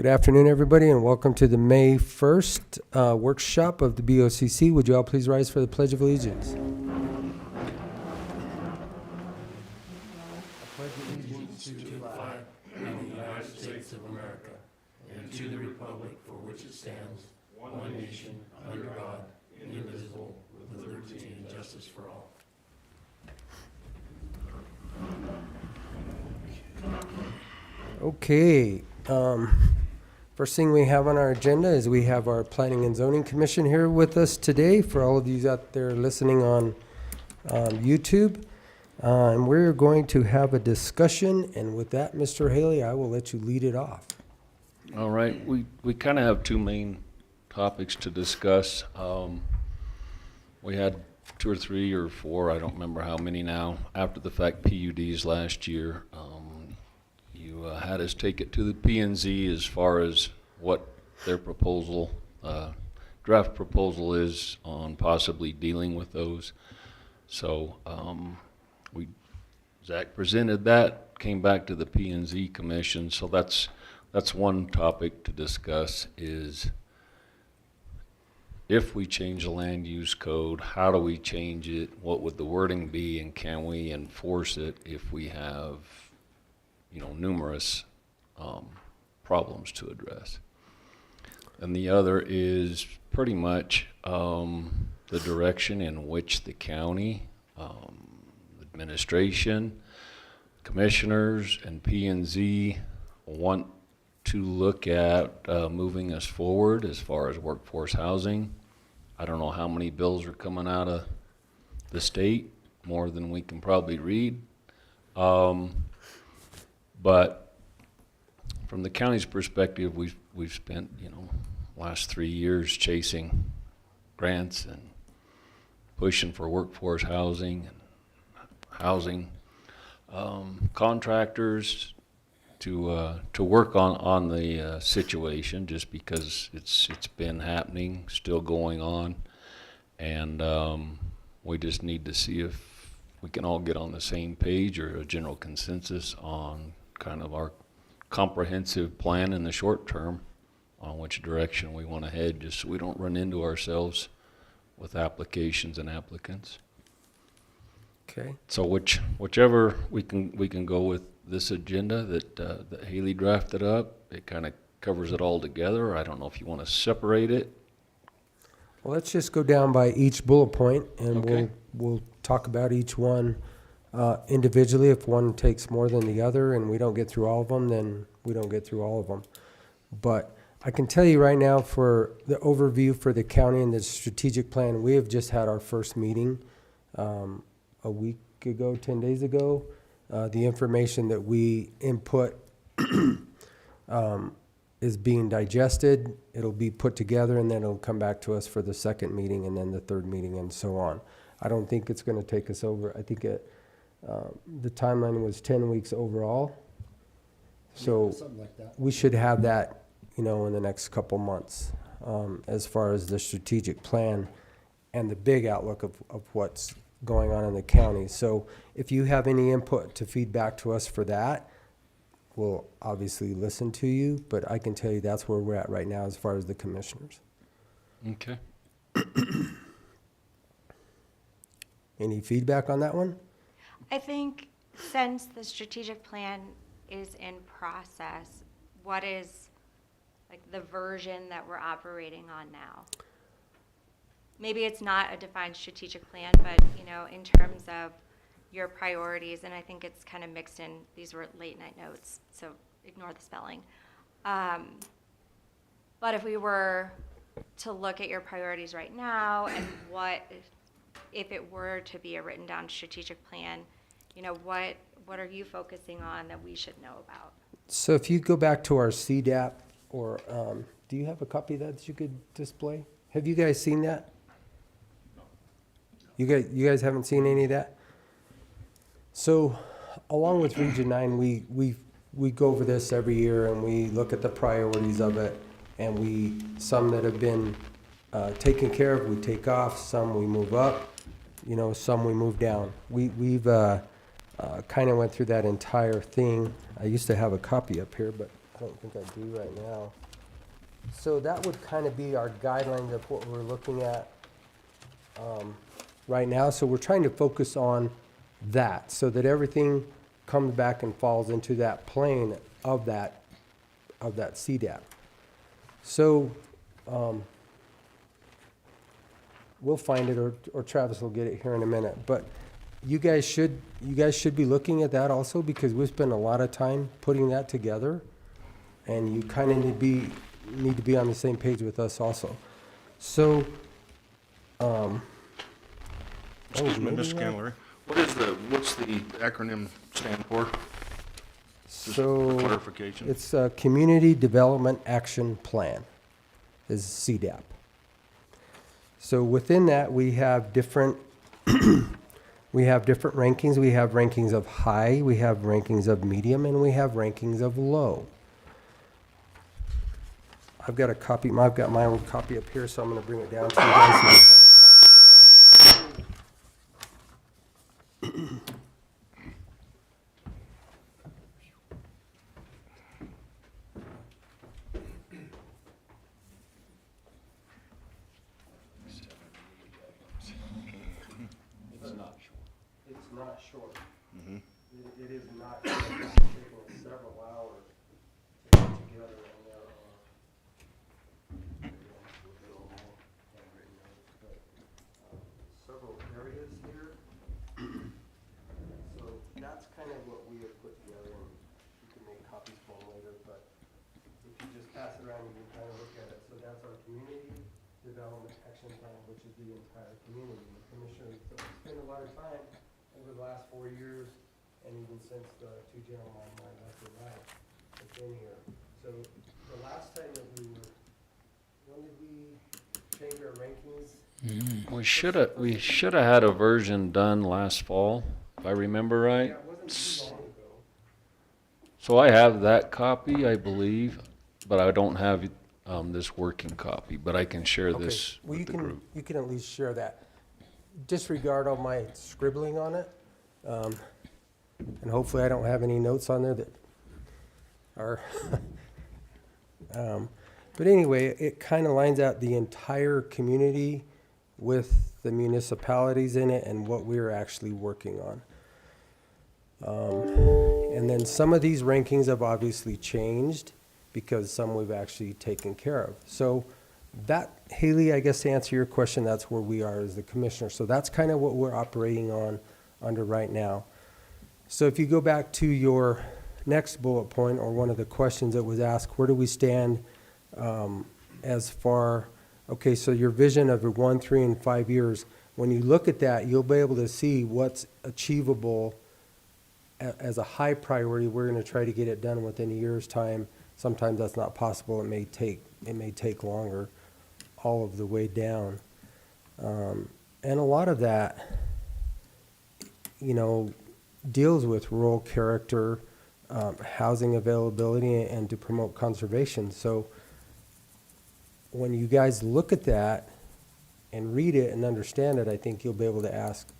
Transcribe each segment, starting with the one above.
Good afternoon, everybody, and welcome to the May 1st workshop of the BOCC. Would you all please rise for the Pledge of Allegiance? I pledge allegiance to the flag of the United States of America and to the republic for which it stands, one nation, under God, indivisible, with liberty and justice for all. Okay. First thing we have on our agenda is we have our Planning and Zoning Commission here with us today for all of you out there listening on YouTube. And we're going to have a discussion. And with that, Mr. Haley, I will let you lead it off. All right, we kind of have two main topics to discuss. We had 2 or 3 or 4, I don't remember how many now, after the fact PUDs last year. You had us take it to the P&Z as far as what their proposal, draft proposal is on possibly dealing with those. So Zach presented that, came back to the P&Z Commission. So that's one topic to discuss is if we change the land use code, how do we change it? What would the wording be, and can we enforce it if we have, numerous problems to address? And the other is pretty much the direction in which the county, administration, commissioners, and P&Z want to look at moving us forward as far as workforce housing. I don't know how many bills are coming out of the state, more than we can probably read. But from the county's perspective, we've spent, last 3 years chasing grants and pushing for workforce housing and housing contractors to work on the situation, just because it's been happening, still going on, and we just need to see if we can all get on the same page or a general consensus on kind of our comprehensive plan in the short term on which direction we want to head, just so we don't run into ourselves with applications and applicants. Okay. So whichever we can go with this agenda that Haley drafted up. It kind of covers it all together. I don't know if you want to separate it. Well, let's just go down by each bullet point, and Okay. we'll talk about each one individually. If one takes more than the other and we don't get through all of them, then we don't get through all of them. But I can tell you right now, for the overview for the county and the strategic plan, we have just had our first meeting a week ago, 10 days ago. The information that we input is being digested. It'll be put together, and then it'll come back to us for the second meeting, and then the third meeting, and so on. I don't think it's going to take us over. I think the timeline was 10 weeks overall. So something like that. we should have that, in the next couple months, as far as the strategic plan and the big outlook of what's going on in the county. So if you have any input to feed back to us for that, we'll obviously listen to you, but I can tell you that's where we're at right now as far as the commissioners. Okay. Any feedback on that one? I think since the strategic plan is in process, what is the version that we're operating on now? Maybe it's not a defined strategic plan, but in terms of your priorities, and I think it's kind of mixed in, these were late night notes, so ignore the spelling. But if we were to look at your priorities right now, and what if it were to be a written down strategic plan, what are you focusing on that we should know about? So if you go back to our CDAP, or do you have a copy of that you could display? Have you guys seen that? You guys haven't seen any of that? So along with Region 9, we go over this every year, and we look at the priorities of it, and some that have been taken care of, we take off, some we move up, some we move down. We've kind of went through that entire thing. I used to have a copy up here, but don't think I do right now. So that would kind of be our guidelines of what we're looking at right now. So we're trying to focus on that so that everything comes back and falls into that plane of that CDAP. So we'll find it, or Travis will get it here in a minute. But you guys should be looking at that also, because we spend a lot of time putting that together, and you kind of need to be on the same page with us also. So, Excuse me, maybe Mr. that- Candler, what's the acronym stand for? Just So for clarification. it's a Community Development Action Plan, is CDAP. So within that, we have different rankings. We have rankings of high, we have rankings of medium, and we have rankings of low. I've got my old copy up here, so I'm gonna bring it down to you guys so you can kind of pass it around. It's not short. It is not short. It's taken us several hours to put together, and there are several areas here. So that's kind of what we have put together, and you can make copies for them later, but if you just pass it around, you can kind of look at it. So that's our Community Development Action Plan, which is the entire community. The commissioners spend a lot of time over the last 4 years, and even since the two gentlemen on my left and right have been here. So the last time that when did we change our rankings? We should have had a version done last fall, if I remember right. Yeah, it wasn't too long ago. So I have that copy, I believe, but I don't have this working copy, but I can share Okay, this well, with the group. you can at least share that. Disregard all my scribbling on it. And hopefully I don't have any notes on there that are, but anyway, it kind of lines out the entire community with the municipalities in it and what we're actually working on. And then some of these rankings have obviously changed because some we've actually taken care of. So that, Haley, I guess to answer your question, that's where we are as the commissioner. So that's kind of what we're operating on under right now. So if you go back to your next bullet point, or one of the questions that was asked, where do we stand as far, okay, so your vision of 1, 3, and 5 years, when you look at that, you'll be able to see what's achievable as a high priority. We're going to try to get it done within a year's time. Sometimes that's not possible. It may take longer, all of the way down. And a lot of that, deals with rural character, housing availability, and to promote conservation. So when you guys look at that and read it and understand it, I think you'll be able to ask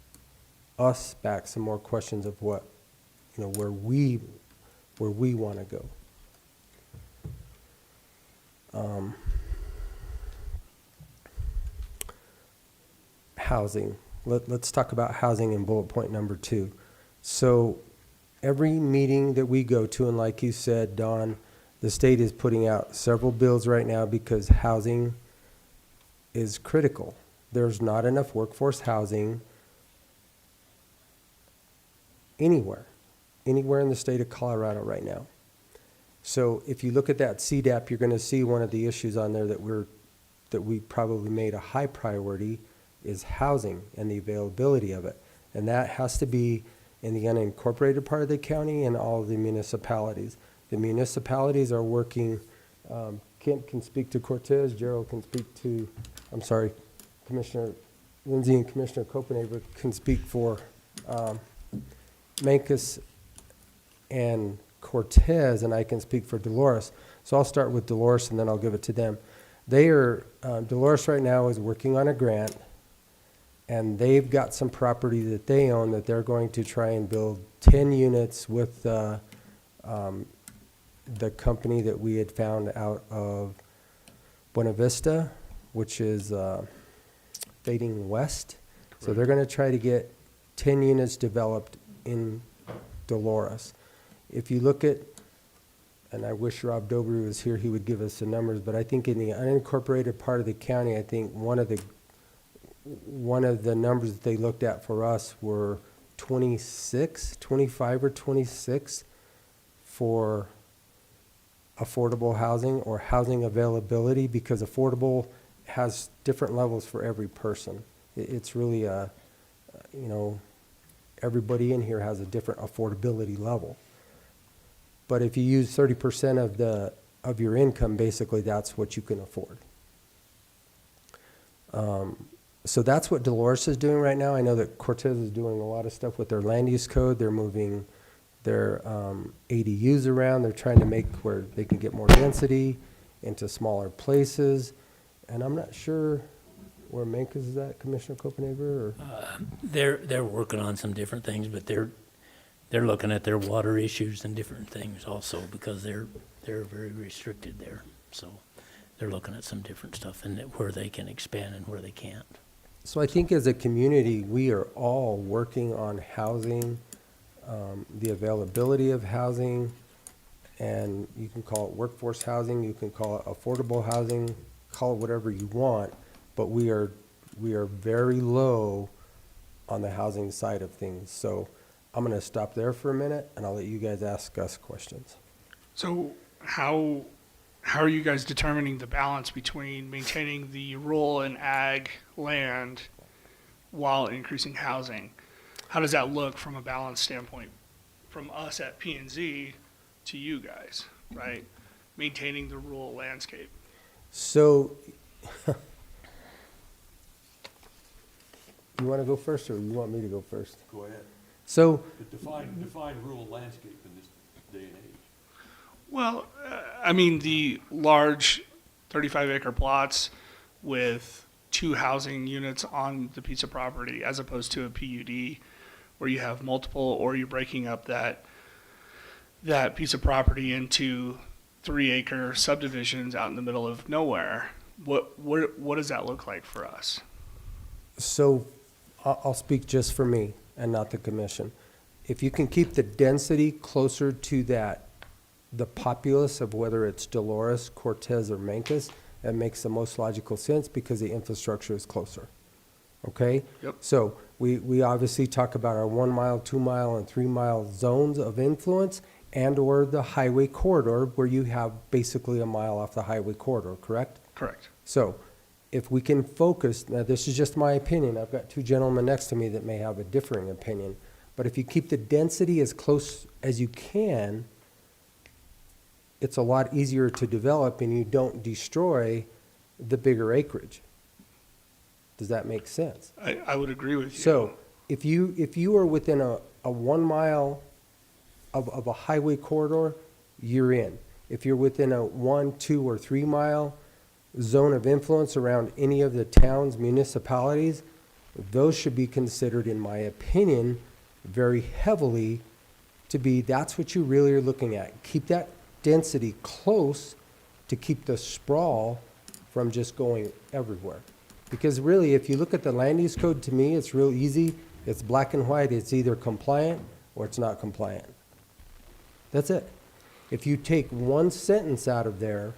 us back some more questions of what, where we want to go. Housing. Let's talk about housing in bullet point number 2. So every meeting that we go to, and like you said, Don, the state is putting out several bills right now because housing is critical. There's not enough workforce housing anywhere in the state of Colorado right now. So if you look at that CDAP, you're going to see one of the issues on there that we probably made a high priority is housing and the availability of it. And that has to be in the unincorporated part of the county and all of the municipalities. The municipalities are working, Kent can speak to Cortez, Gerald can speak to, Commissioner Lindsay and Commissioner Copenhaver can speak for Mancus and Cortez, and I can speak for Dolores. So I'll start with Dolores and then I'll give it to them. Dolores right now is working on a grant, and they've got some property that they own that they're going to try and build 10 units with the company that we had found out of Buena Vista, which is Fading West. So they're gonna try to get 10 units developed in Dolores. If you look at, and I wish Rob Dobry was here, he would give us the numbers, but I think in the unincorporated part of the county, I think one of the numbers that they looked at for us were 25 or 26 for affordable housing or housing availability, because affordable has different levels for every person. It's really everybody in here has a different affordability level. But if you use 30% of your income, basically that's what you can afford. So that's what Dolores is doing right now. I know that Cortez is doing a lot of stuff with their land use code. They're moving their ADUs around. They're trying to make where they can get more density into smaller places. And I'm not sure where Mancos is at, Commissioner Copenhaver, or? They're working on some different things, but they're looking at their water issues and different things also, because they're very restricted there. So they're looking at some different stuff and where they can expand and where they can't. So I think as a community, we are all working on housing, the availability of housing, and you can call it workforce housing, you can call it affordable housing, call it whatever you want, but we are very low on the housing side of things. So I'm gonna stop there for a minute, and I'll let you guys ask us questions. So how are you guys determining the balance between maintaining the rural and ag land while increasing housing? How does that look from a balance standpoint from us at P&Z to you guys, right? Maintaining the rural landscape. So, you wanna go first, or you want me to go first? Go ahead. So, But define rural landscape in this day and age. Well, I mean, the large 35-acre plots with 2 housing units on the piece of property, as opposed to a PUD where you have multiple, or you're breaking up that piece of property into 3-acre subdivisions out in the middle of nowhere. What does that look like for us? So, I'll speak just for me and not the commission. If you can keep the density closer to the populace of whether it's Dolores, Cortez, or Mancos, that makes the most logical sense because the infrastructure is closer. Okay? Yep. So we obviously talk about our 1 mile, 2 mile, and 3 mile zones of influence, and or the highway corridor where you have basically a mile off the highway corridor, correct? Correct. So if we can focus, now this is just my opinion, I've got 2 gentlemen next to me that may have a differing opinion, but if you keep the density as close as you can, it's a lot easier to develop and you don't destroy the bigger acreage. Does that make sense? I would agree with you. So if you are within a 1 mile of a highway corridor, you're in. If you're within a 1, 2, or 3 mile zone of influence around any of the towns, municipalities, those should be considered, in my opinion, very heavily to be, that's what you really are looking at. Keep that density close to keep the sprawl from just going everywhere. Because really, if you look at the land use code, to me, it's real easy. It's black and white. It's either compliant or it's not compliant. That's it. If you take one sentence out of there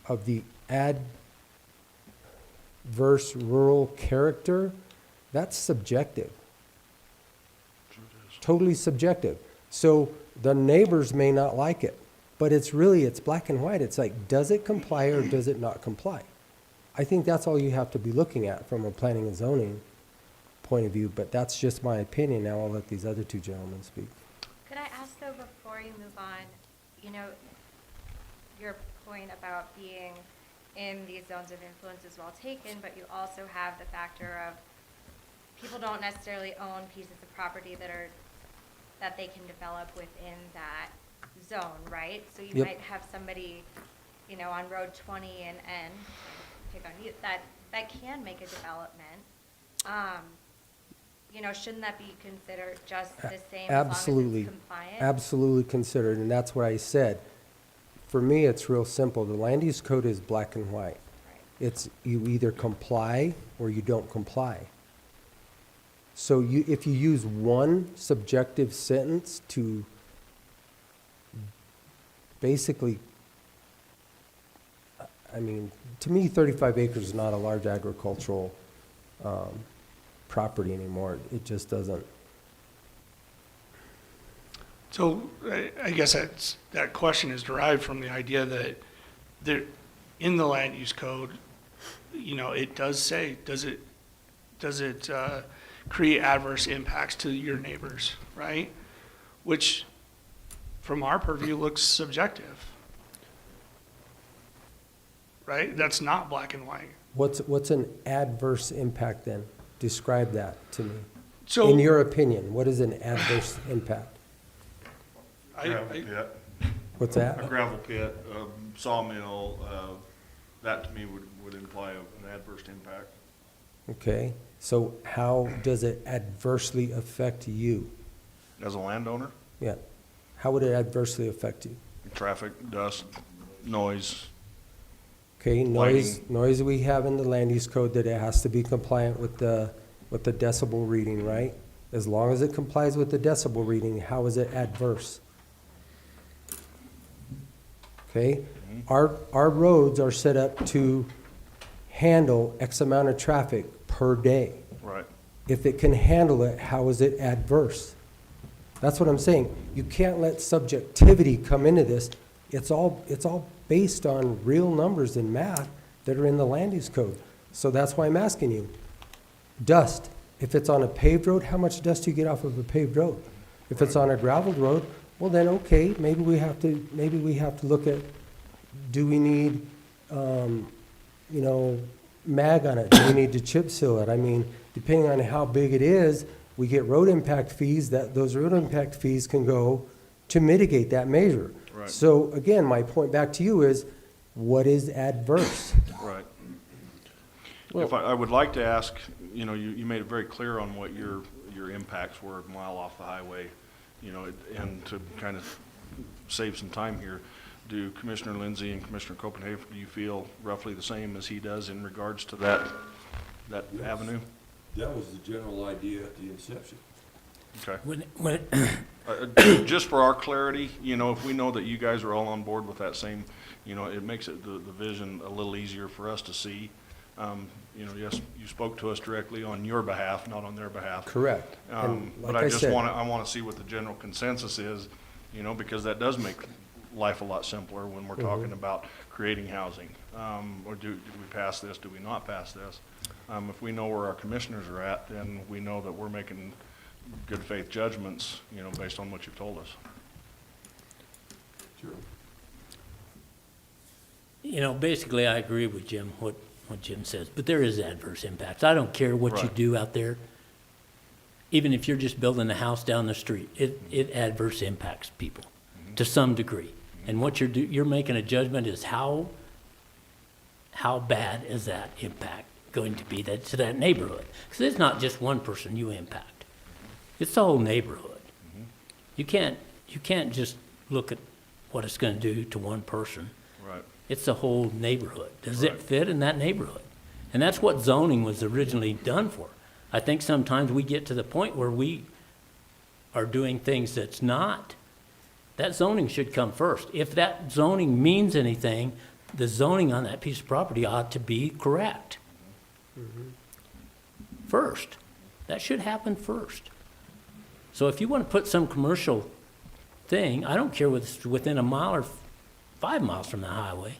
of the adverse rural character, that's subjective. Totally subjective. So the neighbors may not like it, but it's black and white. It's like, does it comply or does it not comply? I think that's all you have to be looking at from a planning and zoning point of view, but that's just my opinion. Now I'll let these other 2 gentlemen speak. Could I ask though, before you move on, your point about being in these zones of influence is well taken, but you also have the factor of people don't necessarily own pieces of property that they can develop within that zone, right? So you Yep. might have somebody, on Road 20 and pick on you, that can make a development. you know, shouldn't that be considered just the same as long as Absolutely. it's compliant? Absolutely considered, and that's what I said. For me, it's real simple. The land use code is black and white. Right. It's, you either comply or you don't comply. So if you use one subjective sentence to basically, I mean, to me, 35 acres is not a large agricultural property anymore. It just doesn't. So I guess that question is derived from the idea that there, in the land use code, you know, it does say, does it create adverse impacts to your neighbors, right? Which, from our purview, looks subjective, right? That's not black and white. What's an adverse impact then? Describe that to me. So In your opinion, what is an adverse impact? Gravel pit, What's a that? gravel pit, a sawmill, that to me would imply an adverse impact. Okay, so how does it adversely affect you? As a landowner, Yeah, how would it adversely affect you? traffic, dust, noise, Okay, noise we have in the land use code that it has to be compliant with the decibel reading, right? As long as it complies with the decibel reading, how is it adverse? Okay, our roads are set up to handle X amount of traffic per day. right? If it can handle it, how is it adverse? That's what I'm saying. You can't let subjectivity come into this. It's all based on real numbers and math that are in the land use code. So that's why I'm asking you. Dust, if it's on a paved road, how much dust do you get off of a paved road? If it's on a graveled road, well then, okay, maybe we have to look at, do we need, mag on it? Do we need to chip seal it? I mean, depending on how big it is, we get road impact fees, those road impact fees can go to mitigate that measure. Right. So again, my point back to you is, what is adverse? Right. If I would like to ask, you know, you made it very clear on what your impacts were a mile off the highway, you know, and to kind of save some time here, do Commissioner Lindsay and Commissioner Copenhagen, do you feel roughly the same as he does in regards to that Yes. avenue? That was the general idea at the inception. Okay. Just for our clarity, you know, if we know that you guys are all on board with that same, you know, it makes it the vision a little easier for us to see. You know, yes, you spoke to us directly on your behalf, not on their behalf. Correct. And But like I I just said, I want to see what the general consensus is, you know, because that does make life a lot simpler when we're talking about creating housing. Or do we pass this, do we not pass this? If we know where our commissioners are at, then we know that we're making good faith judgments, you know, based on what you've told us. Sure. You know, basically, I agree with Jim, what Jim says, but there is adverse impacts. I don't care what you Right. do out there. Even if you're just building a house down the street, it adverse impacts people to some degree. And what you're making a judgment is how bad is that impact going to be to that neighborhood? Because it's not just one person you impact. It's the whole neighborhood. You can't just look at what it's going to do to one person. Right. It's the whole neighborhood. Does Right. it fit in that neighborhood? And that's what zoning was originally done for. I think sometimes we get to the point where we are doing things that's not. That zoning should come first. If that zoning means anything, the zoning on that piece of property ought to be correct. First. That should happen first. So if you want to put some commercial thing, I don't care whether it's within a mile or 5 miles from the highway.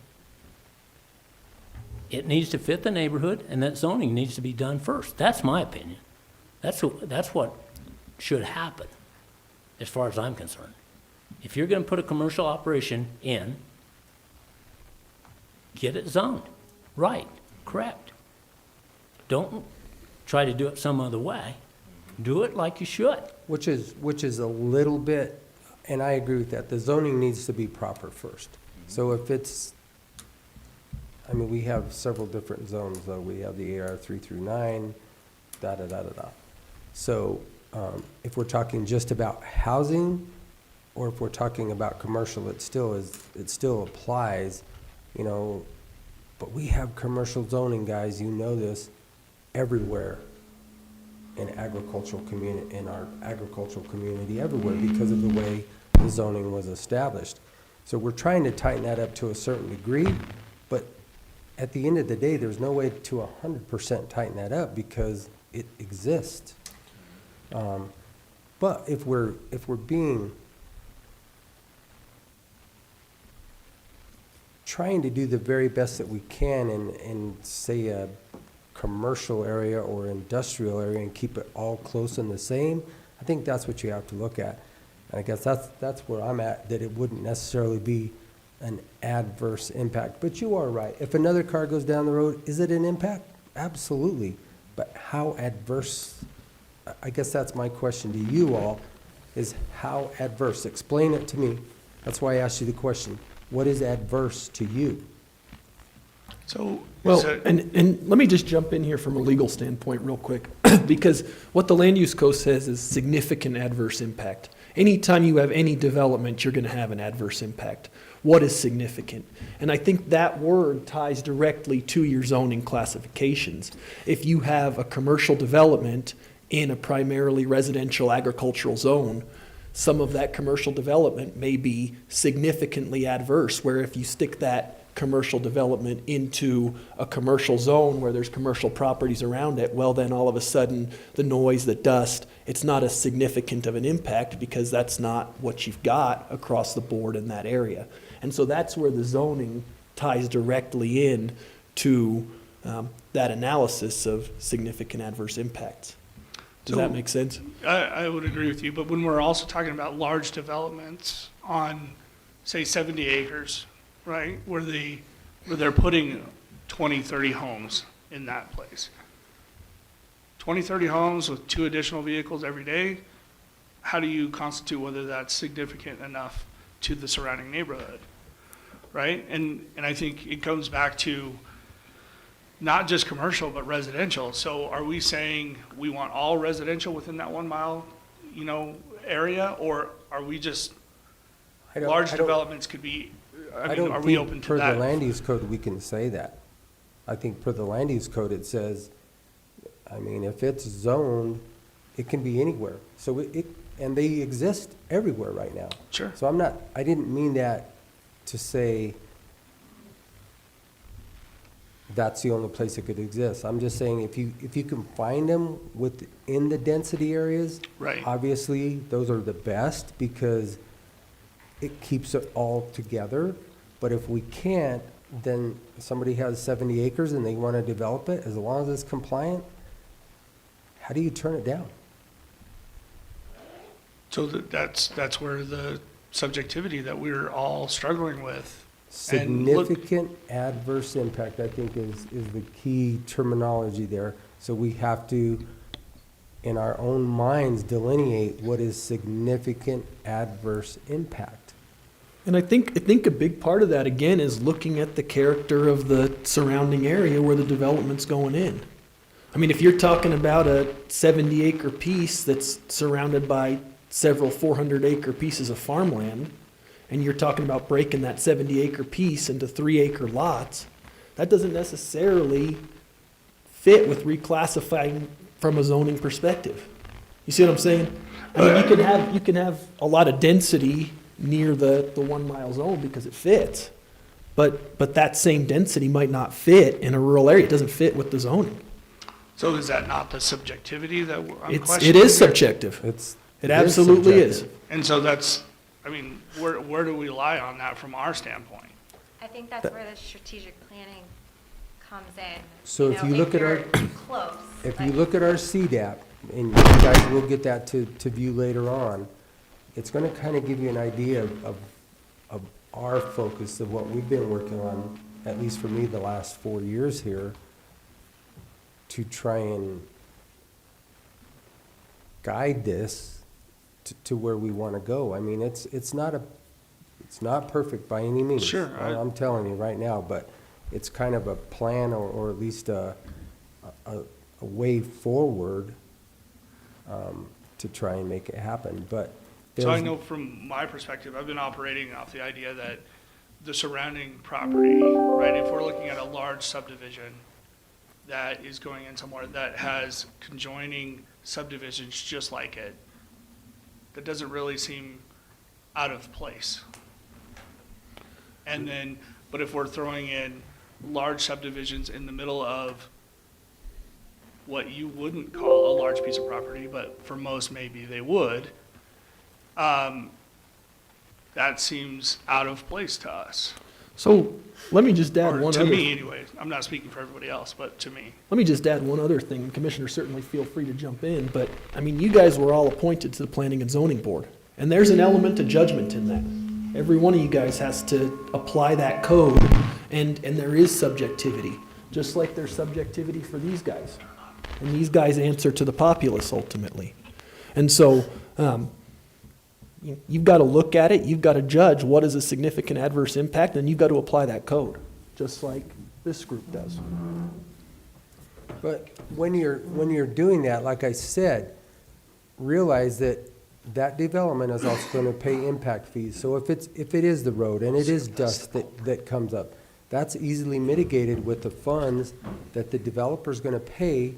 It needs to fit the neighborhood, and that zoning needs to be done first. That's my opinion. That's what should happen, as far as I'm concerned. If you're going to put a commercial operation in, get it zoned. Right, correct. Don't try to do it some other way. Do it like you should. which is a little bit, and I agree with that, the zoning needs to be proper first. So if it's, I mean, we have several different zones, though. We have the AR 3 through 9, da-da-da-da-da. So if we're talking just about housing, or if we're talking about commercial, it still applies, you know. But we have commercial zoning, guys, you know this, everywhere in our agricultural community everywhere because of the way the zoning was established. So we're trying to tighten that up to a certain degree, but at the end of the day, there's no way to 100% tighten that up because it exists. But if we're being trying to do the very best that we can in say a commercial area or industrial area and keep it all close and the same, I think that's what you have to look at. And I guess that's where I'm at, that it wouldn't necessarily be an adverse impact. But you are right. If another car goes down the road, is it an impact? Absolutely. But how adverse, I guess that's my question to you all, is how adverse? Explain it to me. That's why I asked you the question. What is adverse to you? So, Well, and let me just jump in here from a legal standpoint real quick, because what the land use code says is significant adverse impact. Anytime you have any development, you're going to have an adverse impact. What is significant? And I think that word ties directly to your zoning classifications. If you have a commercial development in a primarily residential agricultural zone, some of that commercial development may be significantly adverse, where if you stick that commercial development into a commercial zone where there's commercial properties around it, well, then all of a sudden the noise, the dust, it's not as significant of an impact because that's not what you've got across the board in that area. And so that's where the zoning ties directly in to that analysis of significant adverse impacts. Does that make sense? I would agree with you, but when we're also talking about large developments on, say, 70 acres, right, where they're putting 20, 30 homes in that place. 20, 30 homes with 2 additional vehicles every day, how do you constitute whether that's significant enough to the surrounding neighborhood, right? And I think it comes back to not just commercial, but residential. So are we saying we want all residential within that 1 mile, area, or are we just, large developments could be, are we open to Per that? the land use code, we can say that. I think per the land use code, it says, if it's zoned, it can be anywhere. So and they exist everywhere right now. Sure. So I didn't mean that to say that's the only place it could exist. I'm just saying if you can find them within the density areas, Right. obviously those are the best because it keeps it all together. But if we can't, then somebody has 70 acres and they want to develop it, as long as it's compliant, how do you turn it down? So that's where the subjectivity that we're all struggling with. And look- Significant adverse impact, I think, is the key terminology there. So we have to, in our own minds, delineate what is significant adverse impact. And I think a big part of that, again, is looking at the character of the surrounding area where the development's going in. If you're talking about a 70-acre piece that's surrounded by several 400-acre pieces of farmland, and you're talking about breaking that 70-acre piece into 3-acre lots, that doesn't necessarily fit with reclassifying from a zoning perspective. You see what I'm saying? You can have a lot of density near the 1 mile zone because it fits, but that same density might not fit in a rural area. It doesn't fit with the zoning. So is that not the subjectivity that I'm It questioning? is here? subjective. It Absolutely is. subjective. And so that's, where do we lie on that from our standpoint? I think that's where the strategic planning comes in. So if you look at our, you're close. if you like- look at our CDAP, and you guys will get that to view later on, it's going to kind of give you an idea of our focus of what we've been working on, at least for me, the last 4 years here, to try and guide this to where we want to go. It's not perfect by any means. Sure, I'm telling you right now, but it's kind of a plan or at least a way forward to try and make it happen, but. So I there's- know from my perspective, I've been operating off the idea that the surrounding property, right, if we're looking at a large subdivision that is going in somewhere that has conjoining subdivisions just like it, that doesn't really seem out of place. And then, but if we're throwing in large subdivisions in the middle of what you wouldn't call a large piece of property, but for most maybe they would, that seems out of place to us. So let me just add Or one to other. me anyway. I'm not speaking for everybody else, but to me. Let me just add one other thing. Commissioner, certainly feel free to jump in, but, I mean, you guys were all appointed to the Planning and Zoning Board, and there's an element of judgment in that. Every one of you guys has to apply that code, and there is subjectivity, just like there's subjectivity for these guys. And these guys answer to the populace ultimately. And so, you've got to look at it, you've got to judge what is a significant adverse impact, and you've got to apply that code, just like this group does. But when you're doing that, like I said, realize that that development is also gonna pay impact fees. So if it is the road and it is dust that comes up, that's easily mitigated with the funds that the developer's gonna pay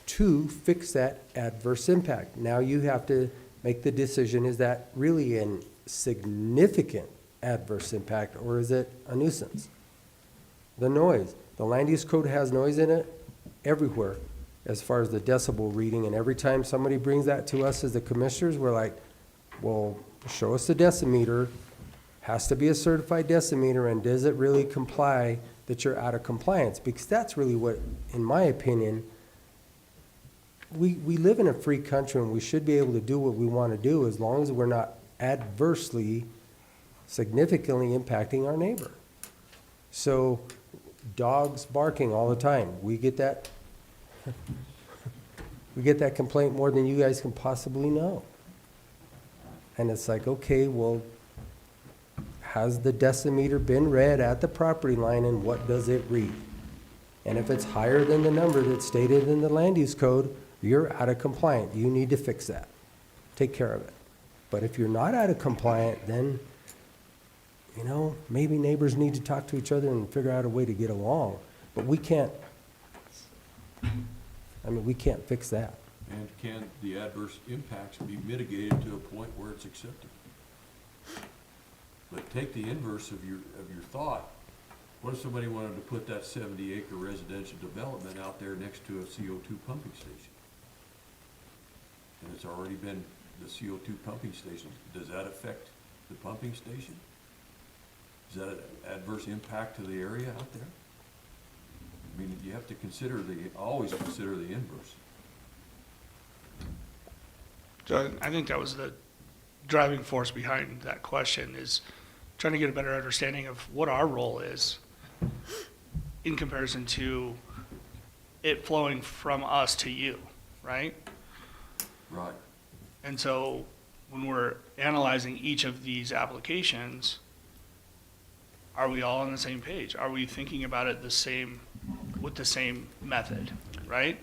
to fix that adverse impact. Now you have to make the decision, is that really a significant adverse impact, or is it a nuisance? The noise. The land use code has noise in it everywhere as far as the decibel reading, and every time somebody brings that to us as the commissioners, we're like, well, show us the decimeter, has to be a certified decimeter, and does it really comply that you're out of compliance? Because that's really what, in my opinion, we live in a free country and we should be able to do what we want to do as long as we're not adversely, significantly impacting our neighbor. So dogs barking all the time, we get that complaint more than you guys can possibly know. And it's like, okay, well, has the decimeter been read at the property line and what does it read? And if it's higher than the number that's stated in the land use code, you're out of compliant. You need to fix that. Take care of it. But if you're not out of compliant, then, you know, maybe neighbors need to talk to each other and figure out a way to get along. But we can't fix that. And can the adverse impacts be mitigated to a point where it's acceptable? But take the inverse of your thought. What if somebody wanted to put that 70-acre residential development out there next to a CO2 pumping station? And it's already been the CO2 pumping station. Does that affect the pumping station? Is that an adverse impact to the area out there? I mean, you have to always consider the inverse. So I think that was the driving force behind that question, is trying to get a better understanding of what our role is in comparison to it flowing from us to you, right? Right. And so when we're analyzing each of these applications, are we all on the same page? Are we thinking about it with the same method, right?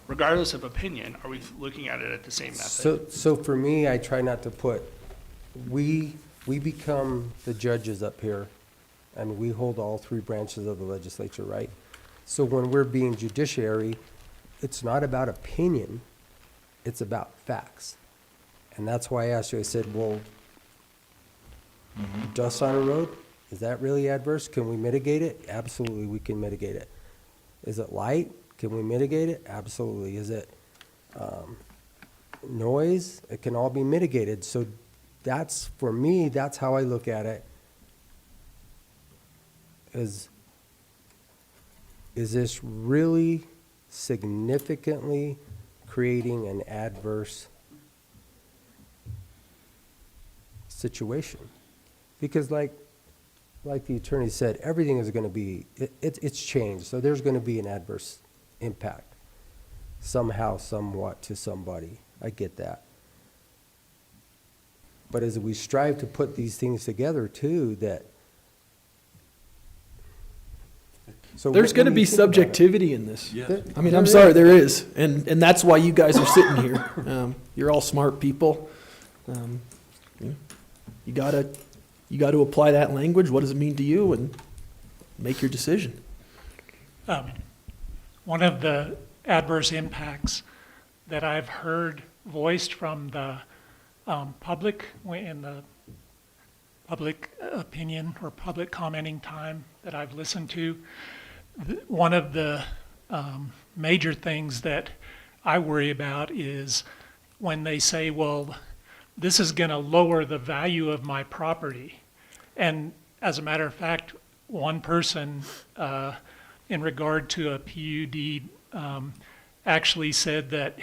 Regardless of opinion, are we looking at it at the same method? So for me, I try not to put, we become the judges up here, and we hold all three branches of the legislature, right? So when we're being judiciary, it's not about opinion, it's about facts. And that's why I asked you, I said, well, dust on a road, is that really adverse? Can we mitigate it? Absolutely, we can mitigate it. Is it light? Can we mitigate it? Absolutely. Is it noise? It can all be mitigated. So that's, for me, that's how I look at it. Is this really significantly creating an adverse situation? Because like the attorney said, everything is going to be, it's changed. So there's going to be an adverse impact somehow, somewhat to somebody. I get that. But as we strive to put these things together too, that So There's what gonna do be you think about it? subjectivity in this. Yes. I mean, I'm sorry, there is, and that's why you guys are sitting here. You're all smart people. You gotta apply that language. What does it mean to you, and make your decision. One of the adverse impacts that I've heard voiced from the public in the public opinion or public commenting time that I've listened to, one of the major things that I worry about is when they say, well, this is going to lower the value of my property. And as a matter of fact, one person in regard to a PUD actually said that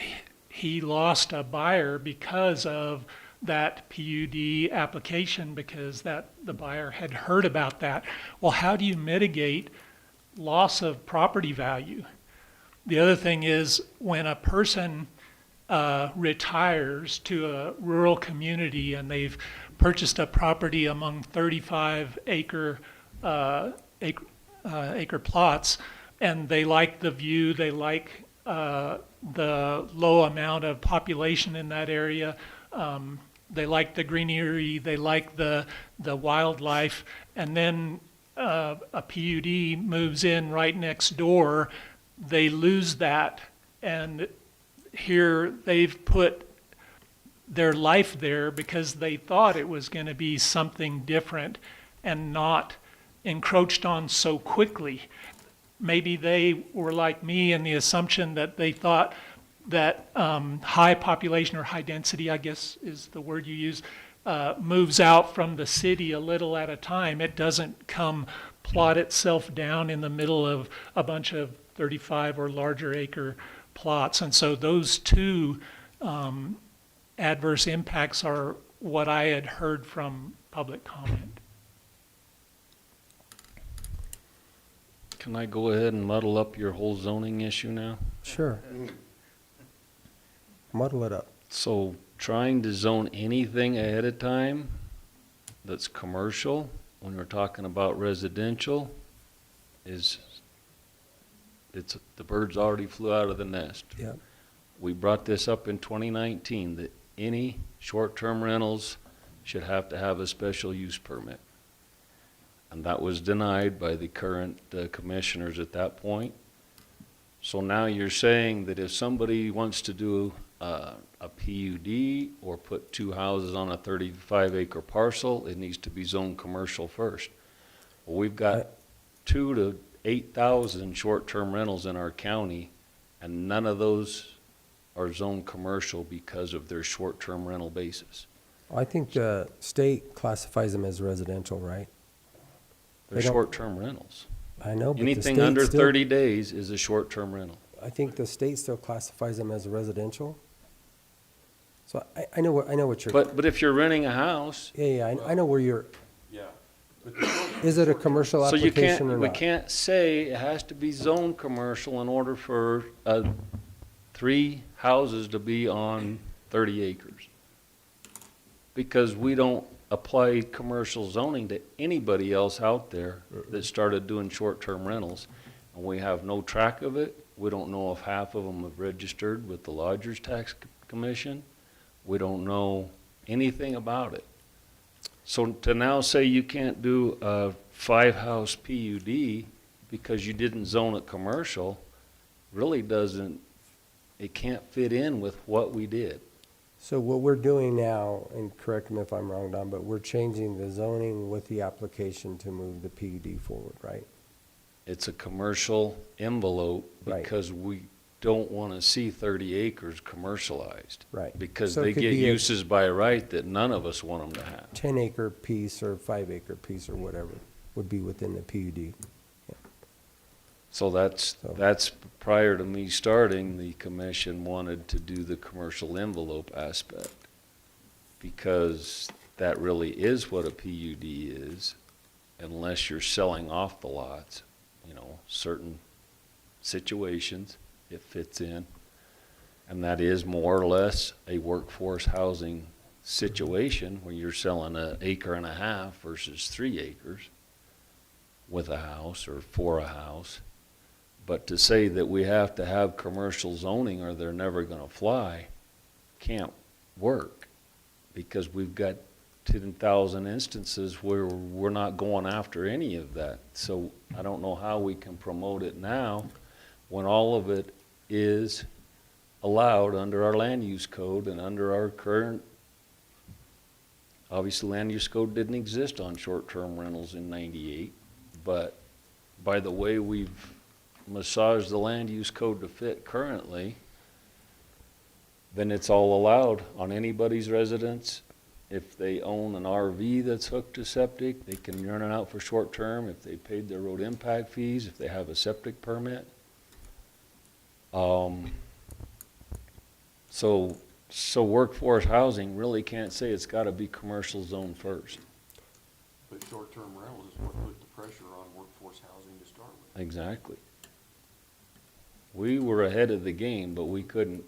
he lost a buyer because of that PUD application, because the buyer had heard about that. Well, how do you mitigate loss of property value? The other thing is when a person retires to a rural community and they've purchased a property among 35 acre plots, and they like the view, they like the low amount of population in that area, they like the greenery, they like the wildlife, and then a PUD moves in right next door, they lose that, and here they've put their life there because they thought it was going to be something different and not encroached on so quickly. Maybe they were like me in the assumption that they thought that high population or high density, I guess is the word you use, moves out from the city a little at a time. It doesn't come plot itself down in the middle of a bunch of 35 or larger acre plots. And so those two adverse impacts are what I had heard from public comment. Can I go ahead and muddle up your whole zoning issue now? Sure. Muddle it up. So trying to zone anything ahead of time that's commercial, when we're talking about residential, the birds already flew out of the nest. Yep. We brought this up in 2019, that any short-term rentals should have to have a special use permit. And that was denied by the current commissioners at that point. So now you're saying that if somebody wants to do a PUD or put two houses on a 35-acre parcel, it needs to be zoned commercial first. Well, we've got 2,000 to 8,000 short-term rentals in our county, and none of those are zoned commercial because of their short-term rental basis. I think the state classifies them as residential, right? They're They don't- short-term rentals. I know, but the Anything state under still- 30 days is a short-term rental. I think the state still classifies them as residential. So I know what you're. But if you're renting a house, Yeah, I know where you're, Yeah. is it a commercial so you can't, application or we not? can't say it has to be zoned commercial in order for 3 houses to be on 30 acres. Because we don't apply commercial zoning to anybody else out there that started doing short-term rentals. And we have no track of it. We don't know if half of them have registered with the Lodgers Tax Commission. We don't know anything about it. So to now say you can't do a 5-house PUD because you didn't zone it commercial really doesn't, it can't fit in with what we did. So what we're doing now, and correct me if I'm wrong, Don, but we're changing the zoning with the application to move the PUD forward, right? It's a commercial envelope Right. because we don't want to see 30 acres commercialized. Right. Because So it they could get be a- uses by right that none of us want them to have. 10-acre piece or 5-acre piece or whatever would be within the PUD. So that's prior to me starting, the commission wanted to do the commercial envelope aspect. Because that really is what a PUD is, unless you're selling off the lots, certain situations it fits in. And that is more or less a workforce housing situation where you're selling 1.5 acres versus 3 acres. with a house or for a house. But to say that we have to have commercial zoning or they're never gonna fly, can't work. Because we've got 10,000 instances where we're not going after any of that. So I don't know how we can promote it now when all of it is allowed under our land use code and under our current, obviously land use code didn't exist on short-term rentals in '98, but by the way we've massaged the land use code to fit currently, then it's all allowed on anybody's residence. If they own an RV that's hooked to septic, they can rent it out for short term if they paid their road impact fees, if they have a septic permit. So workforce housing really can't say it's gotta be commercial zone first. But short-term rentals is what put the pressure on workforce housing to start with. Exactly. We were ahead of the game, but we couldn't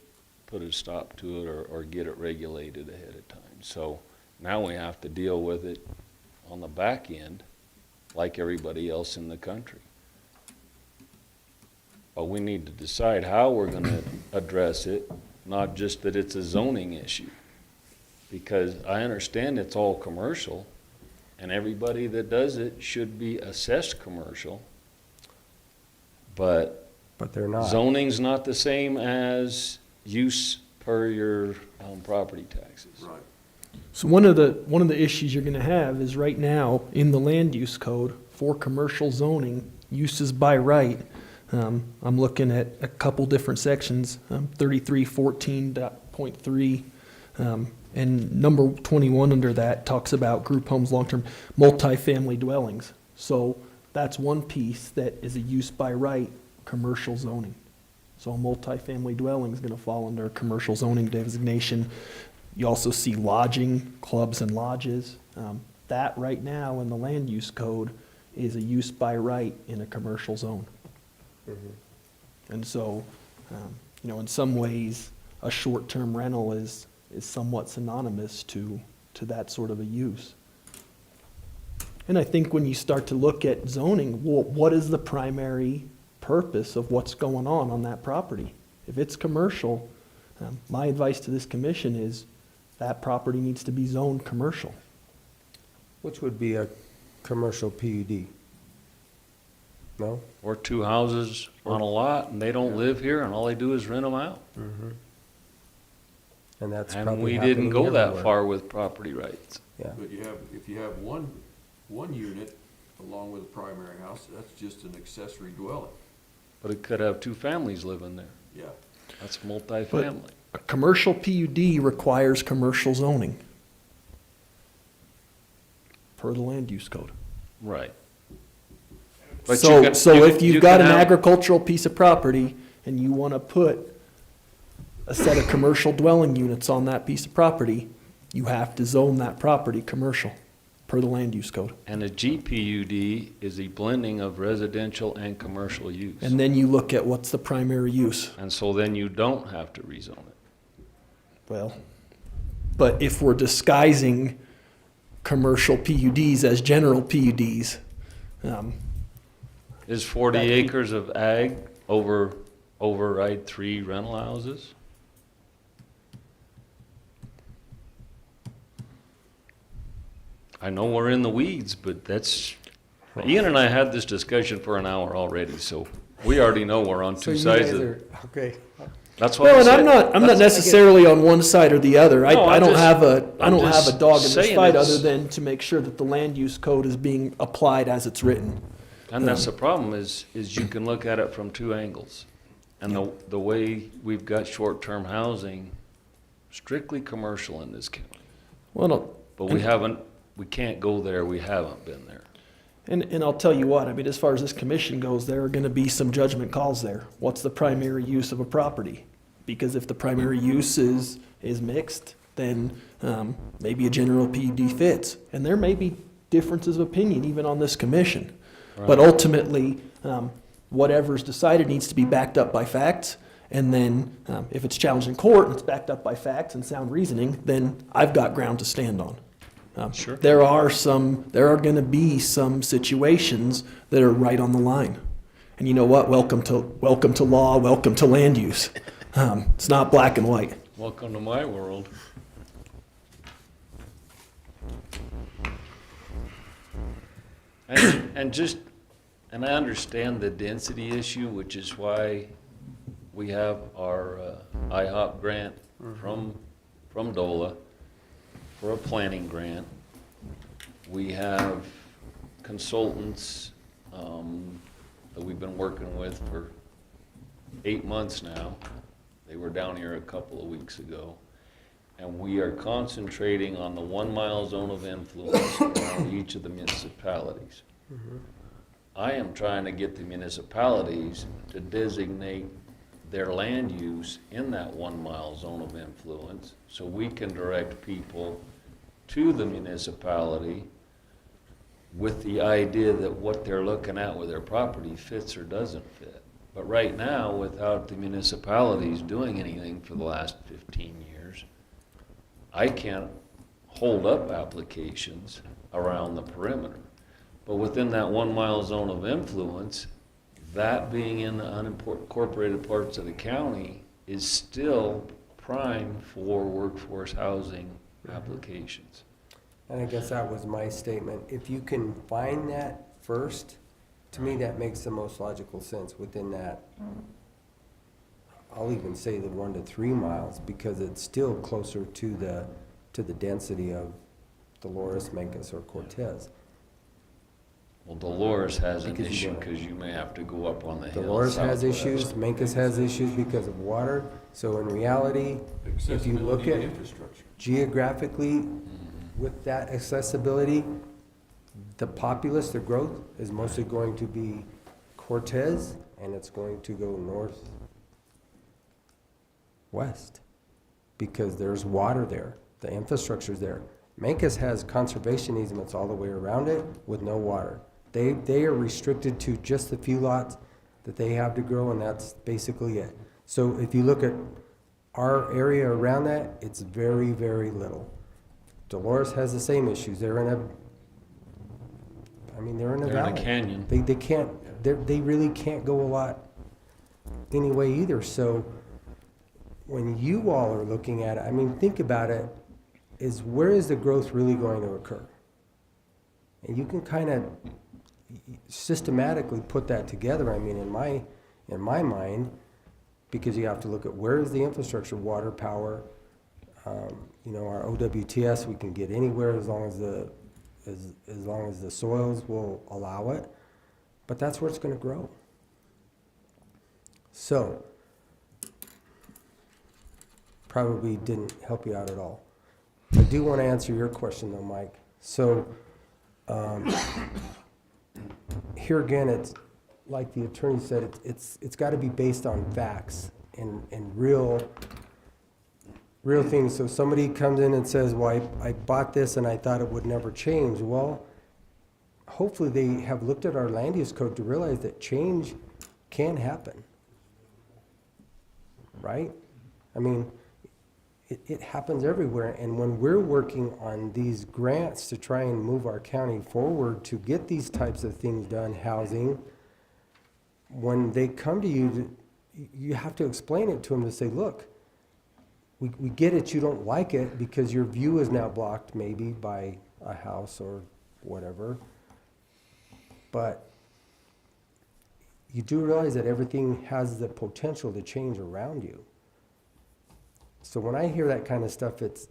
put a stop to it or get it regulated ahead of time. So now we have to deal with it on the back end like everybody else in the country. But we need to decide how we're gonna address it, not just that it's a zoning issue. Because I understand it's all commercial, and everybody that does it should be assessed commercial. But But they're not. zoning's not the same as use per your property taxes. Right. So one of the issues you're gonna have is right now in the land use code for commercial zoning, uses by right. I'm looking at a couple different sections, 3314.3, and number 21 under that talks about group homes, long-term multifamily dwellings. So that's one piece that is a use by right, commercial zoning. So a multifamily dwelling is gonna fall under a commercial zoning designation. You also see lodging, clubs and lodges. That right now in the land use code is a use by right in a commercial zone. And so, in some ways, a short-term rental is somewhat synonymous to that sort of a use. And I think when you start to look at zoning, what is the primary purpose of what's going on that property? If it's commercial, my advice to this commission is that property needs to be zoned commercial. Which would be a commercial PUD? No? Or two houses on a lot, and they don't live here, and all they do is rent them out. And that's And probably we happening didn't go that everywhere. far with property rights. Yeah. But if you have one unit along with a primary house, that's just an accessory dwelling. But it could have two families living there. Yeah. That's multifamily. A commercial PUD requires commercial zoning per the land use code. Right. But So, you can- so you- if you you've got can an have- agricultural piece of property and you want to put a set of commercial dwelling units on that piece of property, you have to zone that property commercial per the land use code. And a GPUD is a blending of residential and commercial use. And then you look at what's the primary use. And so then you don't have to rezone it. Well, but if we're disguising commercial PUDs as general PUDs, Is 40 That- acres of ag override 3 rental houses? I know we're in the weeds, but that's, Ian and I had this discussion for an hour already, so we already know we're on So two you sides guys of, are, okay. that's what I well, and said. I'm not necessarily on one side or the other. No, I I'm don't just- have a I'm dog in just this saying fight it's- other than to make sure that the land use code is being applied as it's written. And that's the problem is you can look at it from two angles. And the way we've got short-term housing, strictly commercial in this county. Well, no, But we can't go there, we haven't been there. and I'll tell you what, I mean, as far as this commission goes, there are gonna be some judgment calls there. What's the primary use of a property? Because if the primary use is mixed, then, maybe a general PUD fits. And there may be differences of opinion even on this commission. But ultimately, whatever's decided needs to be backed up by facts. And then, if it's challenged in court and it's backed up by facts and sound reasoning, then I've got ground to stand on. Sure. There are going to be some situations that are right on the line. And you know what? Welcome to law, welcome to land use. It's not black and white. Welcome to my world. And I understand the density issue, which is why we have our IHOP grant from DOLA for a planning grant. We have consultants that we've been working with for 8 months now. They were down here a couple of weeks ago. And we are concentrating on the 1 mile zone of influence around each of the municipalities. I am trying to get the municipalities to designate their land use in that 1 mile zone of influence so we can direct people to the municipality with the idea that what they're looking at with their property fits or doesn't fit. But right now, without the municipalities doing anything for the last 15 years, I can't hold up applications around the perimeter. But within that 1 mile zone of influence, that being in the unincorporated parts of the county is still prime for workforce housing applications. And I guess that was my statement. If you can find that first, to me, that makes the most logical sense within that. I'll even say the 1 to 3 miles, because it's still closer to the density of Dolores, Mencos, or Cortez. Well, Dolores has an Because you issue don't- because you may have to go up on the hill. Dolores has southwest. issues, Mencos has issues because of water. So in reality, if you look Accessibility to at infrastructure. geographically, with that accessibility, the populace, the growth is mostly going to be Cortez, and it's going to go northwest because there's water there, the infrastructure's there. Mencos has conservation easements all the way around it with no water. They are restricted to just the few lots that they have to grow, and that's basically it. So if you look at our area around that, it's very, very little. Dolores has the same issues. They're in a They're in a valley. canyon. They can't, they really can't go a lot anyway either. So when you all are looking at it, I mean, think about it, is where is the growth really going to occur? And you can kind of systematically put that together, I mean, in my mind, because you have to look at where is the infrastructure, water, power, our OWTS, we can get anywhere as long as the soils will allow it, but that's where it's going to grow. So, probably didn't help you out at all. I do want to answer your question though, Mike. So, here again, it's like the attorney said, it's got to be based on facts and real things. So somebody comes in and says, well, I bought this and I thought it would never change. Well, hopefully they have looked at our land use code to realize that change can happen, right? I mean, it happens everywhere. And when we're working on these grants to try and move our county forward to get these types of things done, housing, when they come to you, you have to explain it to them to say, look, we get it, you don't like it because your view is now blocked maybe by a house or whatever. But you do realize that everything has the potential to change around you. So when I hear that kind of stuff, it's,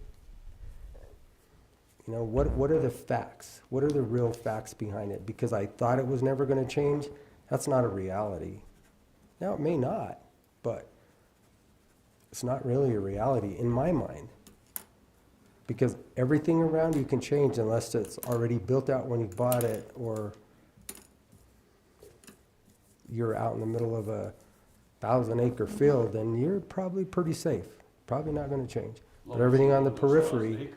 what are the facts? What are the real facts behind it? Because I thought it was never going to change, that's not a reality. Now, it may not, but it's not really a reality in my mind. Because everything around you can change unless it's already built out when you bought it, or you're out in the middle of a 1,000-acre field, then you're probably pretty safe. Probably not going to change. But everything on the periphery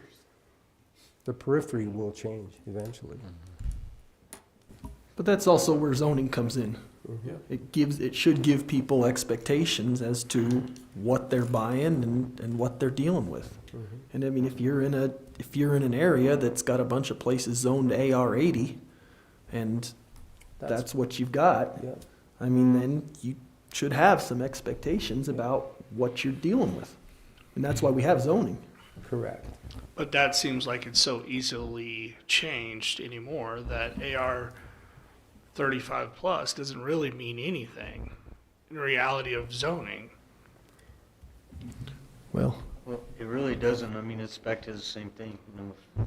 will change eventually. But that's also where zoning comes in. It should give people expectations as to what they're buying and what they're dealing with. And I mean, if you're in an area that's got a bunch of places zoned AR 80, and that's what you've got, Yeah. I mean, then you should have some expectations about what you're dealing with. And that's why we have zoning. Correct. But that seems like it's so easily changed anymore that AR 35 plus doesn't really mean anything in reality of zoning. Well, Well, it really doesn't. I mean, it's back to the same thing. You know,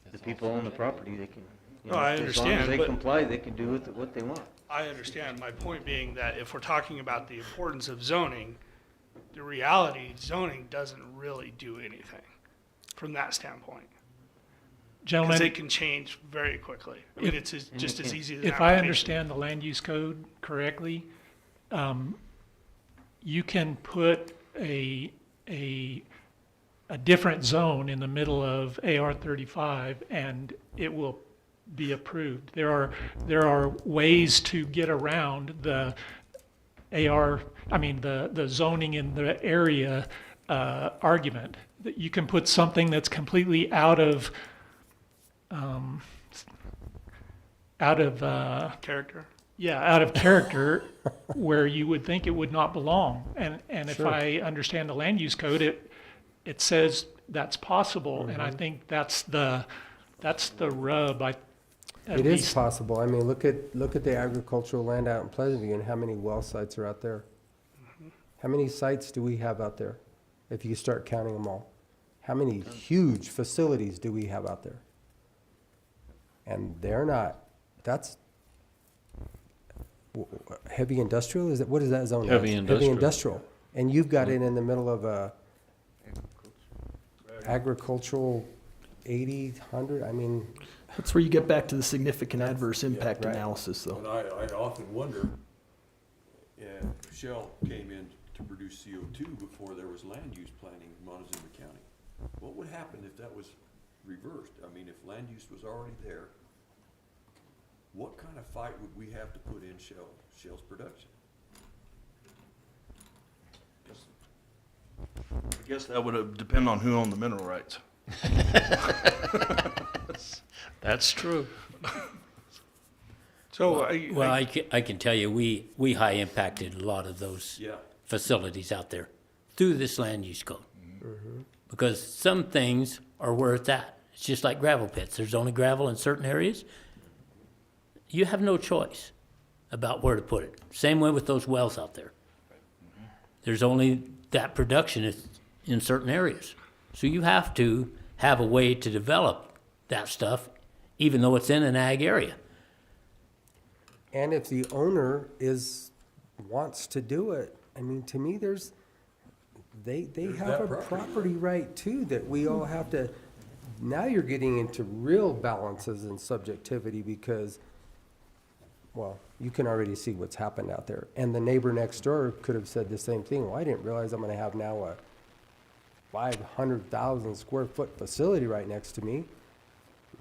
if the people own the property, they can, you No, know, I as long understand, as they but- comply, they can do what they want. I understand. My point being that if we're talking about the importance of zoning, the reality, zoning doesn't really do anything from that standpoint. Because Gentlemen, it can change very quickly. I mean, it's just as easy as an if I application. understand the land use code correctly, you can put a different zone in the middle of AR 35 and it will be approved. There are ways to get around the the zoning in the area argument. That you can put something that's completely out of Character. out of character where you would think it would not belong. And if Sure. I understand the land use code, it says that's possible. And I think that's the rub. At It is least- possible. I mean, look at the agricultural land out in Pleasant View and how many well sites are out there. How many sites do we have out there, if you start counting them all? How many huge facilities do we have out there? And they're not, that's heavy industrial, is it, what is that zone? Heavy Heavy industrial. industrial. And you've got it in the middle of a agricultural 80, 100, I mean, that's where you get back to the significant adverse impact right. analysis, though. But I often wonder, Shell came in to produce CO2 before there was land use planning in Montezuma County. What would happen if that was reversed? I mean, if land use was already there, what kind of fight would we have to put in Shell's production? I guess that would depend on who owned the mineral rights. That's true. So Well, I can tell you, we high impacted a lot of those Yeah. facilities out there through this land use code. Because some things are where it's at. It's just like gravel pits. There's only gravel in certain areas. You have no choice about where to put it. Same way with those wells out there. There's only that production is in certain areas. So you have to have a way to develop that stuff, even though it's in an ag area. and if the owner wants to do it, I mean, to me, they have that a property property right too, that we all have to, now you're getting into real balances and subjectivity because, well, you can already see what's happened out there. And the neighbor next door could have said the same thing. Well, I didn't realize I'm gonna have now a 500,000 square foot facility right next to me.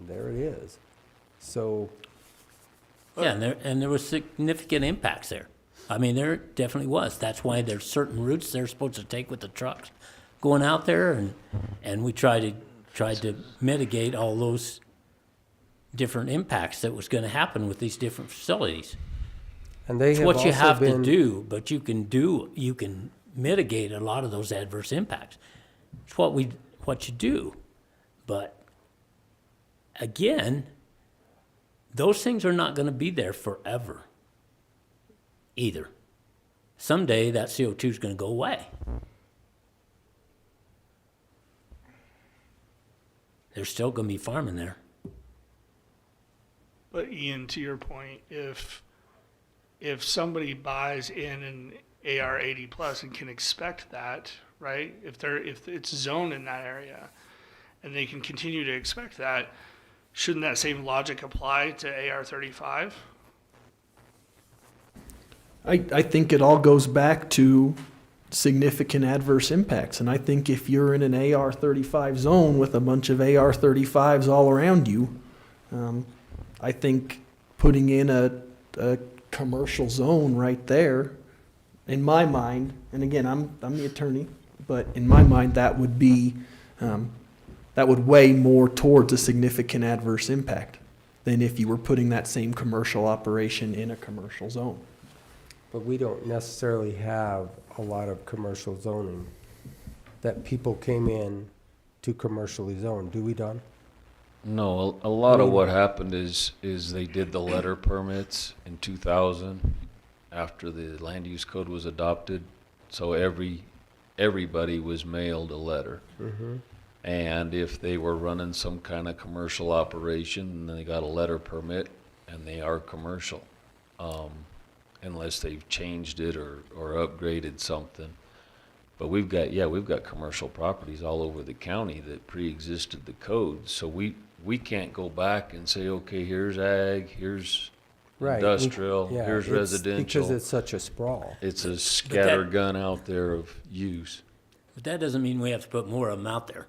There it is. So, Yeah, and there was significant impacts there. I mean, there definitely was. That's why there's certain routes they're supposed to take with the trucks going out there, and we tried to mitigate all those different impacts that was gonna happen with these different facilities. and they It's have what you also have to been, do, but you can mitigate a lot of those adverse impacts. It's what you do. But again, those things are not gonna be there forever either. Someday that CO2 is gonna go away. There's still gonna be farming there. But Ian, to your point, if somebody buys in an AR 80 plus and can expect that, right? If it's zoned in that area, and they can continue to expect that, shouldn't that same logic apply to AR 35? I think it all goes back to significant adverse impacts. And I think if you're in an AR 35 zone with a bunch of AR 35s all around you, I think putting in a commercial zone right there, in my mind, and again, I'm the attorney, But in my mind, that would be, that would weigh more towards a significant adverse impact than if you were putting that same commercial operation in a commercial zone. But we don't necessarily have a lot of commercial zoning that people came in to commercially zone, do we, Don? No, a lot of what happened is they did the letter permits in 2000 after the land use code was adopted. So everybody was mailed a letter. Mm-hmm. And if they were running some kind of commercial operation, then they got a letter permit and they are commercial. Unless they've changed it or upgraded something. But we've got commercial properties all over the county that pre-existed the code. So we can't go back and say, okay, here's ag, here's Right. industrial, Yeah, here's it's residential. because it's such a sprawl. It's a scattergun out there of use. But that doesn't mean we have to put more of them out there.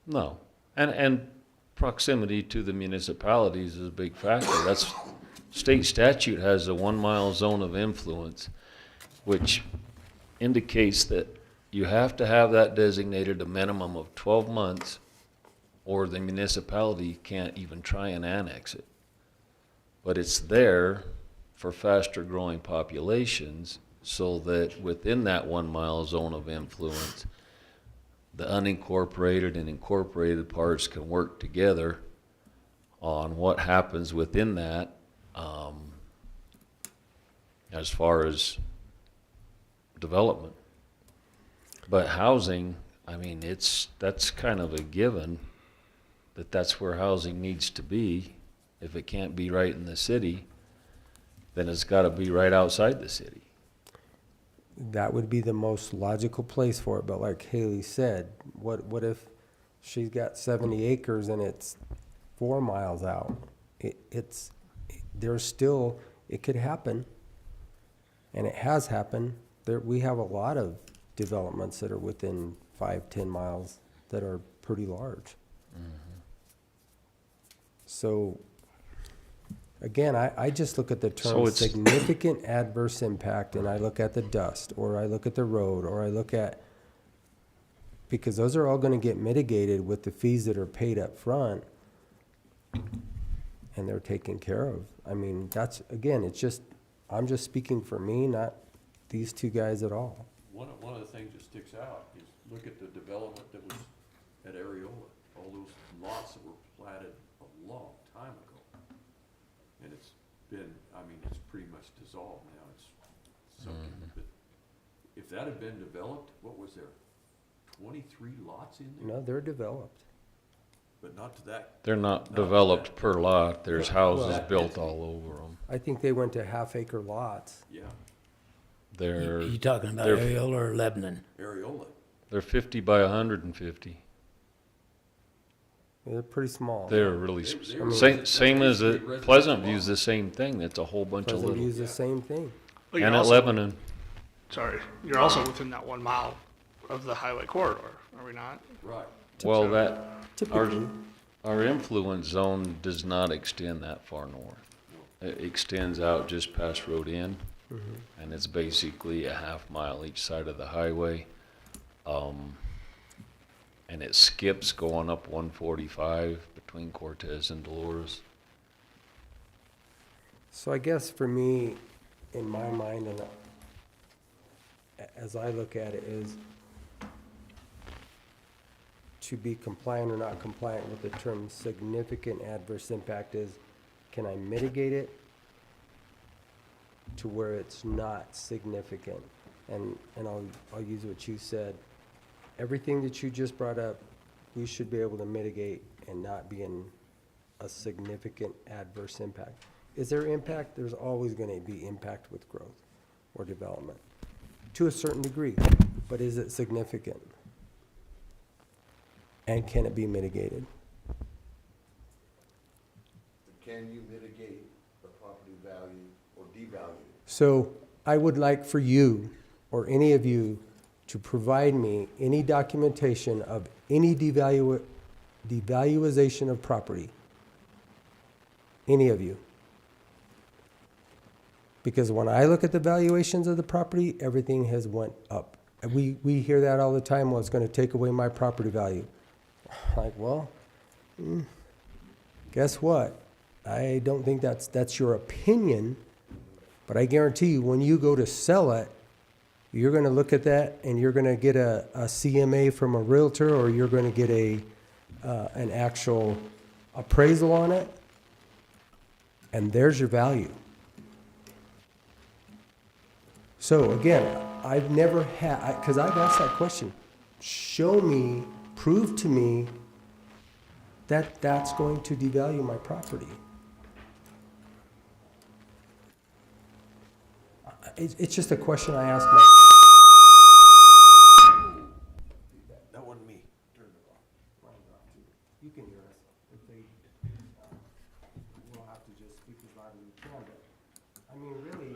No. And proximity to the municipalities is a big factor. That's state statute has a 1 mile zone of influence, which indicates that you have to have that designated a minimum of 12 months or the municipality can't even try and annex it. But it's there for faster growing populations so that within that 1 mile zone of influence, the unincorporated and incorporated parts can work together on what happens within that, as far as development. But housing, I mean, that's kind of a given that that's where housing needs to be. If it can't be right in the city, then it's got to be right outside the city. That would be the most logical place for it, but like Haley said, what if she's got 70 acres and it's 4 miles out? It could happen, and it has happened. We have a lot of developments that are within 5-10 miles that are pretty large. Mm-hmm. So, again, I just look at the So term it's- significant adverse impact, and I look at the dust, or I look at the road, or I look at, because those are all gonna get mitigated with the fees that are paid up front, and they're taken care of. I mean, that's, again, it's just, I'm just speaking for me, not these two guys at all. One of the things that sticks out is look at the development that was at Areola, all those lots that were platted a long time ago. And it's been, I mean, it's pretty much dissolved now, it's something, but if that had been developed, what was there, 23 lots in there? No, they're developed. But not to that, They're not Not developed that. per lot. There's Well, houses that built is- all over them. I think they went to half-acre lots. yeah, They're You talking about they're- Areola or Lebanon? Areola. they're 50 by 150. They're pretty small. They're really They- same as basically it. residential Pleasant View's lots. the same thing. It's a whole bunch of Pleasant little. View's the same thing. But you're And at also- Lebanon, Sorry, you're also within that 1 mile of the highway corridor, are we not? Right. well, that Typically, our influence zone does not extend that far north. It extends out just past Road Inn, and it's basically a half mile each side of the highway. And it skips going up 145 between Cortez and Dolores. so I guess for me, in my mind, and as I look at it, is to be compliant or not compliant with the term significant adverse impact is, can I mitigate it to where it's not significant? And I'll use what you said. Everything that you just brought up, we should be able to mitigate and not be in a significant adverse impact. Is there impact? There's always gonna be impact with growth or development, to a certain degree, but is it significant? And can it be mitigated? Can you mitigate the property value or devalue? So I would like for you, or any of you, to provide me any documentation of any devaluation of property. Any of you. Because when I look at the valuations of the property, everything has went up We hear that all the time, well, it's gonna take away my property value. Like, well, guess what? I don't think that's your opinion, but I guarantee you, when you go to sell it, you're gonna look at that and you're gonna get a CMA from a realtor, or you're gonna get an actual appraisal on it, and there's your value. So again, I've never had, because I've asked that question, show me, prove to me that that's going to devalue my property. It's just a question I ask myself. That wasn't me. Turn it off. Mine's off too. You can hear us. If they, we'll have to just speak as loud as we can, but, I mean, really,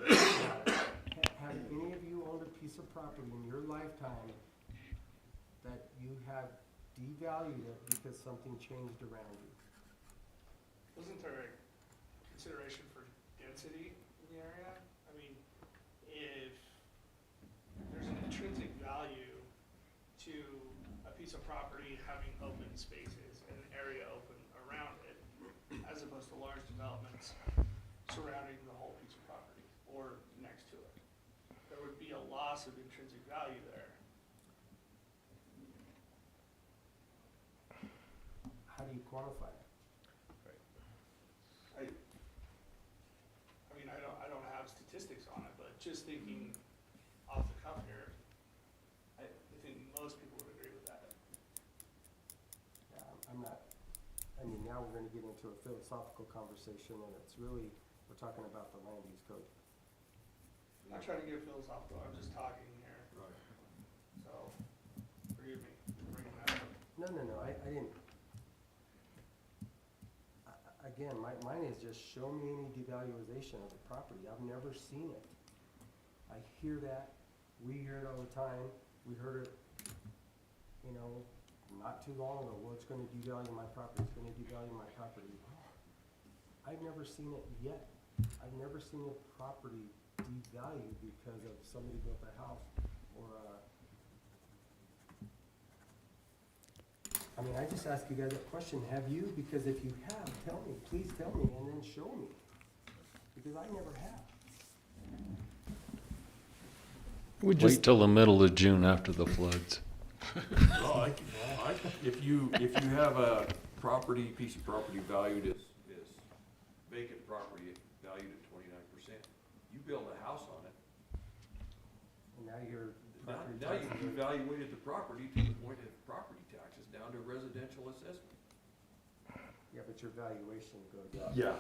have any of you owned a piece of property in your lifetime that you have devalued it because something changed around you? Wasn't there a consideration for density in the area? I mean, if there's an intrinsic value to a piece of property having open spaces and an area open around it, as opposed to large developments surrounding the whole piece of property or next to it, there would be a loss of intrinsic value there. How do you quantify it? I mean, I don't have statistics on it, but just thinking off the cuff here, I think most people would agree with that. Yeah, I'm not, I mean, now we're gonna get into a philosophical conversation, and it's really, we're talking about the land use code. I'm not trying to get philosophical, I'm just talking here. Right. So, forgive me for bringing that up. No, I didn't. Again, mine is just show me any devaluation of the property. I've never seen it. I hear that, we hear it all the time, we heard it, you know, not too long ago, well, it's gonna devalue my property, it's gonna devalue my property. I've never seen it yet. I've never seen a property devalued because of somebody built a house or I mean, I just ask you guys that question, have you? Because if you have, tell me, please tell me, and then show me. Because I never have. We just, Wait till the middle of June after the floods. Well, if you have a property, piece of property valued as vacant property valued at 29%, you build a house on it, And now you're. now you've evaluated the property to the point of property taxes down to residential assessment. Yeah, but your valuation goes up. Yeah.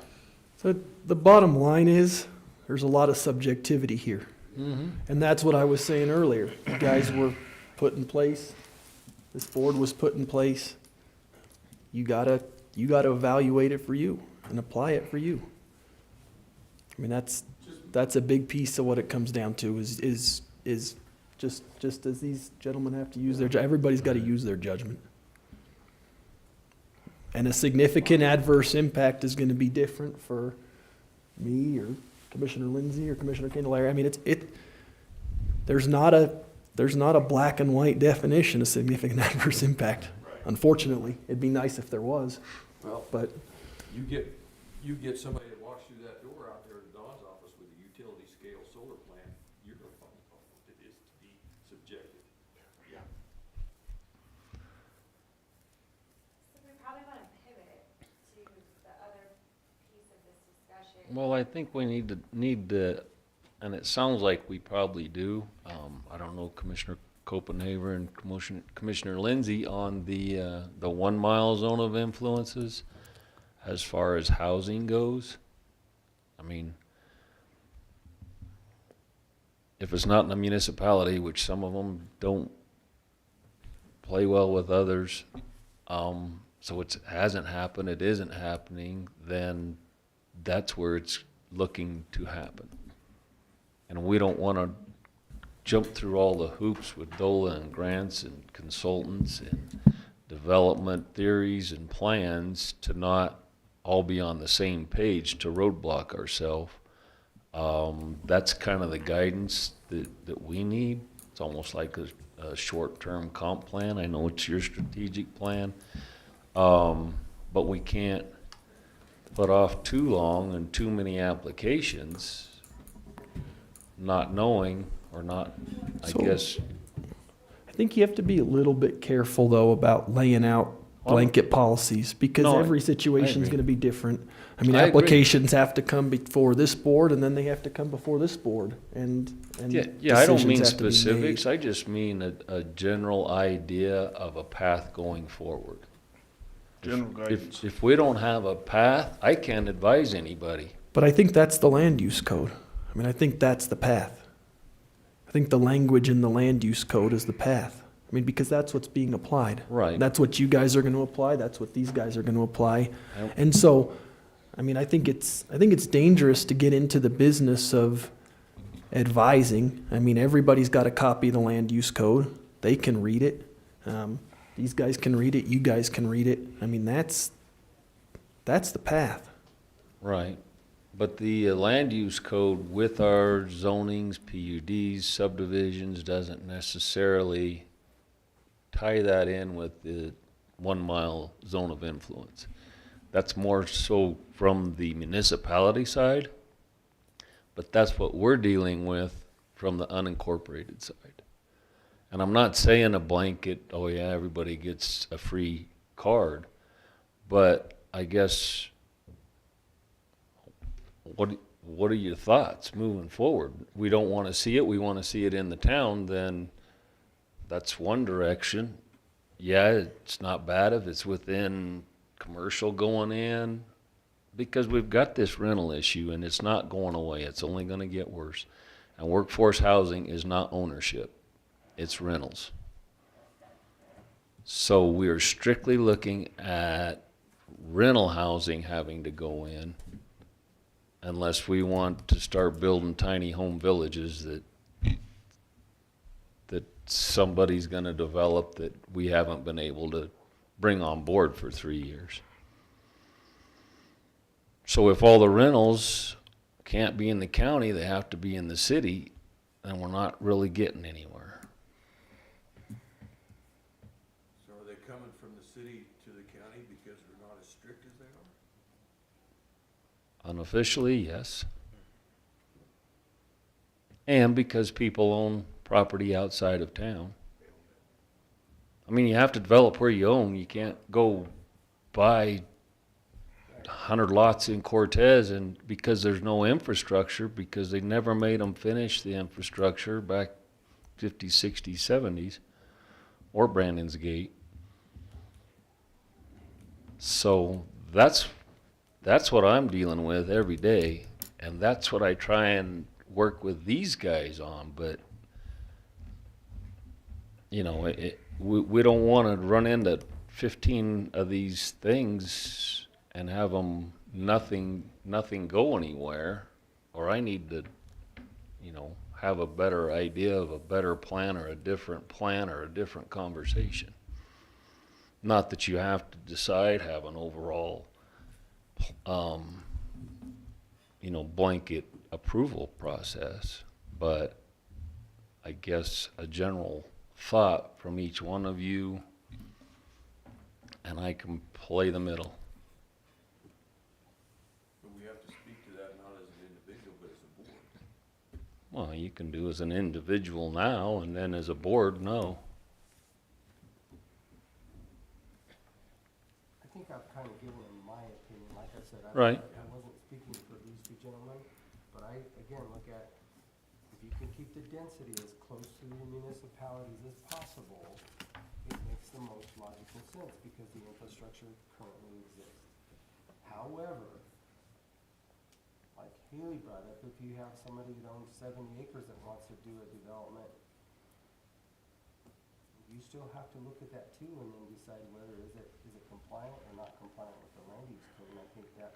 so the bottom line is, there's a lot of subjectivity here. And that's what I was saying earlier. You guys were put in place, this board was put in place. You gotta evaluate it for you and apply it for you. I mean, that's a big piece of what it comes down to is just as these gentlemen have to use their, everybody's gotta use their judgment. And a significant adverse impact is gonna be different for me or Commissioner Lindsay or Commissioner Candelaria. I mean, there's not a black and white definition of significant adverse impact. Unfortunately, it'd be nice if there was, Well, but you get somebody that walks through that door out there at Don's office with a utility scale solar plan, you're gonna find out what it is to be subjective. Yeah. So we probably want to pivot to the other piece of this discussion. Well, I think we need to, and it sounds like we probably do. I don't know Commissioner Copenhaver and Commissioner Lindsay on the 1 mile zone of influences as far as housing goes. I mean, if it's not in a municipality, which some of them don't play well with others, so it hasn't happened, it isn't happening, then that's where it's looking to happen. And we don't want to jump through all the hoops with DOLA and grants and consultants and development theories and plans to not all be on the same page to roadblock ourselves. That's kind of the guidance that we need. It's almost like a short-term comp plan. I know it's your strategic plan. But we can't put off too long and too many applications, not knowing or not, I So- guess. I think you have to be a little bit careful though about laying out blanket policies because No, every I situation is agree. going to be different. I mean, I agree. applications have to come before this board and then they have to come before this board and Yeah, I don't mean decisions have to be specifics, made. I just mean a general idea of a path going forward. General guidance. If we don't have a path, I can't advise anybody. But I think that's the land use code. I mean, I think that's the path. I think the language in the land use code is the path. I mean, because that's what's being applied. Right. That's what you guys are going to apply. That's what these guys are going to apply. Yep. And so, I mean, I think it's dangerous to get into the business of advising. I mean, everybody's got a copy of the land use code. They can read it. These guys can read it. You guys can read it. I mean, that's the path. Right, but the land use code with our zonings, PUDs, subdivisions, doesn't necessarily tie that in with the 1 mile zone of influence. That's more so from the municipality side, but that's what we're dealing with from the unincorporated side. And I'm not saying a blanket, oh yeah, everybody gets a free card, but I guess, what are your thoughts moving forward? We don't want to see it, we want to see it in the town, then that's one direction. Yeah, it's not bad if it's within commercial going in, because we've got this rental issue and it's not going away, it's only going to get worse. And workforce housing is not ownership, it's rentals. So we are strictly looking at rental housing having to go in, unless we want to start building tiny home villages that somebody's going to develop that we haven't been able to bring on board for 3 years. So if all the rentals can't be in the county, they have to be in the city, then we're not really getting anywhere. So are they coming from the city to the county because they're not as strict as they are? Unofficially, yes. And because people own property outside of town. I mean, you have to develop where you own. You can't go buy 100 lots in Cortez and because there's no infrastructure, because they never made them finish the infrastructure back 50s, 60s, 70s, or Brandon's Gate. So that's what I'm dealing with every day, and that's what I try and work with these guys on. But you know, we don't want to run into 15 of these things and have them nothing go anywhere, or I need to, you know, have a better idea of a better plan or a different conversation. Not that you have to decide, have an overall, you know, blanket approval process, but I guess a general thought from each one of you, and I can play the middle. But we have to speak to that not as an individual, but as a board. Well, you can do as an individual now, and then as a board, no. I think I've kind of given them my opinion, like I said, Right. I wasn't speaking for these two gentlemen, but I, again, look at, if you can keep the density as close to the municipalities as possible, it makes the most logical sense, because the infrastructure currently exists. However, like Haley brought up, if you have somebody that owns 70 acres that wants to do a development, you still have to look at that too, and then decide whether is it compliant or not compliant with the land use code. And I think that,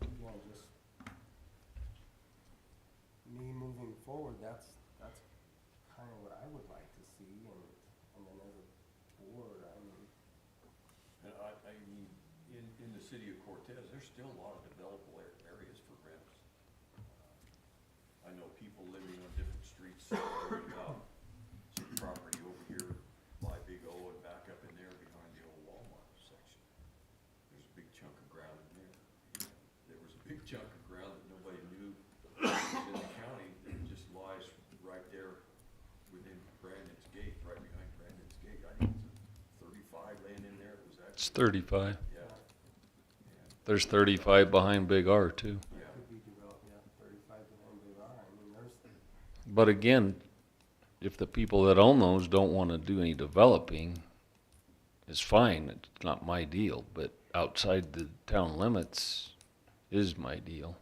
again, just me moving forward, that's kind of what I would like to see, and then as a board, I mean, And I mean, in the city of Cortez, there's still a lot of developable areas for rentals. I know people living on different streets, about It's 35. Yeah. There's 35 behind Big R too. Could be developed, yeah, 35 behind Big R. I mean, there's, But again, if the people that own those don't want to do any developing, it's fine. It's not my deal. But outside the town limits is my deal,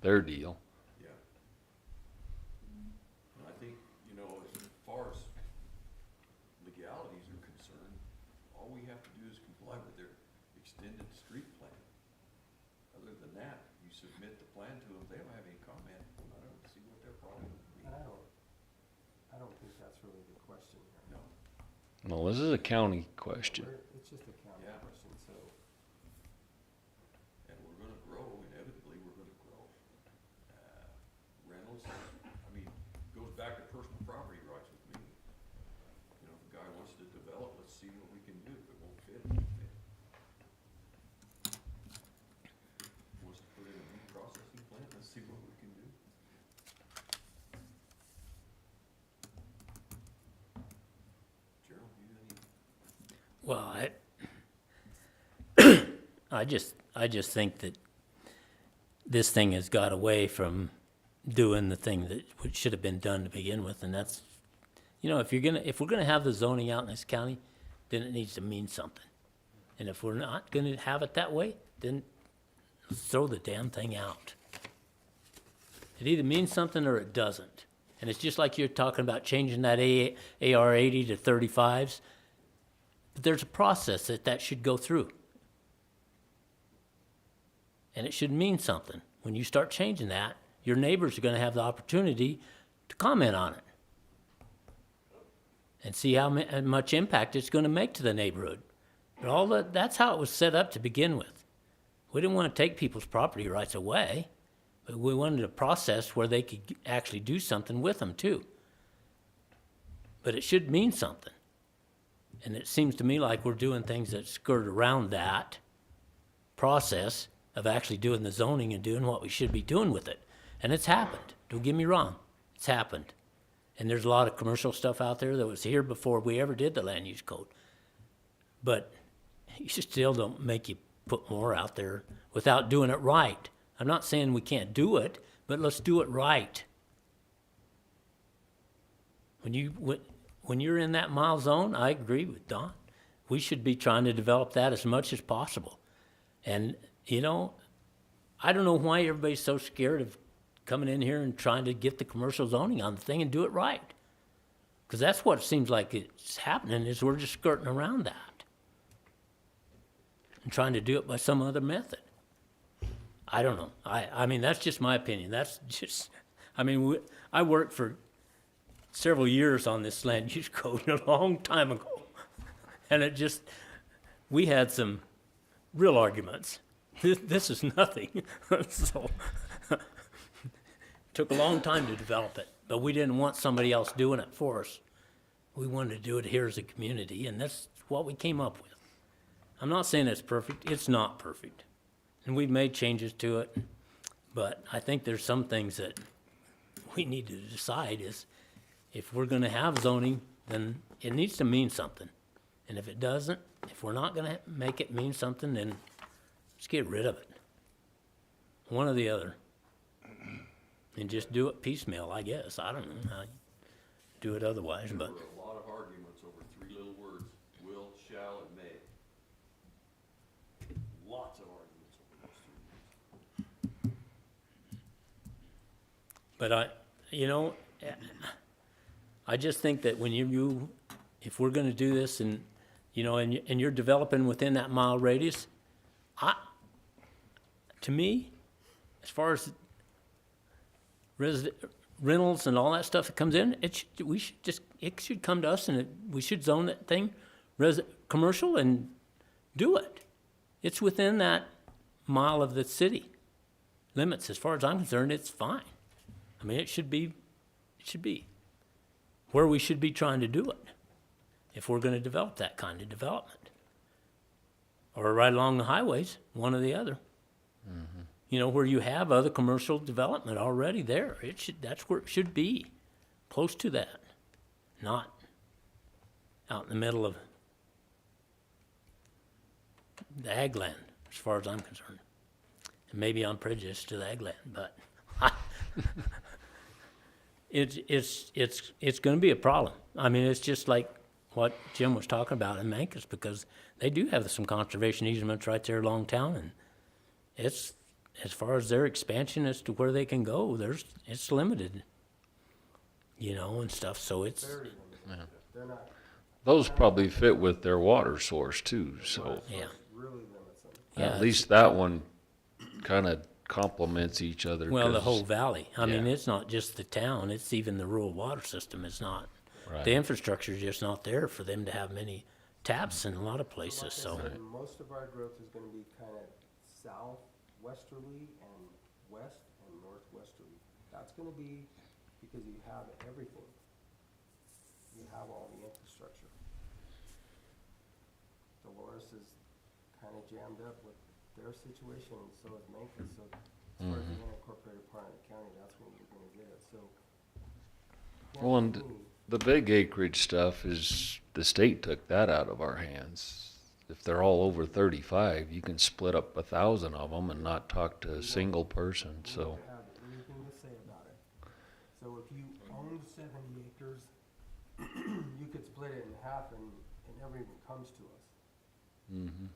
their deal. Yeah. And I think, you know, as far as legalities are concerned, all we have to do is comply with their extended street plan. Other than that, you submit the plan to them, they don't have any comment. I don't see what their problem would be. I don't think that's really the question here. No. No, this is a county question. It's just a county Yeah. question, so. And we're gonna grow, inevitably, we're gonna grow. Rentals, I mean, goes back to personal property rights with me. You know, if a guy wants to develop, let's see what we can do. If it won't fit, it won't fit. Wants to put in a meat processing plant, let's see what we can do. Gerald, you any? Well, I just think that this thing has got away from doing the thing that should have been done to begin with, and that's, you know, if we're gonna have the zoning out in this county, then it needs to mean something. And if we're not gonna have it that way, then let's throw the damn thing out. It either means something or it doesn't. And it's just like you're talking about changing that AR 80 to 35s. But there's a process that should go through. And it should mean something. When you start changing that, your neighbors are going to have the opportunity to comment on it and see how much impact it's going to make to the neighborhood. But that's how it was set up to begin with. We didn't want to take people's property rights away, but we wanted a process where they could actually do something with them too. But it should mean something. And it seems to me like we're doing things that skirt around that process of actually doing the zoning and doing what we should be doing with it. And it's happened. Don't get me wrong. It's happened. And there's a lot of commercial stuff out there that was here before we ever did the land use code. But you still don't make you put more out there without doing it right. I'm not saying we can't do it, but let's do it right. When you're in that mile zone, I agree with Don. We should be trying to develop that as much as possible. And, you know, I don't know why everybody's so scared of coming in here and trying to get the commercial zoning on the thing and do it right. Because that's what it seems like it's happening, is we're just skirting around that and trying to do it by some other method. I don't know. I mean, that's just my opinion. That's just, I mean, I worked for several years on this land use code a long time ago. And it just, we had some real arguments. This is nothing. So, took a long time to develop it, but we didn't want somebody else doing it for us. We wanted to do it here as a community, and that's what we came up with. I'm not saying it's perfect. It's not perfect. And we've made changes to it, but I think there's some things that we need to decide is if we're gonna have zoning, then it needs to mean something. And if it doesn't, if we're not gonna make it mean something, then let's get rid of it. One or the other. And just do it piecemeal, I guess. I don't know how you do it otherwise, but. There were a lot of arguments over three little words, will, shall, and may. Lots of arguments over those three words. But I just think that when if we're gonna do this and, and you're developing within that mile radius, to me, as far as rentals and all that stuff that comes in, it should come to us and we should zone that thing commercial and do it. It's within that mile of the city limits. As far as I'm concerned, it's fine. I mean, it should be where we should be trying to do it if we're going to develop that kind of development. Or right along the highways, one or the other. Mm-hmm. Where you have other commercial development already there. That's where it should be, close to that, not out in the middle of the ag land, as far as I'm concerned. And maybe I'm prejudiced to the ag land, but it's gonna be a problem. I mean, it's just like what Jim was talking about in Mancus, because they do have some conservation easements right there along town, and it's, as far as their expansion as to where they can go, it's limited, you know, and stuff, so it's, They're not, Those probably fit with their water source too, so yeah. really limits them. Yeah, at least that one kind of complements each other. Well, the 'cause- whole valley. I mean, Yeah. it's not just the town, it's even the rural water system is not. Right. The infrastructure's just not there for them to have many taps in a lot of places, Like I so. said, most of our growth is gonna be kind of southwesterly and west and northwesterly. That's gonna be because you have everything. You have all the infrastructure. Dolores is kind of jammed up with their situation, and so is Mancos, so as far as the unincorporated part of the county, that's when you're gonna get it, so. Well, and the big acreage stuff is, the state took that out of our hands. If they're all over 35, you can split up 1,000 of them and not talk to a single person, We so. don't have anything to say about it. So if you own 70 acres, you could split it in half and it never even comes to us. Mhm.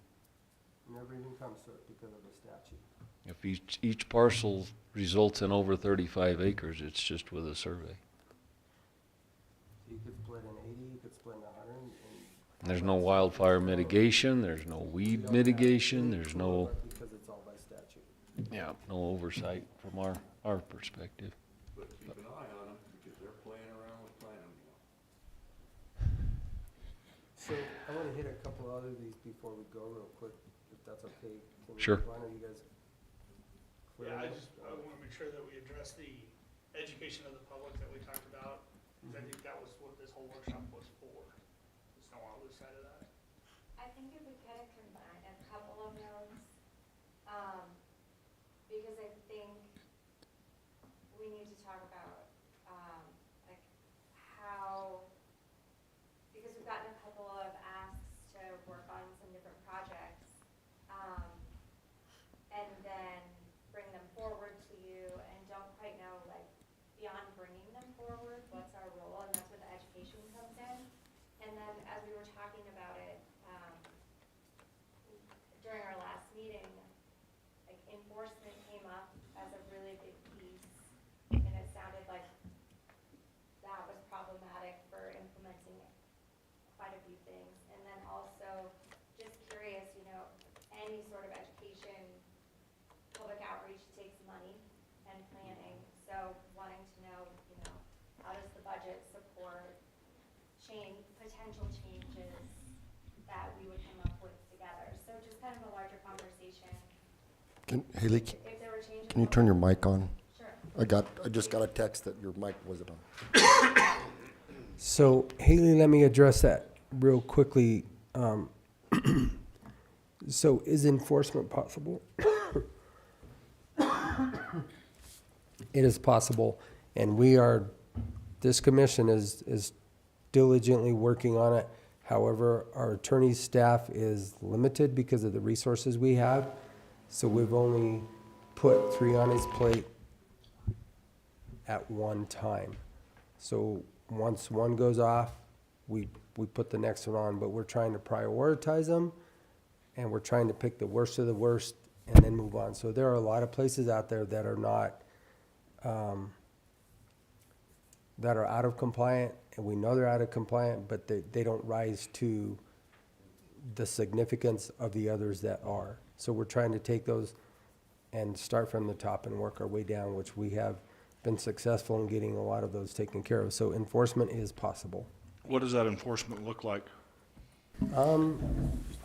It never even comes to us because of the statute. If each parcel results in over 35 acres, it's just with a survey. So you could split in 80, you could split in 100, and. There's no wildfire mitigation, there's no we weed don't have mitigation, any there's control no, of it because it's all by statute. yeah, no oversight from our perspective. But keep an eye on them, because they're playing around with planning, So I want to hit a couple other of these before we go real quick, if that's okay. Can we Sure. move on? Are you guys clear Yeah, on I that? want to make sure that we address the education of the public that we talked about. 'Cause I think that was what this whole workshop was for. Just don't want to lose sight of that. I think if we kind of combine a couple of those, because I think we need to talk about, like, how, because we've gotten a couple of asks to work on some different projects, and then bring them forward to you, and don't quite know, like, beyond bringing them forward, what's our role, and that's where the education comes in. And then as we were talking about it, during our last meeting, like, enforcement came up as a really big piece, and it sounded like that was problematic for implementing quite a few things. And then also, just curious, you know, any sort of education, public outreach takes money and planning, so wanting to know, you know, how does the budget support potential changes that we would come up with together. So just kind of a larger conversation. Haley, If there were changes. can you turn your mic on? Sure. I just got a text that your mic wasn't on. So Haley, let me address that real quickly. So is enforcement possible? It is possible, and this commission is diligently working on it. However, our attorney's staff is limited because of the resources we have. So we've only put 3 on his plate at one time. So once one goes off, we put the next one on, but we're trying to prioritize them, and we're trying to pick the worst of the worst and then move on. So there are a lot of places out there that are not, that are out of compliant, and we know they're out of compliant, but they don't rise to the significance of the others that are. So we're trying to take those and start from the top and work our way down, which we have been successful in getting a lot of those taken care of. So enforcement is possible. What does that enforcement look like? I'll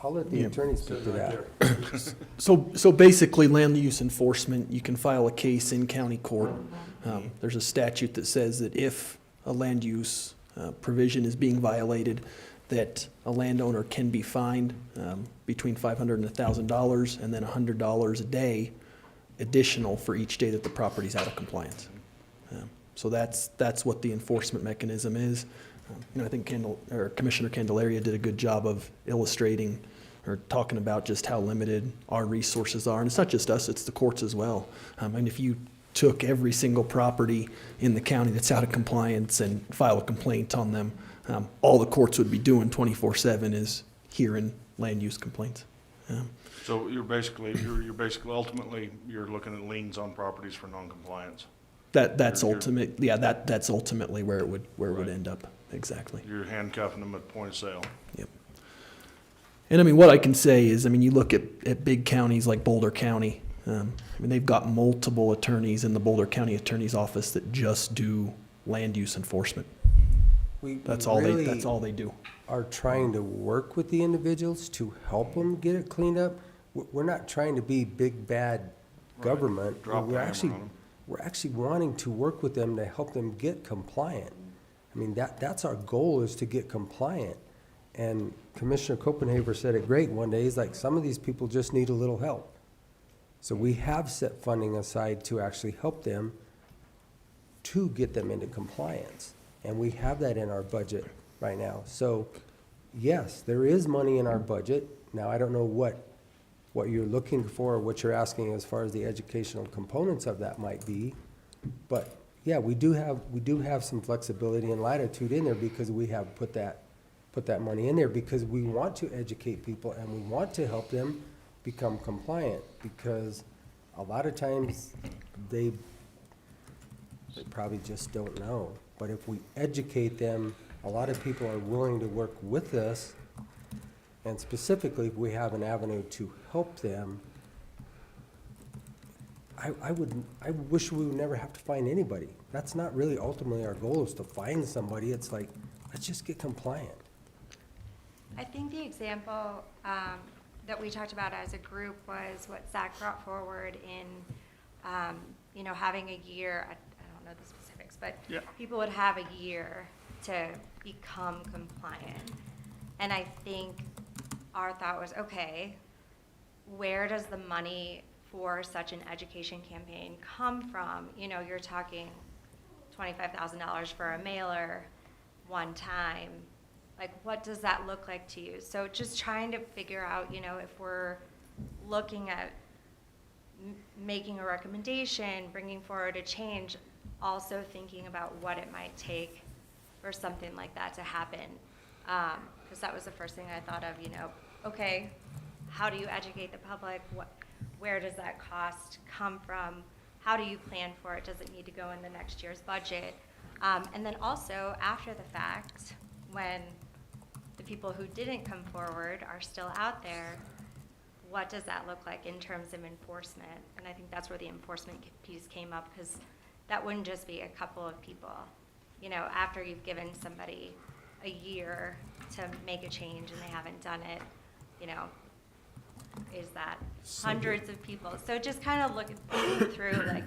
let the attorney speak to that. So basically, land use enforcement, you can file a case in county court. There's a statute that says that if a land use provision is being violated, that a landowner can be fined between $500 and $1,000, and then $100 a day additional for each day that the property's out of compliance. So that's what the enforcement mechanism is. I think Commissioner Candelaria did a good job of illustrating are talking about just how limited our resources are. And it's not just us, it's the courts as well. And if you took every single property in the county that's out of compliance and file a complaint on them, all the courts would be doing 24/7 is hearing land use complaints. So you're basically ultimately, you're looking at liens on properties for noncompliance. That's You're- ultimate, yeah, that's ultimately where it would Right. end up, exactly. You're handcuffing them at point of sale. Yep. And I mean, what I can say is, I mean, you look at big counties like Boulder County, I mean, they've got multiple attorneys in the Boulder County Attorney's Office that just do land use enforcement. We That's really all they do. are trying to work with the individuals to help them get it cleaned up. We're not trying to be big, bad government. Drop the We're hammer actually, on 'em. we're actually wanting to work with them to help them get compliant. I mean, that's our goal, is to get compliant. And Commissioner Copenhaver said it great one day. He's like, some of these people just need a little help. So we have set funding aside to actually help them to get them into compliance. And we have that in our budget right now. So, yes, there is money in our budget. Now, I don't know what you're looking for or what you're asking as far as the educational components of that might be. But, yeah, we do have some flexibility and latitude in there because we have put that money in there because we want to educate people and we want to help them become compliant, because a lot of times they probably just don't know. But if we educate them, a lot of people are willing to work with us, and specifically if we have an avenue to help them. I wish we would never have to find anybody. That's not really ultimately our goal, is to find somebody. It's like, let's just get compliant. I think the example that we talked about as a group was what Zach brought forward in, having a year, I don't know the specifics, but Yeah. people would have a year to become compliant. And I think our thought was, okay, where does the money for such an education campaign come from? You're talking $25,000 for a mailer one time. Like, what does that look like to you? So just trying to figure out, if we're looking at making a recommendation, bringing forward a change, also thinking about what it might take for something like that to happen. Because that was the first thing I thought of, okay, how do you educate the public? Where does that cost come from? How do you plan for it? Does it need to go in the next year's budget? And then also, after the fact, when the people who didn't come forward are still out there, what does that look like in terms of enforcement? And I think that's where the enforcement piece came up, because that wouldn't just be a couple of people. After you've given somebody a year to make a change and they haven't done it, is that hundreds of people? So just kind of looking through like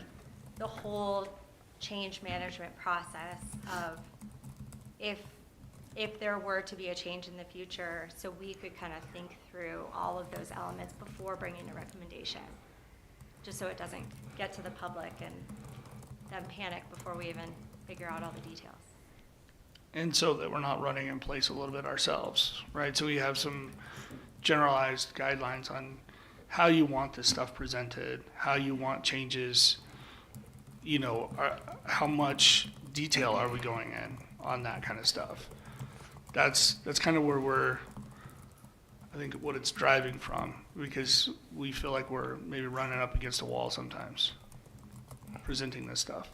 the whole change management process of if there were to be a change in the future, so we could kind of think through all of those elements before bringing a recommendation, just so it doesn't get to the public and them panic before we even figure out all the details. And so that we're not running in place a little bit ourselves, right? So we have some generalized guidelines on how you want this stuff presented, how you want changes, how much detail are we going in on that kind of stuff. That's kind of where I think what it's driving from, because we feel like we're maybe running up against a wall sometimes presenting this stuff.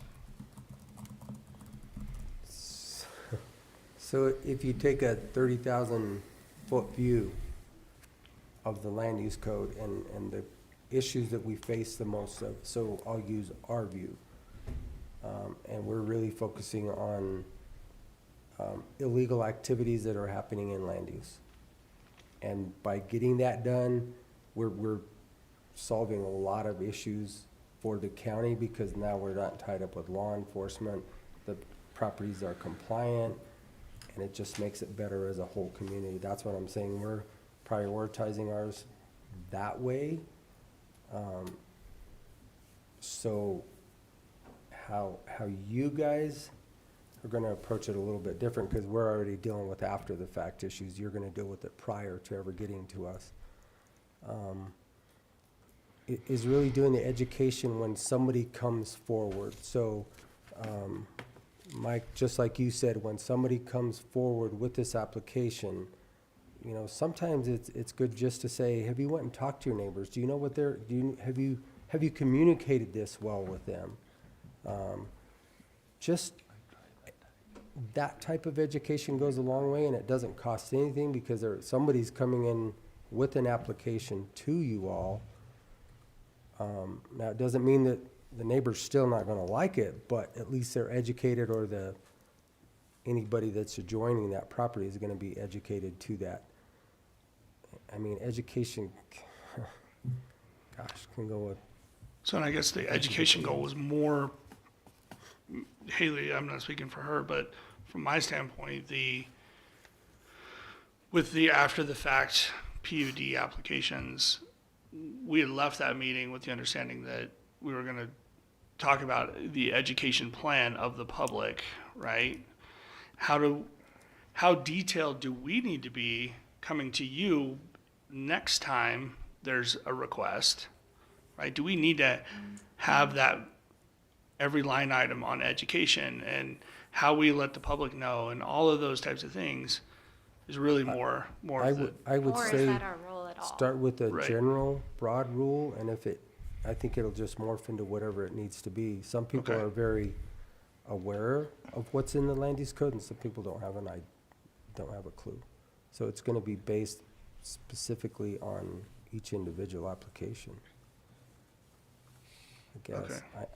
So if you take a 30,000-foot view of the land use code and the issues that we face the most of, so I'll use our view. And we're really focusing on illegal activities that are happening in land use. And by getting that done, we're solving a lot of issues for the county, because now we're not tied up with law enforcement. The properties are compliant, and it just makes it better as a whole community. That's what I'm saying. We're prioritizing ours that way. So how you guys are gonna approach it a little bit different, because we're already dealing with after the fact issues. You're gonna deal with it prior to ever getting to us. is really doing the education when somebody comes forward. So, Mike, just like you said, when somebody comes forward with this application, you know, sometimes it's good just to say, have you went and talked to your neighbors? Do you know what they're, have you communicated this well with them? Just that type of education goes a long way, and it doesn't cost anything because somebody's coming in with an application to you all. Now, it doesn't mean that the neighbor's still not gonna like it, but at least they're educated, or anybody that's adjoining that property is gonna be educated to that. I mean, education, gosh, can go with, So, and I guess the education goal was more, Haley, I'm not speaking for her, but from my standpoint, with the after the fact PUD applications, we had left that meeting with the understanding that we were gonna talk about the education plan of the public, right? How detailed do we need to be coming to you next time there's a request, right? Do we need to have that every line item on education and how we let the public know and all of those types of things is really more of the, I would Or is say, that our role at all? start with a Right. general, broad rule, and I think it'll just morph into whatever it needs to be. Some people Okay. are very aware of what's in the land use code, and some people don't have a clue. So it's gonna be based specifically on each individual application. I guess. Okay.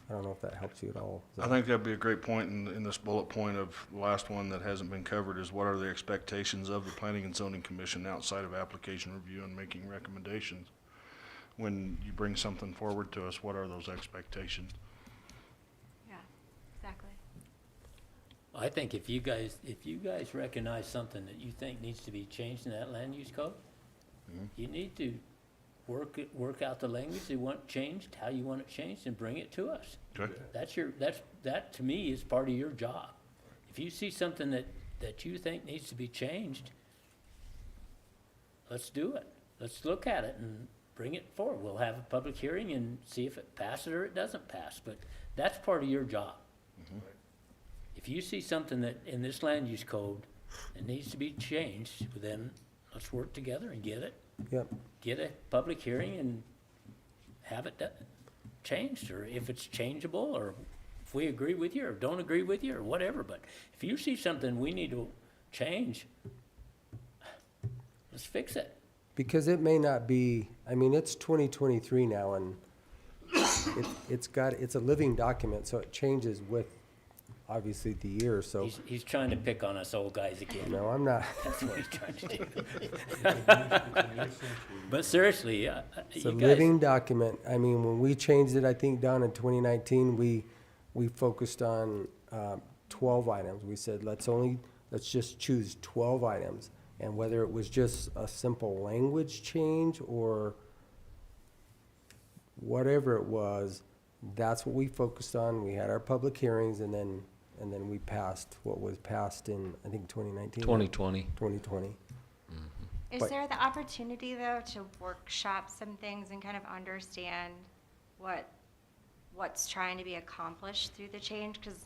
I don't know if that helps you at all. I think that'd be a great point in this bullet point of the last one that hasn't been covered is what are the expectations of the Planning and Zoning Commission outside of application review and making recommendations? When you bring something forward to us, what are those expectations? Yeah, exactly. I think if you guys recognize something that you think needs to be changed in that land use code, you need to work out the language you want changed, how you want it changed, and bring it to us. Okay. That to me is part of your job. If you see something that you think needs to be changed, let's do it. Let's look at it and bring it forward. We'll have a public hearing and see if it passes or it doesn't pass, but that's part of your job. If you see something that in this land use code that needs to be changed, then let's work together and get it. Yep. Get a public hearing and have it changed, or if it's changeable, or if we agree with you or don't agree with you or whatever. But if you see something we need to change, let's fix it. Because it may not be, I mean, it's 2023 now, and it's a living document, so it changes with, obviously, the year, so. He's trying to pick on us old guys again. No, I'm not. That's what he's trying to do. But seriously, It's a you guys, living document. I mean, when we changed it, I think down in 2019, we focused on 12 items. We said, let's just choose 12 items. And whether it was just a simple language change or whatever it was, that's what we focused on. We had our public hearings, and then we passed what was passed in, I think, 2019. 2020. 2020. Is But- there the opportunity, though, to workshop some things and kind of understand what's trying to be accomplished through the change? Because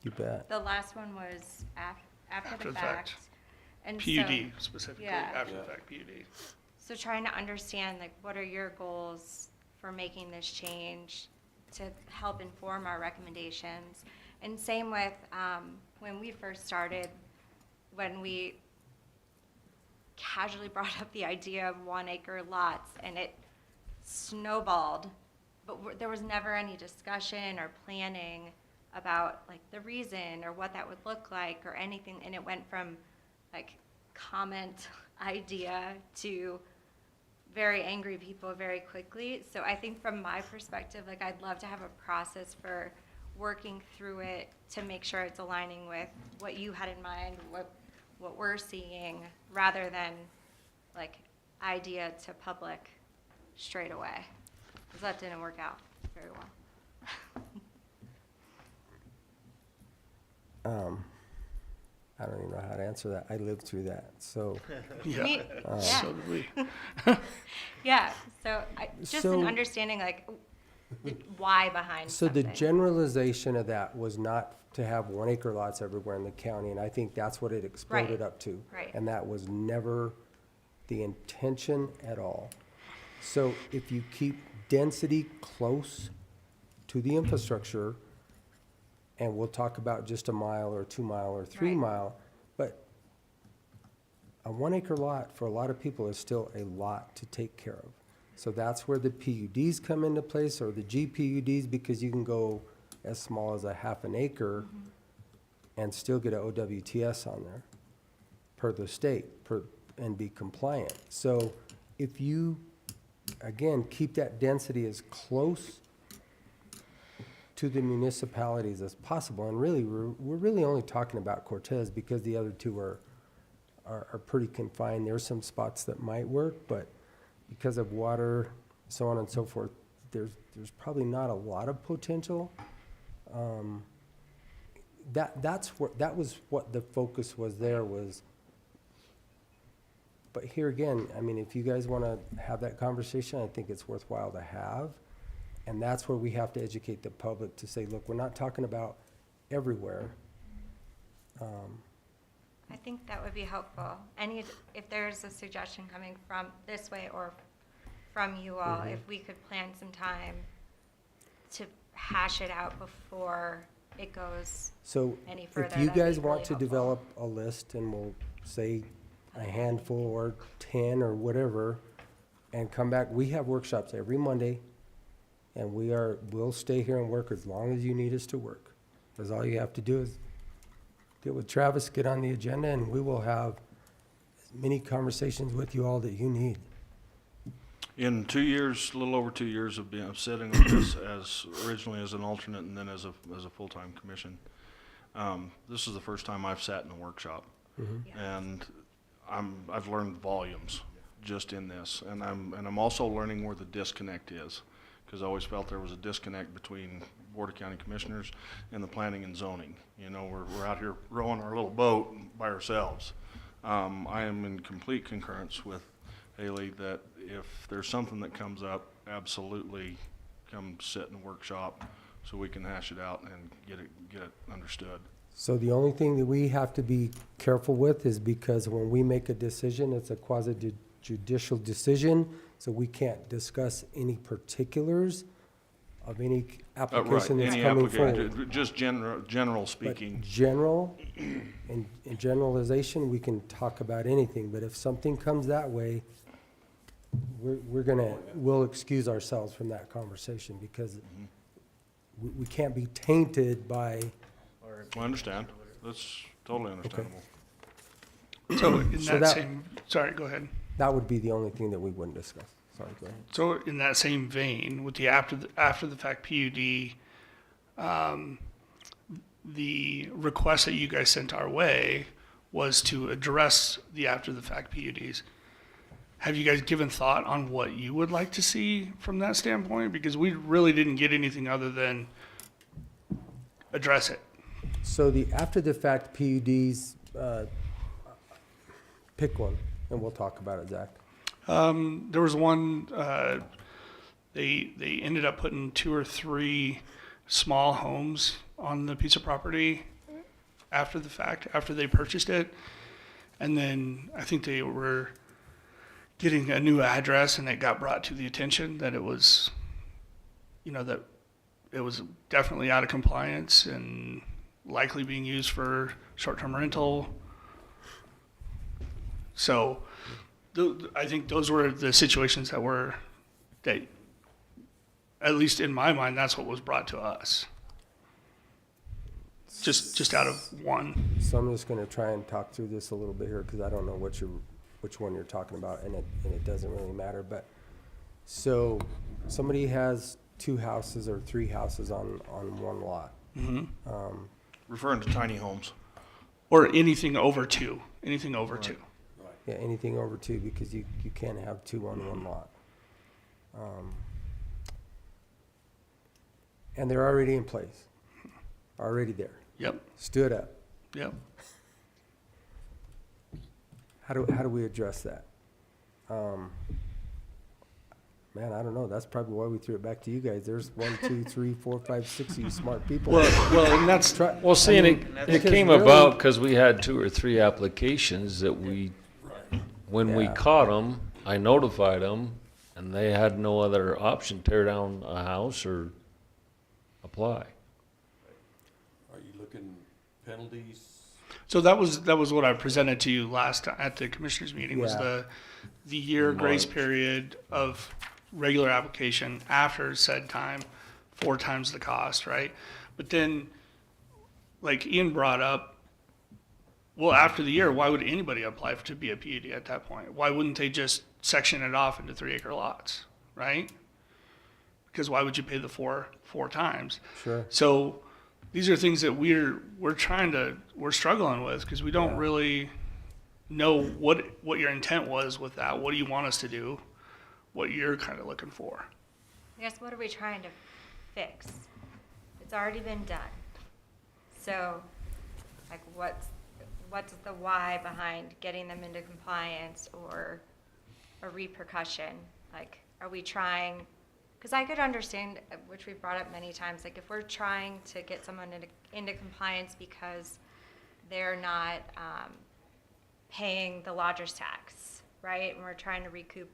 You bet. the last one was after the fact. And PUD specifically, Yeah. after the fact PUD. So trying to understand, like, what are your goals for making this change to help inform our recommendations? And same with, when we first started, when we casually brought up the idea of 1 acre lots, and it snowballed, but there was never any discussion or planning about, like, the reason or what that would look like or anything, and it went from, like, comment idea to very angry people very quickly. So I think from my perspective, like, I'd love to have a process for working through it to make sure it's aligning with what you had in mind, what we're seeing, rather than, like, idea to public straight away. Because that didn't work out very well. I don't even know how to answer that. I lived through that, so. Yeah, Me- yeah. so did we. Yeah, so just So- an understanding like the why behind So the something. generalization of that was not to have 1 acre lots everywhere in the county, and I think that's what it exploded Right, up to. right. And that was never the intention at all. So if you keep density close to the infrastructure, and we'll talk about just a mile or 2 mile or 3 Right. mile, but a 1 acre lot for a lot of people is still a lot to take care of. So that's where the PUDs come into place, or the GPUDs, because you can go as small as a half an acre and still get a OWTS on there per the state, and be compliant. So if you, again, keep that density as close to the municipalities as possible, and really, we're really only talking about Cortez because the other two are pretty confined. There's some spots that might work, but because of water, so on and so forth, there's probably not a lot of potential. That was what the focus was there was. But here again, I mean, if you guys want to have that conversation, I think it's worthwhile to have. And that's where we have to educate the public to say, look, we're not talking about everywhere. I think that would be helpful. If there's a suggestion coming from this way or from you all, if we could plan some time to hash it out before it goes So any further. if you that'd be guys really want to helpful. develop a list, and we'll say a handful or 10 or whatever, and come back, we have workshops every Monday, and we'll stay here and work as long as you need us to work. Because all you have to do is get with Travis, get on the agenda, and we will have as many conversations with you all that you need. In 2 years, a little over 2 years of sitting on this as originally as an alternate and then as a full-time commission, this is the first time I've sat in a workshop. And I've learned volumes just in this, and I'm also learning where the disconnect is, because I always felt there was a disconnect between Board of County Commissioners and the planning and zoning. You know, we're out here rowing our little boat by ourselves. I am in complete concurrence with Haley that if there's something that comes up, absolutely come sit in a workshop so we can hash it out and get it understood. So the only thing that we have to be careful with is because when we make a decision, it's a quasi-judicial decision, so we can't discuss any particulars of any application that's Any coming application, forward. just general But speaking. general, in generalization, we can talk about anything, but if something comes that way, we'll excuse ourselves from that conversation because we can't be tainted by, I understand. That's totally understandable. So in So that that- same, sorry, go ahead. that would be the only thing that we wouldn't discuss. Sorry, go ahead. So in that same vein, with the after the fact PUD, the request that you guys sent our way was to address the after the fact PUDs. Have you guys given thought on what you would like to see from that standpoint? Because we really didn't get anything other than address it. So the after-the-fact PUDs, pick one, and we'll talk about it, Zach. There was one, they ended up putting 2 or 3 small homes on the piece of property after the fact, after they purchased it. And then I think they were getting a new address and it got brought to the attention that it was, that it was definitely out of compliance and likely being used for short-term rental. So I think those were the situations that, at least in my mind, that's what was brought to us. Just out of one. So I'm just gonna try and talk through this a little bit here, because I don't know which one you're talking about, and it doesn't really matter, but, so, somebody has 2 houses or 3 houses on one lot. Referring to tiny homes. Or anything over 2, Yeah, anything over 2, because you can't have 2 on one lot. And they're already in place, already there, Yep, stood up. yep. how do we address that? Man, I don't know. That's probably why we threw it back to you guys. There's 1, 2, 3, 4, 5, 6 of you smart people. Well, and that's, Try- Well, see, I and mean, it because came really- about because we had 2 or 3 applications that when we Yeah. caught them, I notified them, and they had no other option, tear down a house or apply. Are you looking penalties? so that was what I presented to you last at the commissioners meeting, was Yeah. the year grace March. period of regular application after said time, 4 times the cost, right? But then, like Ian brought up, well, after the year, why would anybody apply to be a PUD at that point? Why wouldn't they just section it off into 3-acre lots, right? Because why would you pay the four times? Sure. So these are things that we're struggling with, because we don't Yeah. really know what your intent was with that. What do you want us to do? What you're kind of looking for. I guess what are we trying to fix? It's already been done. So, like, what's the why behind getting them into compliance or a repercussion? Like, are we trying, because I could understand, which we've brought up many times, like if we're trying to get someone into compliance because they're not paying the lodger's tax, right? And we're trying to recoup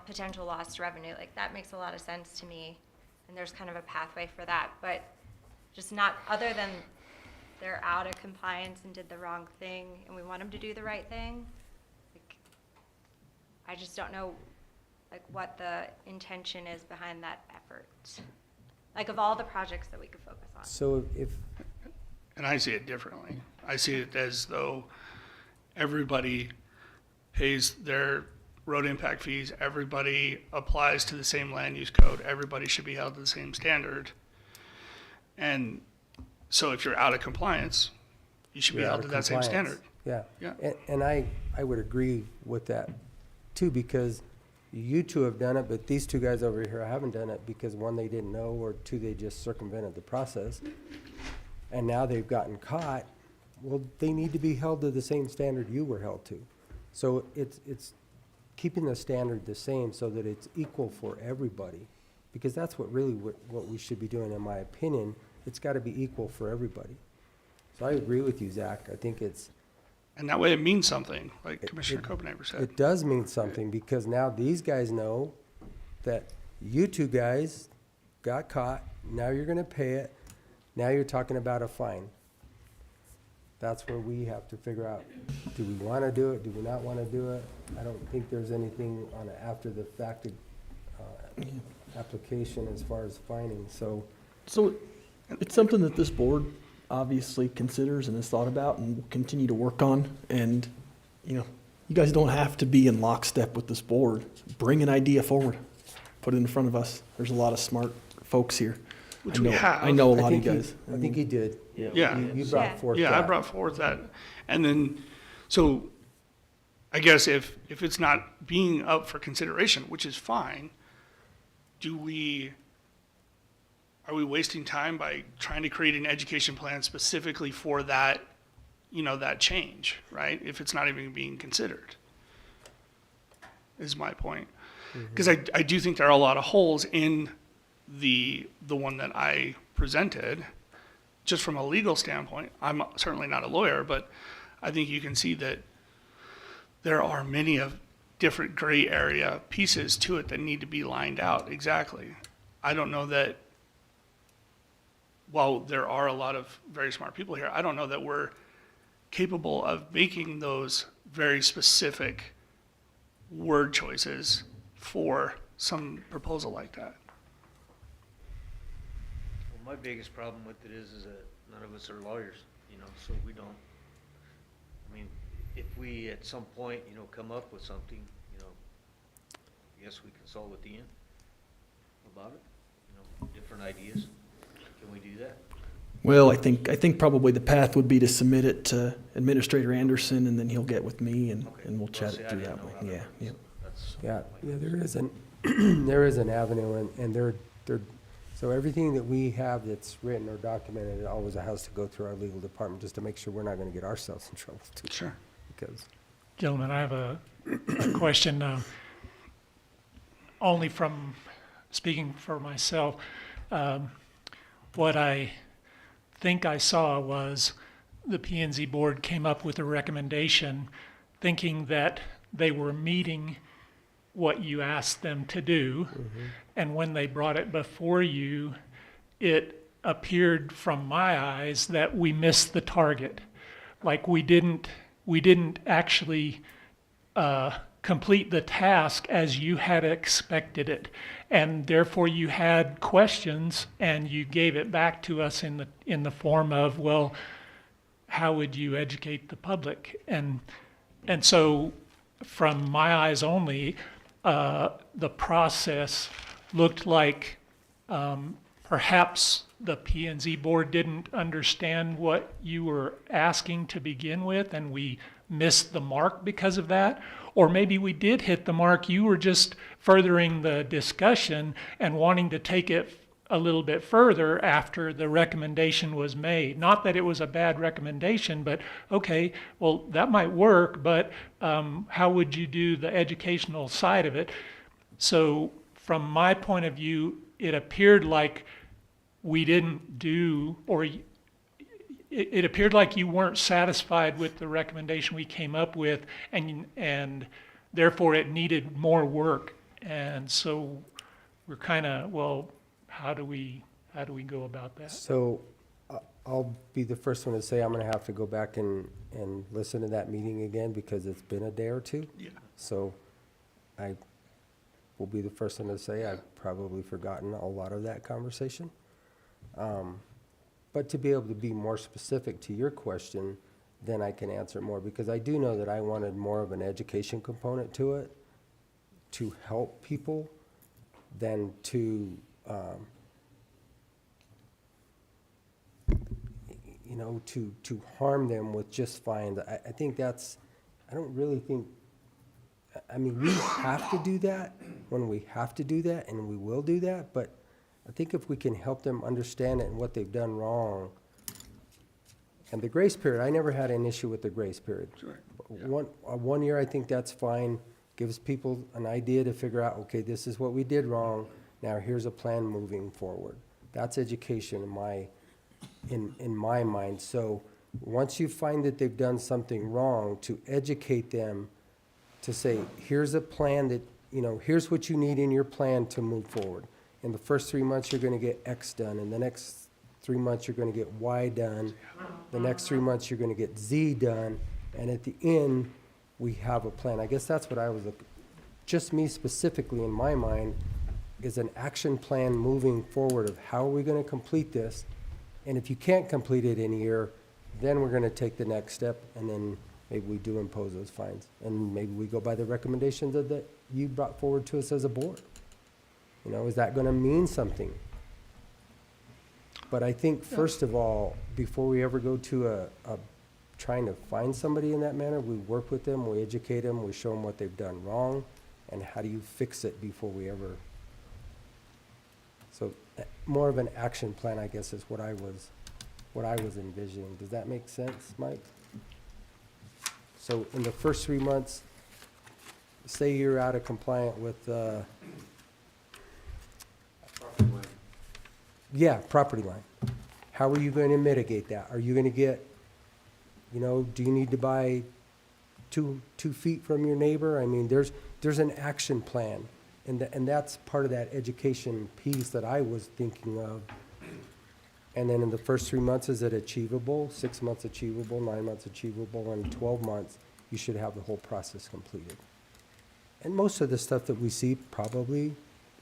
potential lost revenue, like that makes a lot of sense to me. And there's kind of a pathway for that, but just not, other than they're out of compliance and did the wrong thing and we want them to do the right thing. Like, I just don't know like what the intention is behind that effort. Like of all the projects that we could focus on. So if, And I see it differently. I see it as though everybody pays their road impact fees, everybody applies to the same land use code, everybody should be held to the same standard. And so if you're out of compliance, you should be you're out held of to that same compliance. standard. Yeah. Yeah. And I would agree with that too, because you two have done it, but these 2 guys over here haven't done it because 1, they didn't know, or 2, they just circumvented the process. And now they've gotten caught. Well, they need to be held to the same standard you were held to. So it's keeping the standard the same so that it's equal for everybody. Because that's what we should be doing, in my opinion. It's got to be equal for everybody. So I agree with you, Zach. I think And that way it means something, like Commissioner Copenhaver said. it does mean something, because now these guys know that you 2 guys got caught, now you're gonna pay it, now you're talking about a fine. That's where we have to figure out, do we wanna do it, do we not wanna do it? I don't think there's anything on an after the fact application as far as fining, so. So it's something that this board obviously considers and has thought about and will continue to work on. And, you know, you guys don't have to be in lockstep with this board. Bring an idea forward, put it in front of us. There's a lot of smart folks here. Which I we know- have. I know a I lot of think you he- guys. I think he did. Yeah. You brought Yeah. forth Yeah, I that. brought forth that. And then, so I guess if it's not being up for consideration, which is fine, are we wasting time by trying to create an education plan specifically for that, that change, right? If it's not even being considered, is my point. Because I do think there are a lot of holes in the one that I presented, just from a legal standpoint. I'm certainly not a lawyer, but I think you can see that there are many of different gray area pieces to it that need to be lined out exactly. I don't know that, while there are a lot of very smart people here, I don't know that we're capable of making those very specific word choices for some proposal like that. Well, my biggest problem with it is that none of us are lawyers, so we don't, if we at some point, come up with something, yes, we consult with Ian about it, different ideas. Can we do that? Well, I think probably the path would be to submit it to Administrator Anderson, and then he'll get with me, and Okay. we'll Well, chat see, it I through didn't that know way. how to Yeah, work yeah. it, so Yeah, that's there is there is an avenue, and they're, so everything that we have that's written or documented, it always has to go through our legal department, just to make sure we're not gonna get ourselves in trouble too. Sure. Because Gentlemen, I have a question, only from speaking for myself. What I think I saw was the P&Z board came up with a recommendation thinking that they were meeting what you asked them to do. And when they brought it before you, it appeared from my eyes that we missed the target. Like we didn't actually complete the task as you had expected it. And therefore you had questions and you gave it back to us in the form of, well, how would you educate the public? And so from my eyes only, the process looked like perhaps the P&Z board didn't understand what you were asking to begin with, and we missed the mark because of that. Or maybe we did hit the mark. You were just furthering the discussion and wanting to take it a little bit further after the recommendation was made. Not that it was a bad recommendation, but okay, well, that might work, but how would you do the educational side of it? So from my point of view, it appeared like we didn't do, or it appeared like you weren't satisfied with the recommendation we came up with, and therefore it needed more work. And so we're kind of, well, how do we go about that? So I'll be the first one to say I'm going to have to go back and listen to that meeting again because it's been a day or two. Yeah. So I will be the first one to say I've probably forgotten a lot of that conversation. But to be able to be more specific to your question, then I can answer more, because I do know that I wanted more of an education component to it, to help people, than to, to harm them with just fines. I think that's, I don't really think, I mean, we have to do that when we have to do that, and we will do that, but I think if we can help them understand it and what they've done wrong. And the grace period, I never had an issue with the grace period. Sure. One year, I think that's fine, gives people an idea to figure out, okay, this is what we did wrong, now here's a plan moving forward. That's education in my mind. So once you find that they've done something wrong, to educate them, to say, here's a plan that, here's what you need in your plan to move forward. In the first 3 months, you're going to get X done. In the next 3 months, you're going to get Y done. The next 3 months, you're going to get Z done. And at the end, we have a plan. I guess that's what I was looking, just me specifically in my mind, is an action plan moving forward of how are we going to complete this. And if you can't complete it in a year, then we're going to take the next step, and then maybe we do impose those fines. And maybe we go by the recommendations that you brought forward to us as a board. Is that going to mean something? But I think, first of all, before we ever go to a trying to find somebody in that manner, we work with them, we educate them, we show them what they've done wrong, and how do you fix it before we ever. So more of an action plan, I guess, is what I was envisioning. Does that make sense, Mike? So in the first 3 months, say you're out of compliant with property line. How are you going to mitigate that? Are you going to get, do you need to buy 2 feet from your neighbor? I mean, there's an action plan, and that's part of that education piece that I was thinking of. And then in the first 3 months, is it achievable? 6 months achievable, 9 months achievable, and 12 months, you should have the whole process completed. And most of the stuff that we see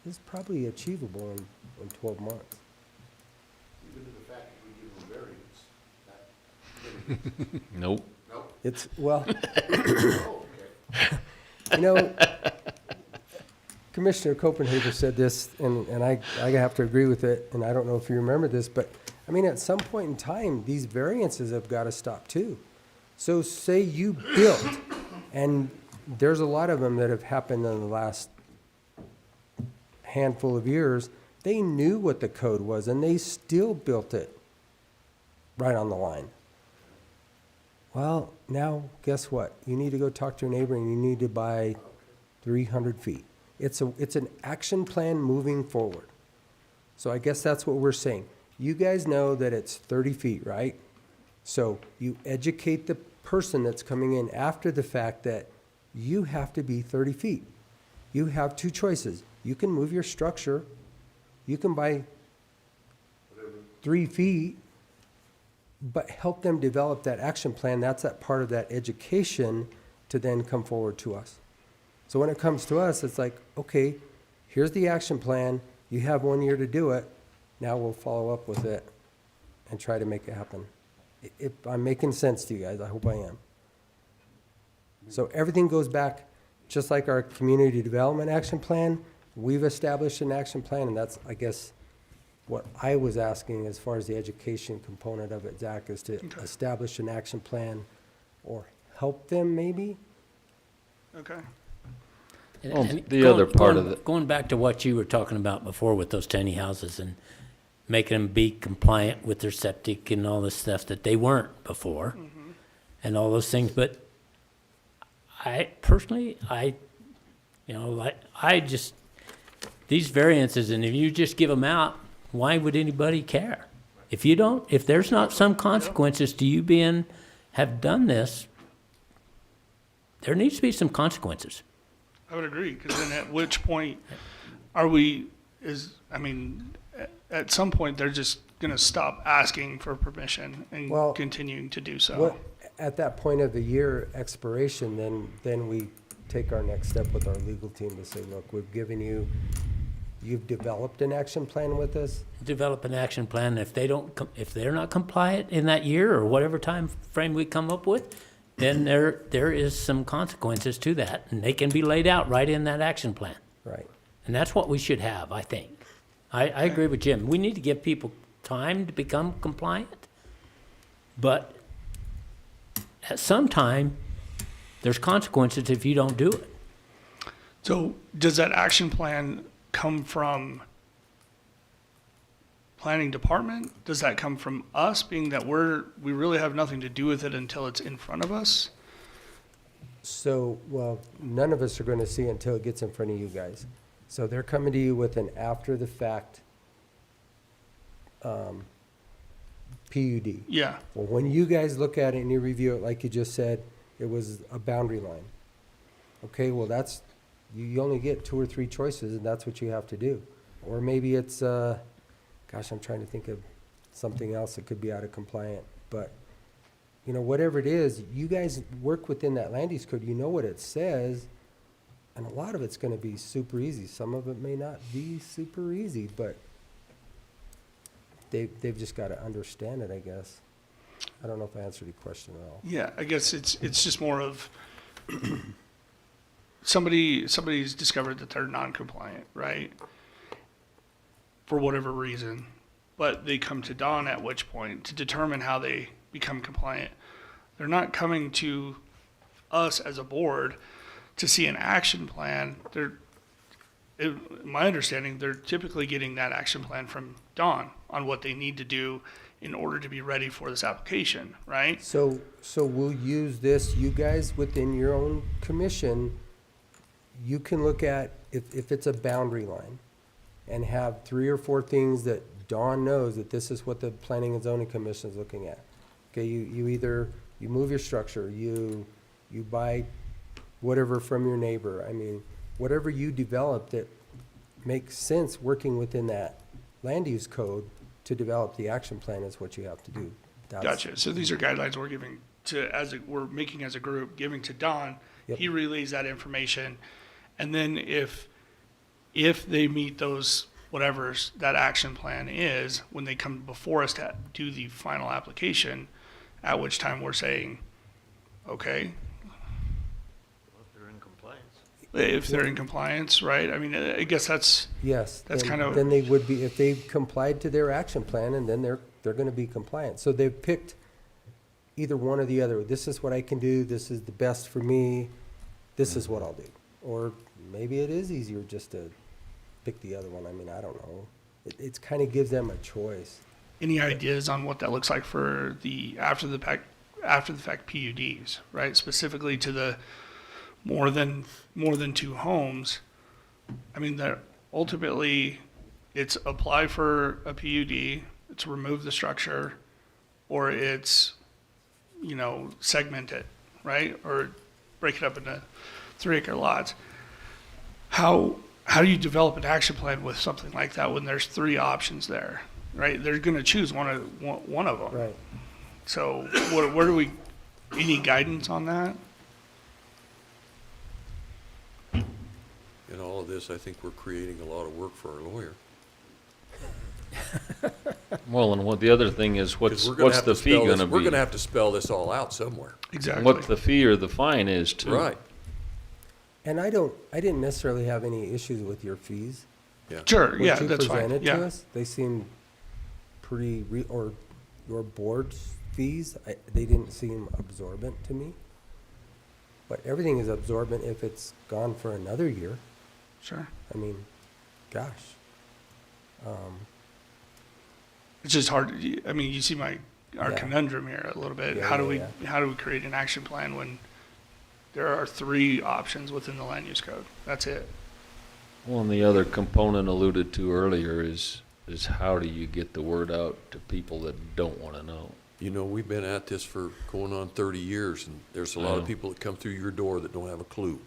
is probably achievable in 12 months. Even to the fact that we give them variance. Nope. Nope. It's, well, Oh, okay. Commissioner Copenhagen said this, and I have to agree with it, and I don't know if you remember this, but, I mean, at some point in time, these variances have got to stop too. So say you built, and there's a lot of them that have happened in the last handful of years. They knew what the code was, and they still built it right on the line. Well, now, guess what? You need to go talk to your neighbor and you need to buy 300 feet. It's an action plan moving forward. So I guess that's what we're saying. You guys know that it's 30 feet, right? So you educate the person that's coming in after the fact that you have to be 30 feet. You have two choices. You can move your structure. You can buy 3 feet, but help them develop that action plan. That's that part of that education to then come forward to us. So when it comes to us, it's like, okay, here's the action plan. You have 1 year to do it. Now we'll follow up with it and try to make it happen. If I'm making sense to you guys, I hope I am. So everything goes back, just like our community development action plan. We've established an action plan, and that's, I guess, what I was asking as far as the education component of it, Zach, is to establish an action plan or help them maybe. Okay. Well, the other part of it- Going back to what you were talking about before with those tiny houses and making them be compliant with their septic and all this stuff that they weren't before, and all those things, but I personally, these variances, and if you just give them out, why would anybody care? If there's not some consequences to you have done this, there needs to be some consequences. I would agree, because then at which point at some point, they're just gonna stop asking for permission and Well, continuing to do so. What, at that point of the year expiration, then we take our next step with our legal team to say, look, we've given you've developed an action plan with us. Develop an action plan. If they're not compliant in that year or whatever time frame we come up with, then there is some consequences to that, and they can be laid out right in that action plan. Right. And that's what we should have, I think. I agree with Jim. We need to give people time to become compliant, but at some time, there's consequences if you don't do it. So does that action plan come from planning department? Does that come from us, being that we really have nothing to do with it until it's in front of us? So, well, none of us are gonna see it until it gets in front of you guys. So they're coming to you with an after-the-fact PUD. Yeah, Well, when you guys look at it and you review it, like you just said, it was a boundary line. Okay, well, you only get 2 or 3 choices, and that's what you have to do. Or maybe it's, I'm trying to think of something else that could be out of compliant. But, whatever it is, you guys work within that land use code. You know what it says, and a lot of it's gonna be super easy. Some of it may not be super easy, but they've just gotta understand it, I guess. I don't know if I answered your question at all. yeah, I guess it's just more of somebody's discovered that they're non-compliant, right? For whatever reason, but they come to Dawn, at which point to determine how they become compliant. They're not coming to us as a board to see an action plan. My understanding, they're typically getting that action plan from Dawn on what they need to do in order to be ready for this application, right? So we'll use this, you guys within your own commission, you can look at, if it's a boundary line, and have 3 or 4 things that Dawn knows that this is what the Planning and Zoning Commission is looking at. Okay, you move your structure, you buy whatever from your neighbor. I mean, whatever you develop that makes sense working within that land use code to develop the action plan is what you have to do. Gotcha. So these are guidelines we're giving we're making as a group, giving to Don. Yep. He relays that information. And then if they meet those, whatever that action plan is, when they come before us to do the final application, at which time we're saying, okay, Well, if they're in compliance. if they're in compliance, right? I mean, I guess that's Yes. That's then- kind of- Then they would be, if they've complied to their action plan, and then they're gonna be compliant. So they've picked either one or the other. This is what I can do, this is the best for me, this is what I'll do. Or maybe it is easier just to pick the other one. I mean, I don't know. It's kind of gives them a choice. any ideas on what that looks like for the after after the fact PUDs, right? Specifically to the more than two homes. I mean, that ultimately it's apply for a PUD, it's remove the structure, or it's, you know, segment it, right? Or break it up into 3-acre lots. How do you develop an action plan with something like that when there's 3 options there, right? They're going to choose one of them. Right. So where do we, any guidance on that? In all of this, I think we're creating a lot of work for our lawyer. Well, and what the other thing is, 'Cause what's we're gonna have the to fee spell this- gonna be? We're gonna have to spell this all out somewhere. Exactly. What the fee or the fine is too. Right, And I didn't necessarily have any issues with your fees. yeah. Sure, What yeah, you that's fine, presented yeah. to us, they seemed pretty, or your board's fees, they didn't seem absorbent to me. But everything is absorbent if it's gone for another year. Sure. I mean, gosh. It's just hard, I mean, you see our Yeah. conundrum here a little bit. Yeah, How do yeah, how do we create an action plan when there are 3 options within the land use code? That's it. Well, and the other component alluded to earlier is how do you get the word out to people that don't want to know? You know, we've been at this for going on 30 years, and there's a lot of Yeah. people that come through your door that don't have a clue.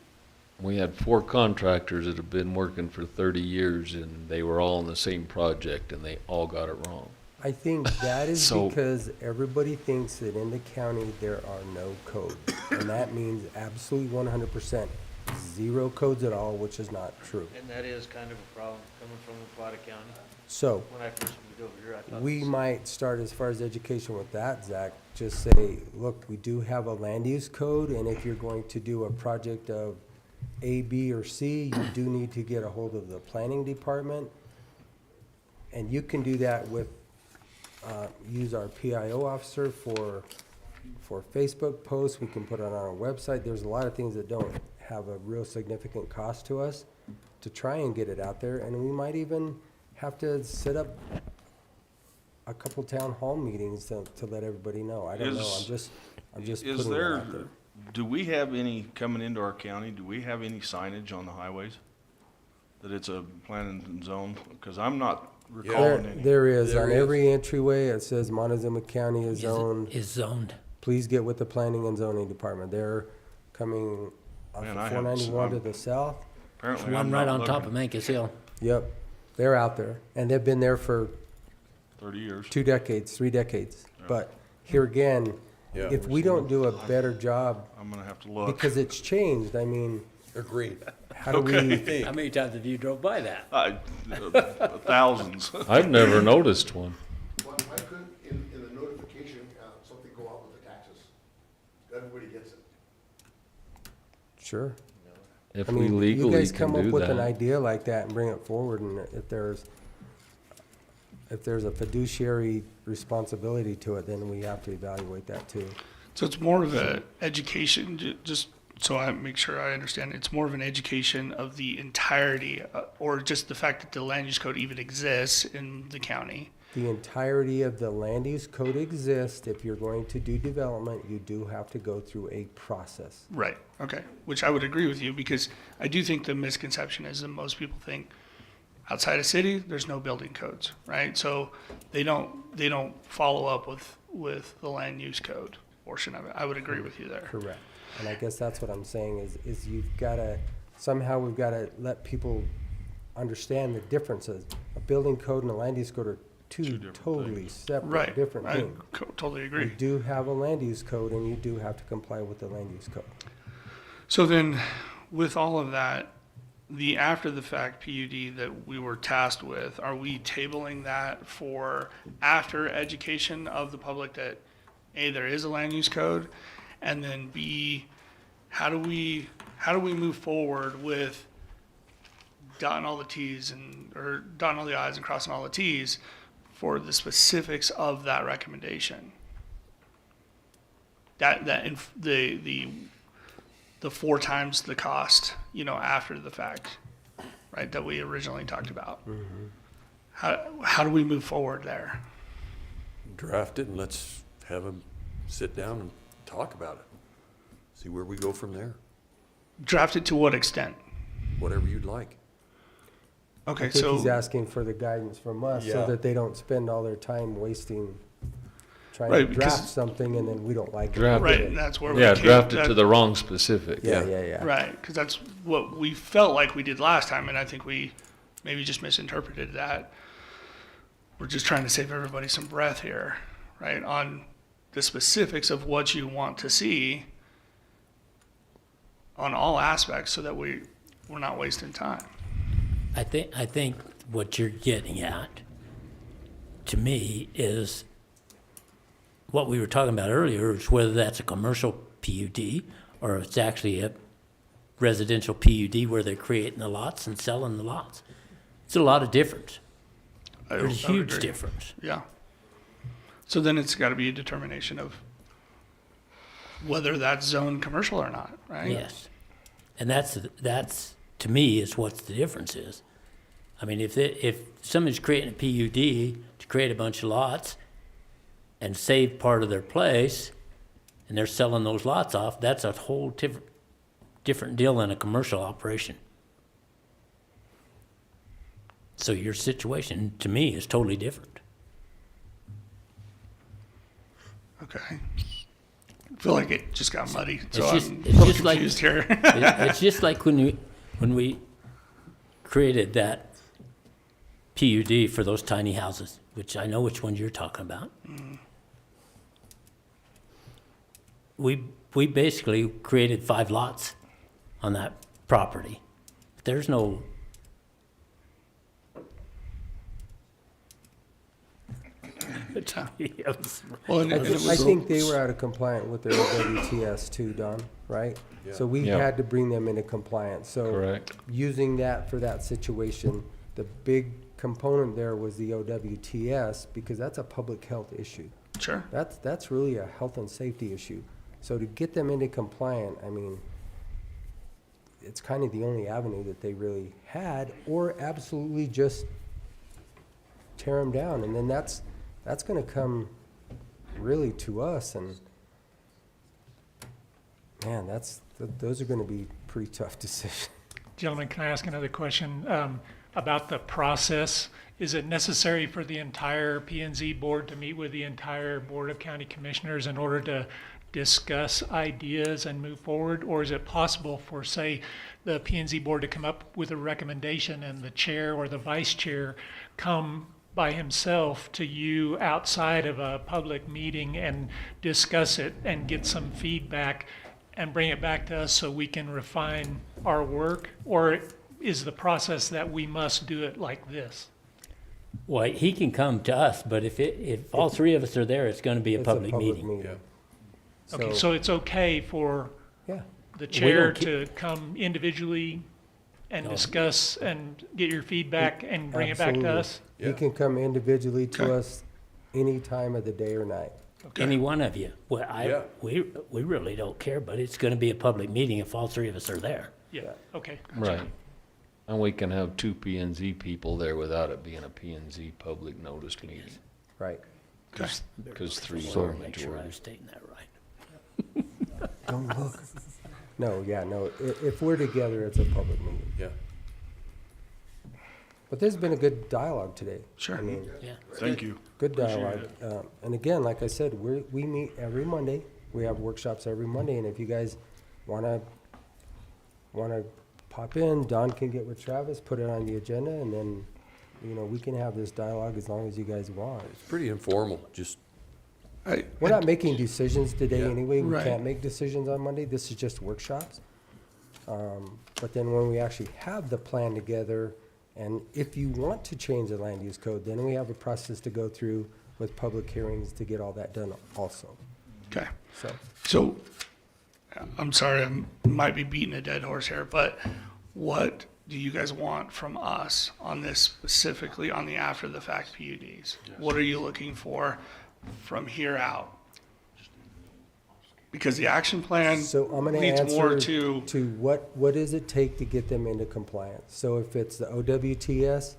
We had 4 contractors that have been working for 30 years, and they were all on the same project, and they all got it wrong. I think that is So- because everybody thinks that in the county there are no codes. And that means absolutely 100% 0 codes at all, which is not true. And that is kind of a problem coming from Plata County. So When I first moved over here, I thought. we might start as far as education with that, Zach. Just say, look, we do have a land use code, and if you're going to do a project of A, B, or C, you do need to get a hold of the planning department. And you can do that with, use our PIO officer for Facebook posts. We can put it on our website. There's a lot of things that don't have a real significant cost to us to try and get it out there. And we might even have to set up a couple town hall meetings to let everybody know. I don't know. I'm just Is putting it there, out there. do we have any, coming into our county, do we have any signage on the highways? That it's a plan and zone? Because I'm not recalling any. There is, There on is. every entryway, it says Montezuma County is zoned. Is zoned. Please get with the planning and zoning department. They're coming off Man, of I haven't 491 to seen- the south. Apparently I'm One right not on top looking. of Mancos Hill. Yep, they're out there. And they've been there for 30 years. 2 decades, 3 decades. But here again, Yeah, if we don't do a better job, I'm gonna have to look. because it's changed, I mean, They're green. how do we, Hey, How many times have you drove by that? Thousands. I've never noticed one. Why couldn't, in the notification, something go out with the taxes? Everybody gets it. sure. If I we mean, you legally guys can come up do with an that. idea like that and bring it forward, and if there's a fiduciary responsibility to it, then we have to evaluate that too. So it's more of a education, just so I make sure I understand, it's more of an education of the entirety, or just the fact that the land use code even exists in the county. The entirety of the land use code exists. If you're going to do development, you do have to go through a process. Right, okay, which I would agree with you, because I do think the misconception is that most people think outside of city, there's no building codes, right? So they don't follow up with the land use code portion of it. I would agree with you there. Correct. And I guess that's what I'm saying is we've got to let people understand the differences. A building code and a land use code are two different totally things. separate, Right, different I things. totally You agree. do have a land use code, and you do have to comply with the land use code. So then, with all of that, the after the fact PUD that we were tasked with, are we tabling that for after education of the public that A, there is a land use code, and then B, how do we move forward with dotting all the T's or dotting all the I's and crossing all the T's for the specifics of that recommendation? The 4 times the cost, after the fact, right, that we originally talked about. How do we move forward there? draft it and let's have them sit down and talk about it. See where we go from there, Draft it to what extent? whatever you'd like. Okay, I think he's so, asking for the guidance from us so Yeah. that they don't spend all their time wasting, trying Right, to because- draft something and then we don't like it. Draft right, and that's where we Yeah, came. draft it that- to the wrong specific. Yeah, yeah, yeah. Right, because that's what we felt like we did last time, and I think we maybe just misinterpreted that. We're just trying to save everybody some breath here, right, on the specifics of what you want to see on all aspects so that we're not wasting time. I think what you're getting at, to me, is what we were talking about earlier, is whether that's a commercial PUD or it's actually a residential PUD where they're creating the lots and selling the lots. It's a lot of difference. I There's a would huge agree. difference. Yeah. So then it's got to be a determination of whether that's zoned commercial or not, right? Yes. And that's, to me, is what the difference is. I mean, if somebody's creating a PUD to create a bunch of lots and save part of their place, and they're selling those lots off, that's a whole different deal than a commercial operation. So your situation, to me, is totally different. Okay. I feel like it just got muddy, so It's I'm just a little like- confused here. It's just like when we created that PUD for those tiny houses, which I know which ones you're talking about. We basically created 5 lots on that property. There's no, to me, it was- Well, and I, it thi- I was- think they were out of compliance with their WTS too, Don, right? So we Yeah. had to bring them into compliance. So Correct. using that for that situation, the big component there was the OWTS because that's a public health issue. Sure. That's really a health and safety issue. So to get them into compliant, I mean, it's kind of the only avenue that they really had, or absolutely just tear them down, and then that's gonna come really to us, and man, those are gonna be pretty tough decisions. Gentlemen, can I ask another question about the process? Is it necessary for the entire P and Z board to meet with the entire Board of County Commissioners in order to discuss ideas and move forward? Or is it possible for, say, the P and Z board to come up with a recommendation and the chair or the vice chair come by himself to you outside of a public meeting and discuss it and get some feedback and bring it back to us so we can refine our work? Or is the process that we must do it like this? well, he can come to us, but if all 3 of us are there, it's gonna be a It's public meeting. Okay, so it's okay for Yeah, the chair don't to come individually and No. discuss and get your feedback and bring it back to absolutely. us? He Yeah. can come individually to Okay. us any time of the day or night. Any one of you. Well, Yeah. we really don't care, but it's gonna be a public meeting if all 3 of us are there. Yeah, okay. Right. And we can have 2 P and Z people there without it being a P and Z public noticed meeting. Right. Because 3 So are make sure I'm majority. stating that right. Don't look. No, yeah, no, if we're together, it's a public meeting. Yeah. But there's been a good dialogue today. Sure. I mean, Yeah. Thank you. good Appreciate dialogue. And again, like I said, we meet every Monday. We have workshops every Monday, and if you guys wanna pop in, Don can get with Travis, put it on the agenda, and then, we can have this dialogue as long as you guys want. It's pretty informal, just, We're not making decisions today Yeah. anyway. We Right. can't make decisions on Monday. This is just workshops. But then when we actually have the plan together, and if you want to change the land use code, then we have a process to go through with public hearings to get all that done also. Okay. So, So, I'm sorry, I might be beating a dead horse here, but what do you guys want from us on this, specifically on the after-the-fact PUDs? What are you looking for from here out? Because the action plan so I'm gonna leads more answer to, what does it take to get them into compliance? So if it's the OWTS,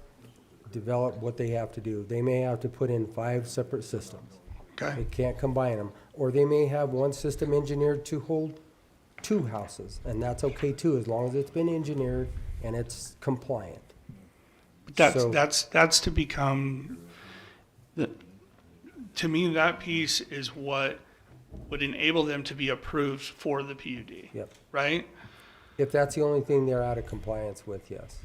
develop what they have to do. They may have to put in 5 separate systems. Okay. They can't combine them. Or they may have one system engineered to hold 2 houses, and that's okay too, as long as it's been engineered and it's compliant. But So- that's to become, to me, that piece is what would enable them to be approved for the PUD, Yep. right? If that's the only thing they're out of compliance with, yes.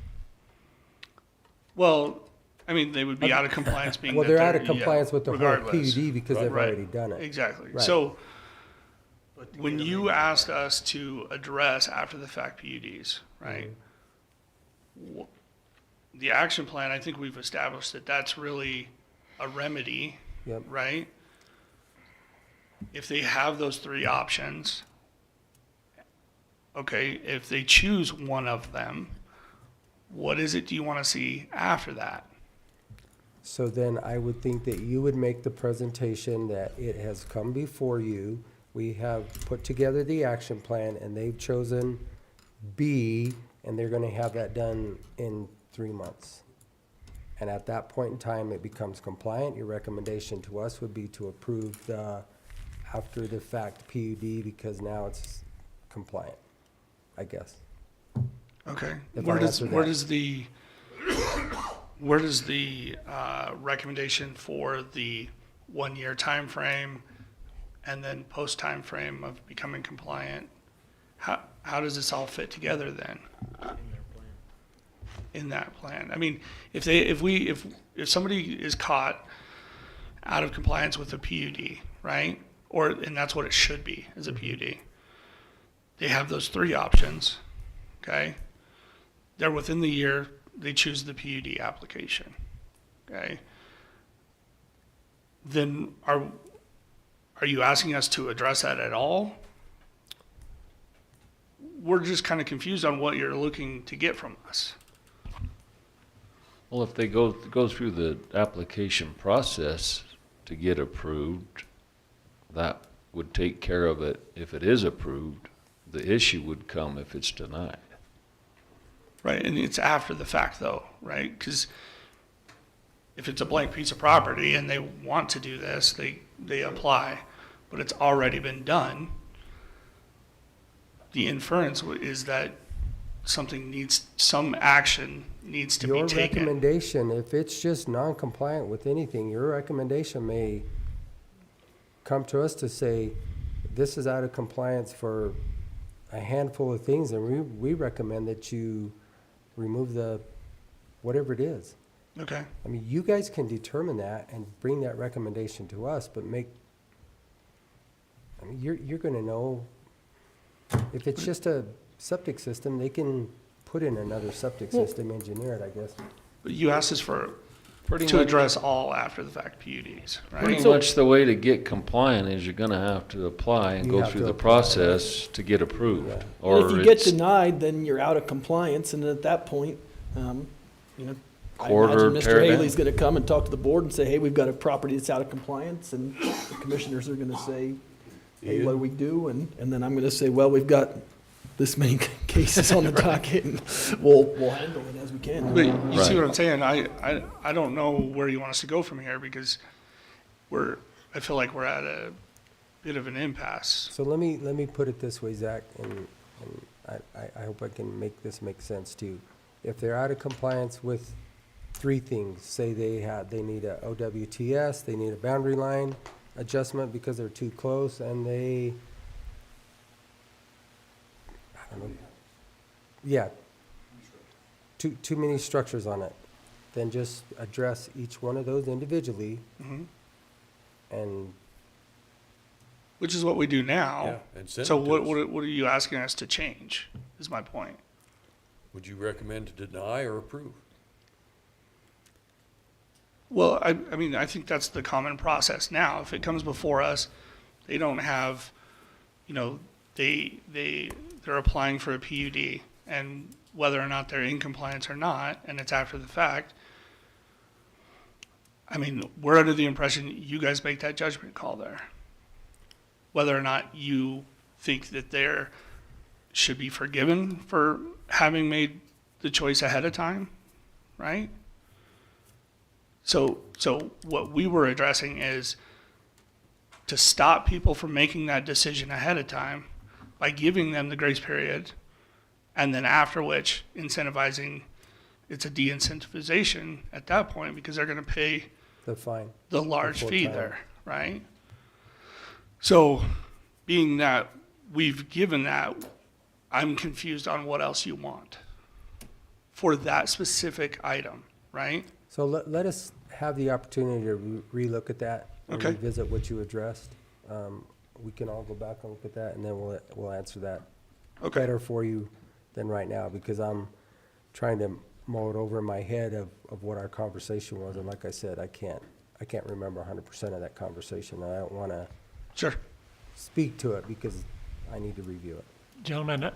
Well, I mean, they would be out of compliance being Well, that they're out of yeah, compliance with the whole regardless. PUD because they've Right. already done it. Exactly. Right. So when you asked us to address after the fact PUDs, right? Mm-hmm. The action plan, I think we've established that that's really a remedy, Yep. right? If they have those 3 options, okay, if they choose one of them, what is it do you want to see after that? So then I would think that you would make the presentation that it has come before you. We have put together the action plan and they've chosen B, and they're gonna have that done in 3 months. And at that point in time, it becomes compliant. Your recommendation to us would be to approve the after the fact PUD because now it's compliant, I guess. Okay. If Where I does, answer where that. does the, where does the recommendation for the 1-year time frame and then post time frame of becoming compliant, how does this all fit together then? In that plan. I mean, if somebody is caught out of compliance with a PUD, right? And that's what it should be, is a PUD. They have those 3 options, okay? They're within the year, they choose the PUD application, okay? Then are you asking us to address that at all? We're just kind of confused on what you're looking to get from us. Well, if they go through the application process to get approved, that would take care of it if it is approved. The issue would come if it's denied. Right, and it's after the fact though, right? Because if it's a blank piece of property and they want to do this, they apply, but it's already been done. The inference is that some action needs to be Your taken. recommendation, if it's just non-compliant with anything, your recommendation may come to us to say, this is out of compliance for a handful of things, and we recommend that you remove the, whatever it is. Okay, I mean, you guys can determine that and bring that recommendation to us, but you're gonna know, if it's just a septic system, they can put in another septic system, engineer it, I guess. but you asked us to Much- address all after the fact PUDs, right? Pretty much the way to get compliant is you're gonna have to apply and You go have through to the apply, process to get approved. Yeah. Or And if you get it's denied, then you're out of compliance, and at that point, you know, I Quarter, imagine tear Mr. it down. Haley's gonna come and talk to the board and say, hey, we've got a property that's out of compliance, and the commissioners are gonna say, hey, what do we do? And then I'm gonna say, well, we've got this many cases on the docket, and we'll handle it as we can. But you see Right. what I'm saying? I don't know where you want us to go from here because I feel like we're at a bit of an impasse. So let me put it this way, Zach, and I hope I can make this make sense too. If they're out of compliance with 3 things, say they need a OWTS, they need a boundary line adjustment because they're too close, and I don't know, yeah, too many structures on it, then just address each one of those individually Mhm. and Which is what we do now. Yeah, and send So it to what, us. what are you asking us to change, is my point. Would you recommend to deny or approve? Well, I mean, I think that's the common process now. If it comes before us, they don't have, they're applying for a PUD, and whether or not they're in compliance or not, and it's after the fact, I mean, we're under the impression you guys make that judgment call there. Whether or not you think that they should be forgiven for having made the choice ahead of time, right? So what we were addressing is to stop people from making that decision ahead of time by giving them the grace period, and then after which incentivizing, it's a de-incentivization at that point because they're going to pay The fine. the large full fee time. there, right? So, being that we've given that, I'm confused on what else you want for that specific item, right? So let us have the opportunity to relook at that and Okay. revisit what you addressed. We can all go back and look at that, and then we'll answer that Okay. better for you than right now, because I'm trying to mull it over in my head of what our conversation was, and like I said, I can't remember 100% of that conversation, and I don't want to Sure. speak to it because I need to review it. Gentlemen,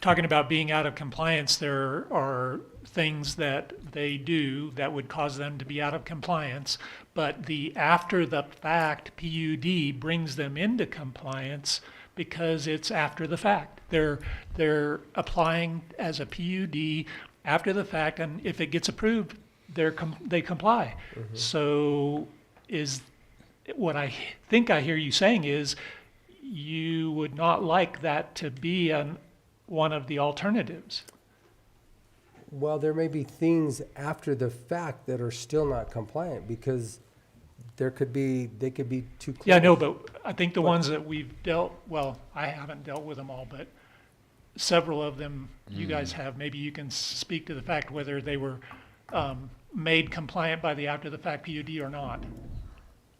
talking about being out of compliance, there are things that they do that would cause them to be out of compliance, but the after-the-fact PUD brings them into compliance because it's after the fact. They're applying as a PUD after the fact, and if it gets approved, they comply. So what I think I hear you saying is you would not like that to be one of the alternatives. Well, there may be things after the fact that are still not compliant, because they could be too close. Yeah, I know, but I think the ones that we've I haven't dealt with them all, but several of them you guys have. Maybe you can speak to the fact whether they were made compliant by the after-the-fact PUD or not.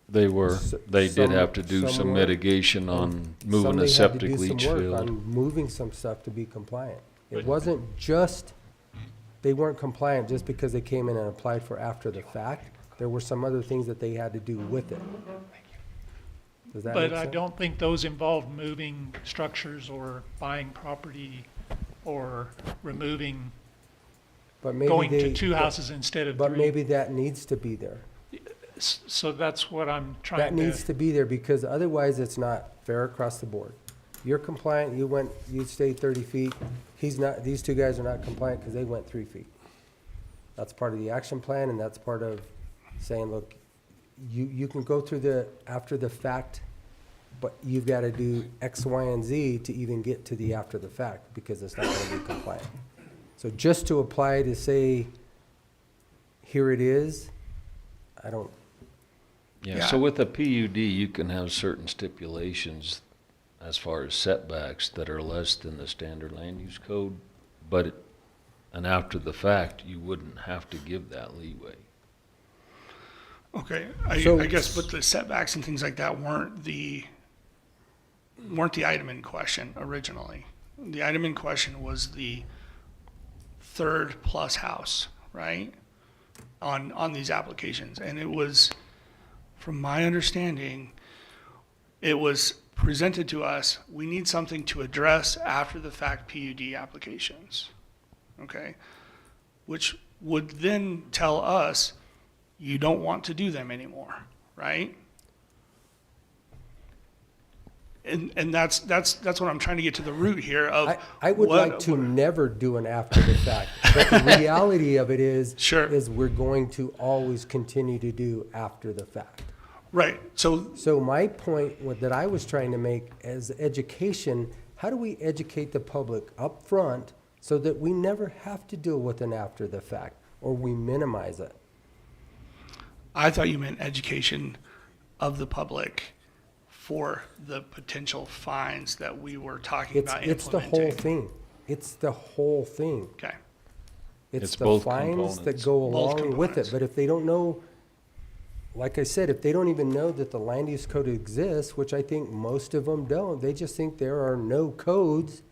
They were, they did Some- have to do some some were. mitigation on moving Some a they had to septic do leach some work field. on moving some stuff to be compliant. It But- wasn't just, they weren't compliant just because they came in and applied for after the fact. There were some other things that they had to do with it. Does that make But I sense? don't think those involve moving structures or buying property or removing, But maybe going they- to two houses instead of But three. maybe that needs to be there. So that's what I'm That trying needs to, to be there, because otherwise it's not fair across the board. You're compliant, you stayed 30 feet. He's not, these two guys are not compliant because they went 3 feet. That's part of the action plan, and that's part of saying, look, you can go through the, after the fact, but you've got to do X, Y, and Z to even get to the after the fact, because it's not going to be compliant. So just to apply to say, here it is, I don't, Yeah, so with a PUD, you can have certain stipulations as far as setbacks that are less than the standard land use code, but and after the fact, you wouldn't have to give that leeway. Okay, So- I guess, but the setbacks and things like that weren't the item in question originally. The item in question was the third plus house, right? On these applications, and it was, from my understanding, it was presented to us, we need something to address after the fact PUD applications, okay? Which would then tell us, you don't want to do them anymore, right? And that's what I'm trying to get to the root here of. I would what- like to never do an after the fact, but the reality of it is, Sure. is we're going to always continue to do after the fact. Right, so, So my point that I was trying to make as education, how do we educate the public up front so that we never have to deal with an after the fact, or we minimize it? I thought you meant education of the public for the potential fines that we were talking about It's the implementing. whole thing. It's the whole thing. Okay, It's It's the both fines that components. go Both along with it, components. but if they don't know, like I said, if they don't even know that the land use code exists, which I think most of them don't, they just think there are no codes,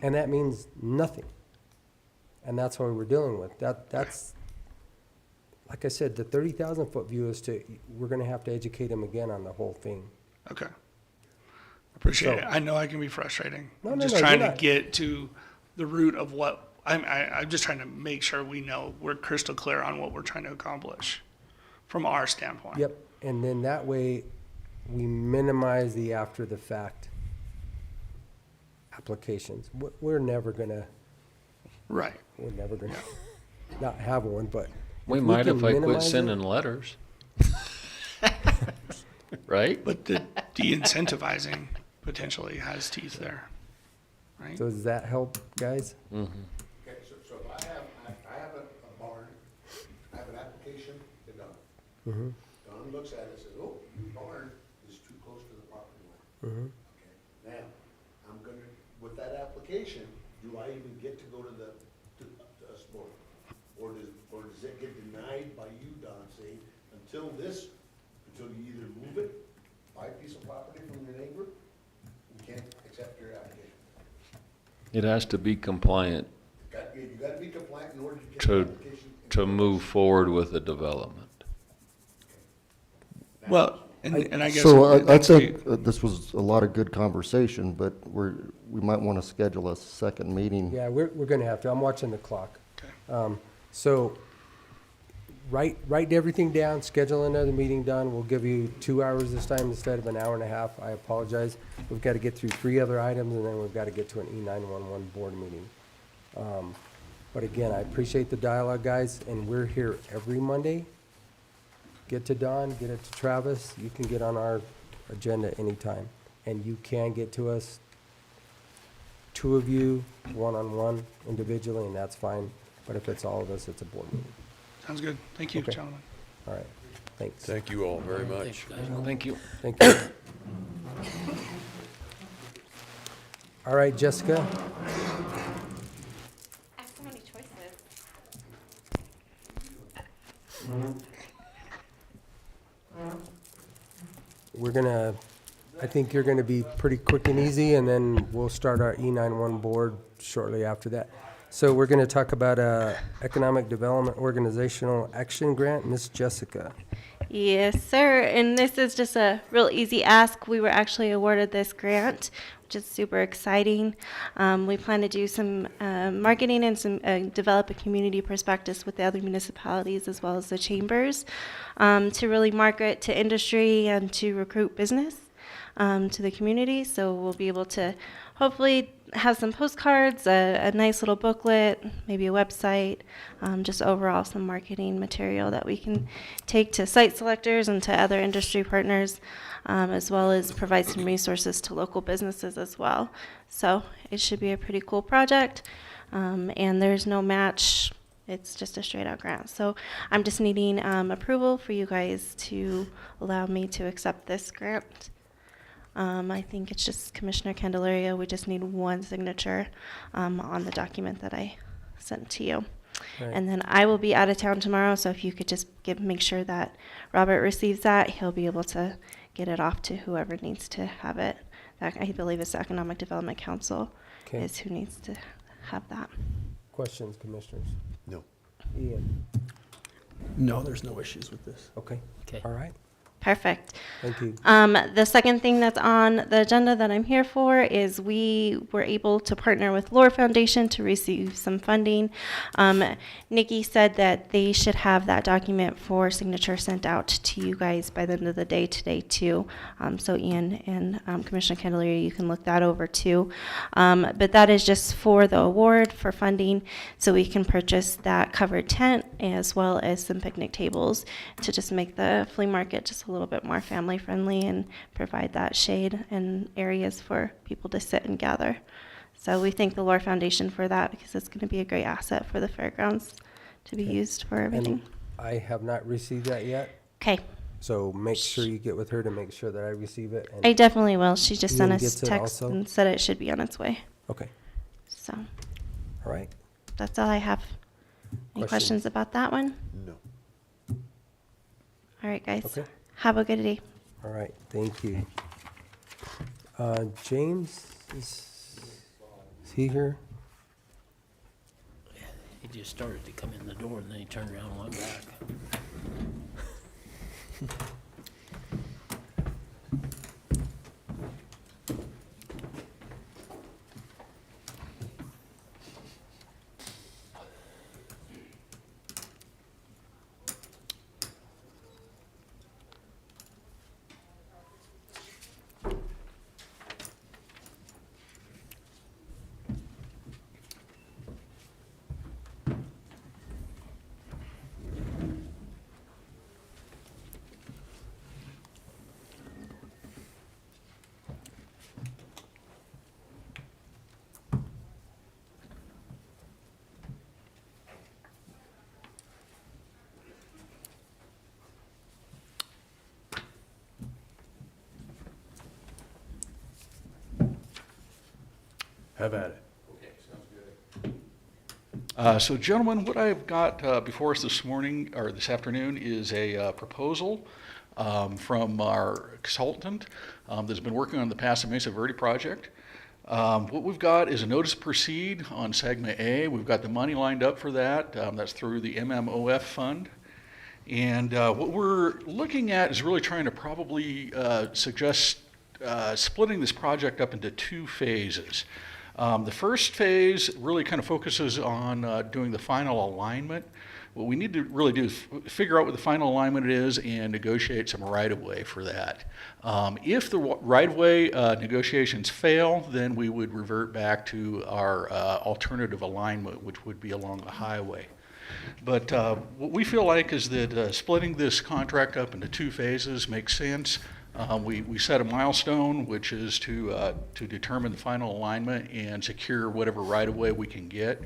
and that means nothing. And that's what we're dealing with. That's, like I said, the 30,000 foot view is we're gonna have to educate them again on the whole thing. okay. Appreciate it. So- I know I can be frustrating. No, I'm no, just no, trying you're to not. get to the root of what, I'm just trying to make sure we know, we're crystal clear on what we're trying to accomplish from our standpoint. Yep, and then that way, we minimize the after the fact applications. We're never gonna Right. not have one, but. We if might can if I quit minimize it- sending letters. right? But the de-incentivizing potentially has teeth there, right? So does that help, guys? Okay, so if I have a barn, I have an application to Don. Mm-hmm. Don looks at it and says, oh, your barn is too close to the property line. Mm-hmm. Okay, now, I'm gonna, with that application, do I even get to go to us board? Or does it get denied by you, Don, saying, until you either move it, buy a piece of property from your neighbor, we can't accept your application. It has to be compliant You gotta be compliant in order to get To- the application. to move forward with the development. Well, and I guess. So I next think week- this was a lot of good conversation, but we might want to schedule a second meeting. Yeah, we're gonna have to. I'm watching the clock. Okay. So write everything down, schedule another meeting done. We'll give you 2 hours this time instead of an hour and a half. I apologize. We've got to get through 3 other items, and then we've got to get to an E911 board meeting. But again, I appreciate the dialogue, guys, and we're here every Monday. Get to Don, get it to Travis. You can get on our agenda anytime, and you can get to us, 2 of you, one-on-one, individually, and that's fine. But if it's all of us, it's a board meeting. Sounds good. Thank you, Okay. gentlemen. All right, thanks. Thank you all very much. Thank you. Thank you. All right, Jessica, I have so many choices. I think you're gonna be pretty quick and easy, and then we'll start our E91 board shortly after that. So we're gonna talk about Economic Development Organizational Action Grant, Miss Jessica. Yes, sir. And this is just a real easy ask. We were actually awarded this grant, which is super exciting. We plan to do some marketing and some develop a community prospectus with the other municipalities as well as the chambers to really market to industry and to recruit business to the community. So we'll be able to hopefully have some postcards, a nice little booklet, maybe a website, just overall some marketing material that we can take to site selectors and to other industry partners, as well as provide some resources to local businesses as well. So it should be a pretty cool project, and there's no match. It's just a straight out grant. So I'm just needing approval for you guys to allow me to accept this grant. I think it's just Commissioner Candelaria. We just need one signature on the document that I sent to you. Right. And then I will be out of town tomorrow, so if you could just make sure that Robert receives that, he'll be able to get it off to whoever needs to have it. I believe it's the Economic Development Council Okay. is who needs to have that. Questions, commissioners? No. Ian? No, there's no issues with this. Okay. Okay. All right. Perfect. Thank you. The second thing that's on the agenda that I'm here for is we were able to partner with LOR Foundation to receive some funding. Nikki said that they should have that document for signature sent out to you guys by the end of the day today too. So Ian and Commissioner Candelaria, you can look that over too. But that is just for the award for funding, so we can purchase that covered tent as well as some picnic tables to just make the flea market just a little bit more family friendly and provide that shade and areas for people to sit and gather. So we thank the LOR Foundation for that because it's going to be a great asset for the fairgrounds to be used for everything. And I have not received that yet, Okay, so make sure you get with her to make sure that I receive it. I And definitely will. She just sent Ian us gets it text also? and said it should be on its way. Okay, So all right. that's all I have. Any Questions? questions about that one? No. All right, guys. Okay. Have a good day. All right, thank you. James, is he here? He just started to come in the door and then he turned around and went back. Have at it. So gentlemen, what I've got before us this morning, or this afternoon, is a proposal from our consultant that's been working on the Paso Mesa Verde project. What we've got is a notice to proceed on segment A. We've got the money lined up for that. That's through the MMOF fund. And what we're looking at is really trying to probably suggest splitting this project up into 2 phases. The first phase really kind of focuses on doing the final alignment. What we need to really do is figure out what the final alignment is and negotiate some right-of-way for that. If the right-of-way negotiations fail, then we would revert back to our alternative alignment, which would be along the highway. But what we feel like is that splitting this contract up into 2 phases makes sense. We set a milestone, which is to determine the final alignment and secure whatever right-of-way we can get.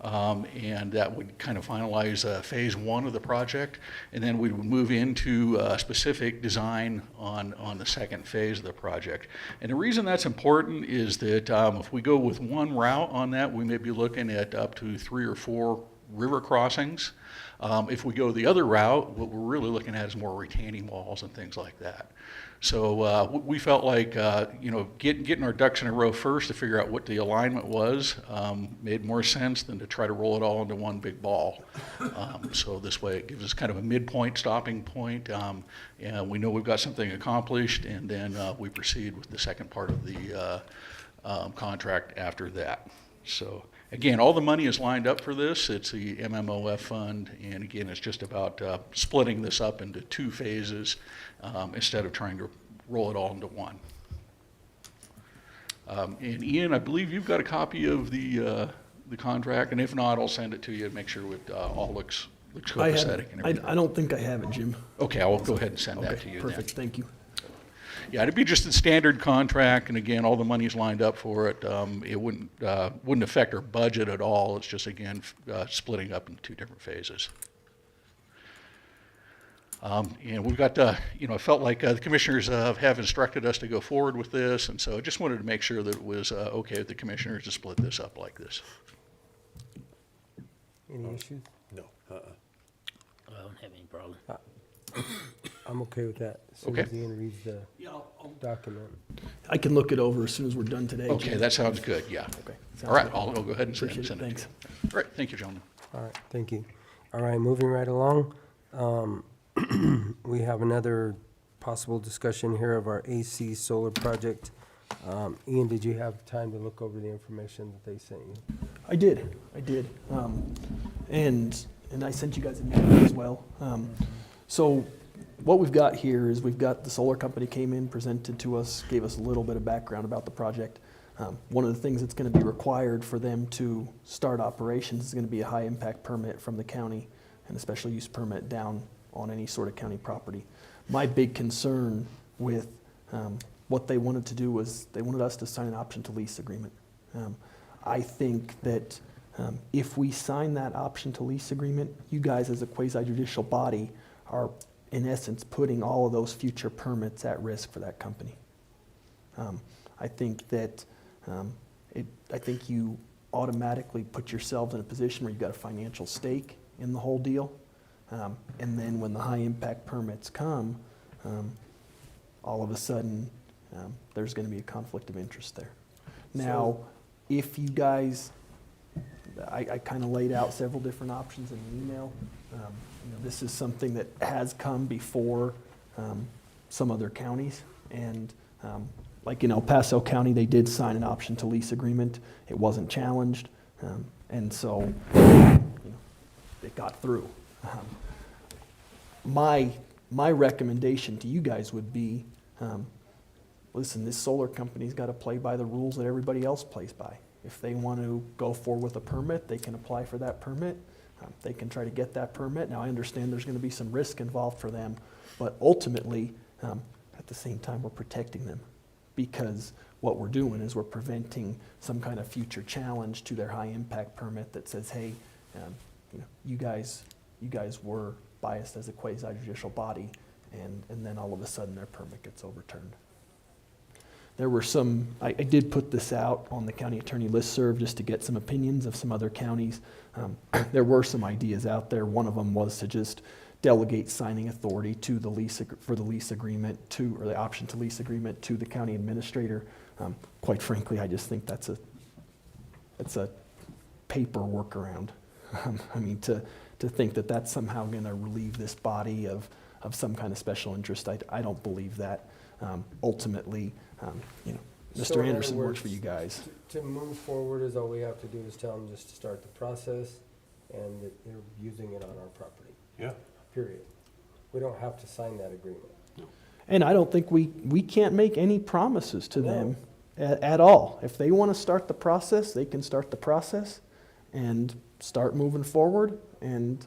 And that would kind of finalize phase 1 of the project. And then we would move into specific design on the second phase of the project. And the reason that's important is that if we go with one route on that, we may be looking at up to 3 or 4 river crossings. If we go the other route, what we're really looking at is more retaining walls and things like that. So we felt like getting our ducks in a row first to figure out what the alignment was made more sense than to try to roll it all into one big ball. So this way it gives us kind of a midpoint, stopping point, and we know we've got something accomplished, and then we proceed with the second part of the contract after that. So again, all the money is lined up for this. It's the MMOF fund, and again, it's just about splitting this up into 2 phases instead of trying to roll it all into one. And Ian, I believe you've got a copy of the contract, and if not, I'll send it to you and make sure it all looks copacetic and everything. I don't think I have it, Jim. Okay, I'll go ahead and send that to you then. Perfect, thank you. Yeah, it'd be just a standard contract, and again, all the money's lined up for it. It wouldn't affect our budget at all. It's just, again, splitting up into 2 different phases. And we've got, I felt like the commissioners have instructed us to go forward with this, and so I just wanted to make sure that it was okay with the commissioners to split this up like this. Any issues? No. I don't have any problem. I'm okay with that. As soon Okay. as Ian reads the document. I can look it over as soon as we're done today. Okay, Jim. that sounds good, yeah. Okay. All right, Sounds I'll go ahead and Appreciate send it, it thanks. to you. All right, thank you, gentlemen. All right, thank you. All right, moving right along. We have another possible discussion here of our AC solar project. Ian, did you have time to look over the information that they sent you? I did. And I sent you guys an email as well. So what we've got here is we've got the solar company came in, presented to us, gave us a little bit of background about the project. One of the things that's going to be required for them to start operations is going to be a high impact permit from the county and a special use permit down on any sort of county property. My big concern with what they wanted to do was they wanted us to sign an option to lease agreement. I think that if we sign that option to lease agreement, you guys as a quasi-judicial body are in essence putting all of those future permits at risk for that company. I think that I think you automatically put yourselves in a position where you've got a financial stake in the whole deal. And then when the high impact permits come, all of a sudden there's going to be a conflict of interest there. Now, if you guys, I kind of laid out several different options in the email. This is something that has come before some other counties, and like in El Paso County, they did sign an option to lease agreement. It wasn't challenged, and so it got through. My recommendation to you guys would be, listen, this solar company's got to play by the rules that everybody else plays by. If they want to go forward with a permit, they can apply for that permit. They can try to get that permit. Now, I understand there's going to be some risk involved for them, but ultimately, at the same time, we're protecting them, because what we're doing is we're preventing some kind of future challenge to their high impact permit that says, hey, you guys were biased as a quasi-judicial body, and then all of a sudden their permit gets overturned. there were some, I did put this out on the county attorney listserv just to get some opinions of some other counties. There were some ideas out there. One of them was to just delegate signing authority to the lease, for the lease agreement to, or the option to lease agreement to the county administrator. Quite frankly, I just think that's a paper workaround. I mean, to think that that's somehow gonna relieve this body of some kind of special interest, I don't believe that. Ultimately, you know, So in Mr. other Anderson works words, for you guys. To move forward is all we have to do is tell them just to start the process and that they're using it on our property, Yeah. period. We don't have to sign that agreement. And I don't think we can't make any promises to No. them at all. If they want to start the process, they can start the process and start moving forward. And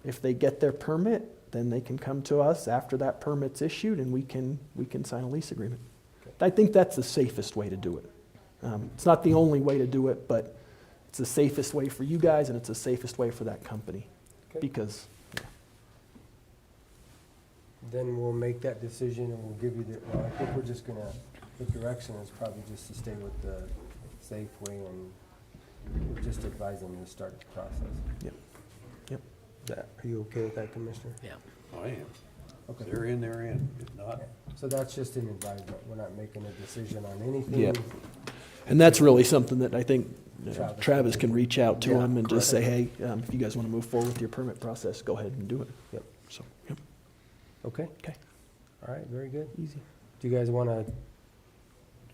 if they get their permit, then they can come to us after that permit's issued and we can sign a lease agreement. I think that's the safest way to do it. It's not the only way to do it, but it's the safest way for you guys and it's the safest way for that company. Okay. Because Then we'll make that decision and we'll give you the, well, I think we're just gonna, the direction is probably just to stay with the safe way and just advise them to start the process. Yep. Yep. Are you okay with that, Commissioner? Yeah. I am. Okay. They're in, they're in. If not, So that's just an advisement. We're not making a decision on anything. Yep. And that's really something that I think Travis. Travis can reach out to Yeah, them and just say, correct. hey, if you guys want to move forward with your permit process, go ahead and do it. Yep. So, yep, Okay, okay, all right, very good. easy. Do you guys want a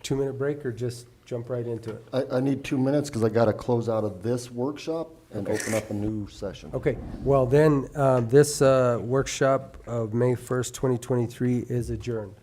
2-minute break or just jump right into it? I need 2 minutes because I got to close out of this workshop and open up a new session. Okay, well then, this workshop of May 1st, 2023 is adjourned.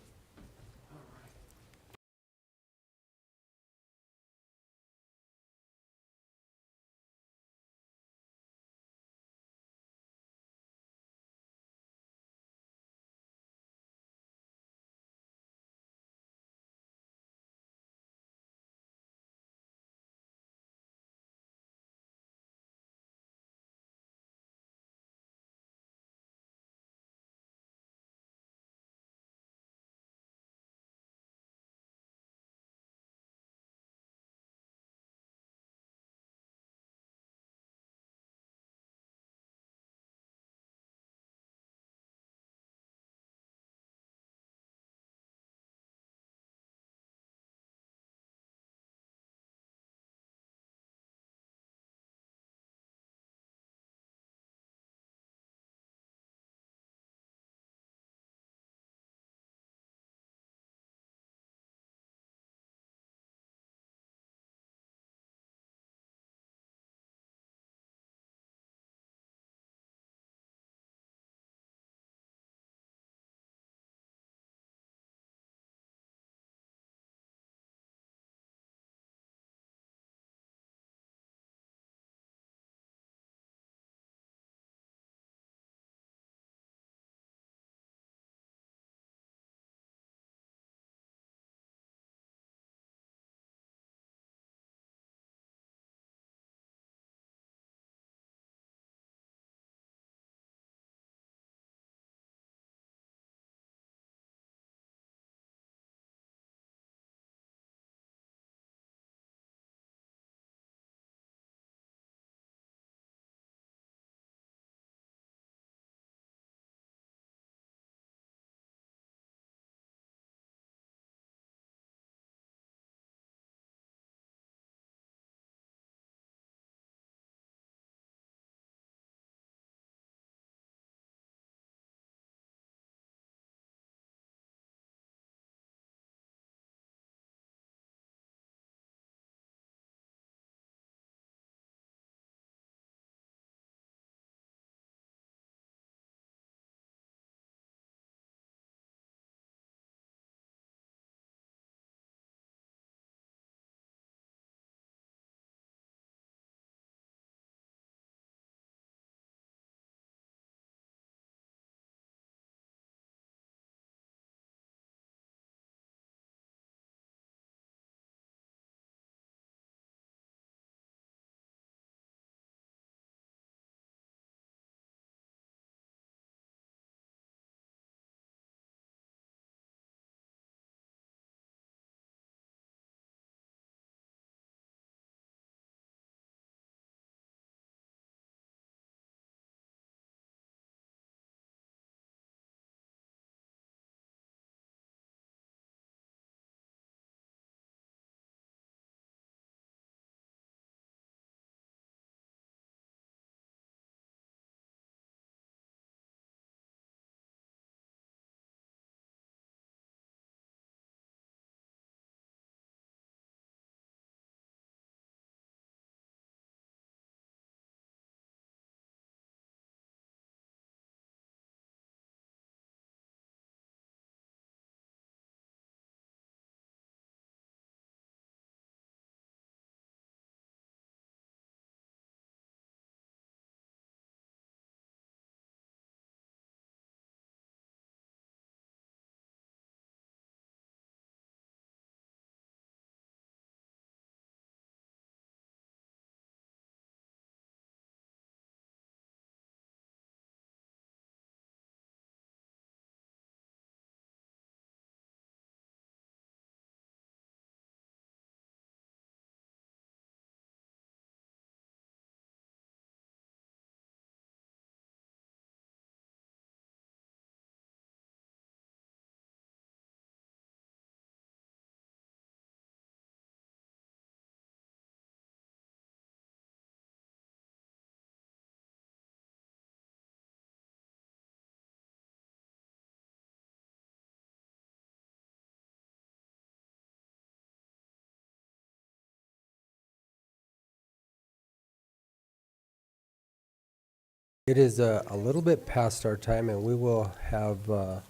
It is a little bit past our time, and we will have an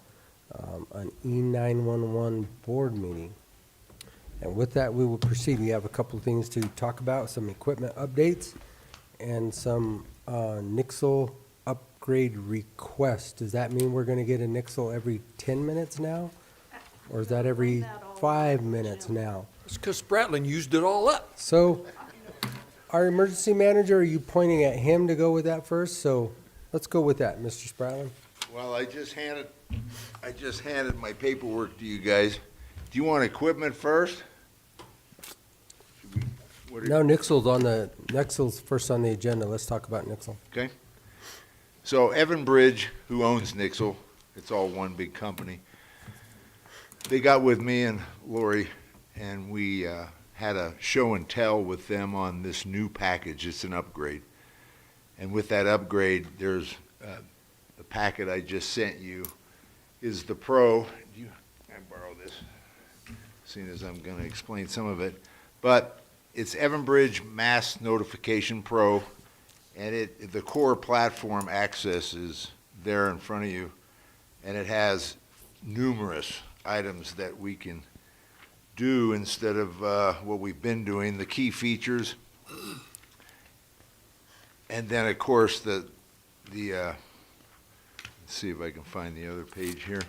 E911 board meeting. And with that, we will proceed. We have a couple of things to talk about, some equipment updates and some Nixle upgrade requests. Does that mean we're going to get a Nixle every 10 minutes now? Or is that every 5 minutes now? It's because Spratling used it all up. So, our emergency manager, are you pointing at him to go with that first? So, let's go with that, Mr. Spratling. Well, I just handed my paperwork to you guys. Do you want equipment first? No, Nixle's first on the agenda. Let's talk about Nixle. Okay. So Evan Bridge, who owns Nixle, it's all one big company. They got with me and Lori, and we had a show and tell with them on this new package. It's an upgrade. And with that upgrade, there's the packet I just sent you is the Pro. Can I borrow this? Seeing as I'm going to explain some of it. But it's Evan Bridge Mass Notification Pro, and the core platform access is there in front of you, and it has numerous items that we can do instead of what we've been doing, the key features, and then of course let's see if I can find the other page here.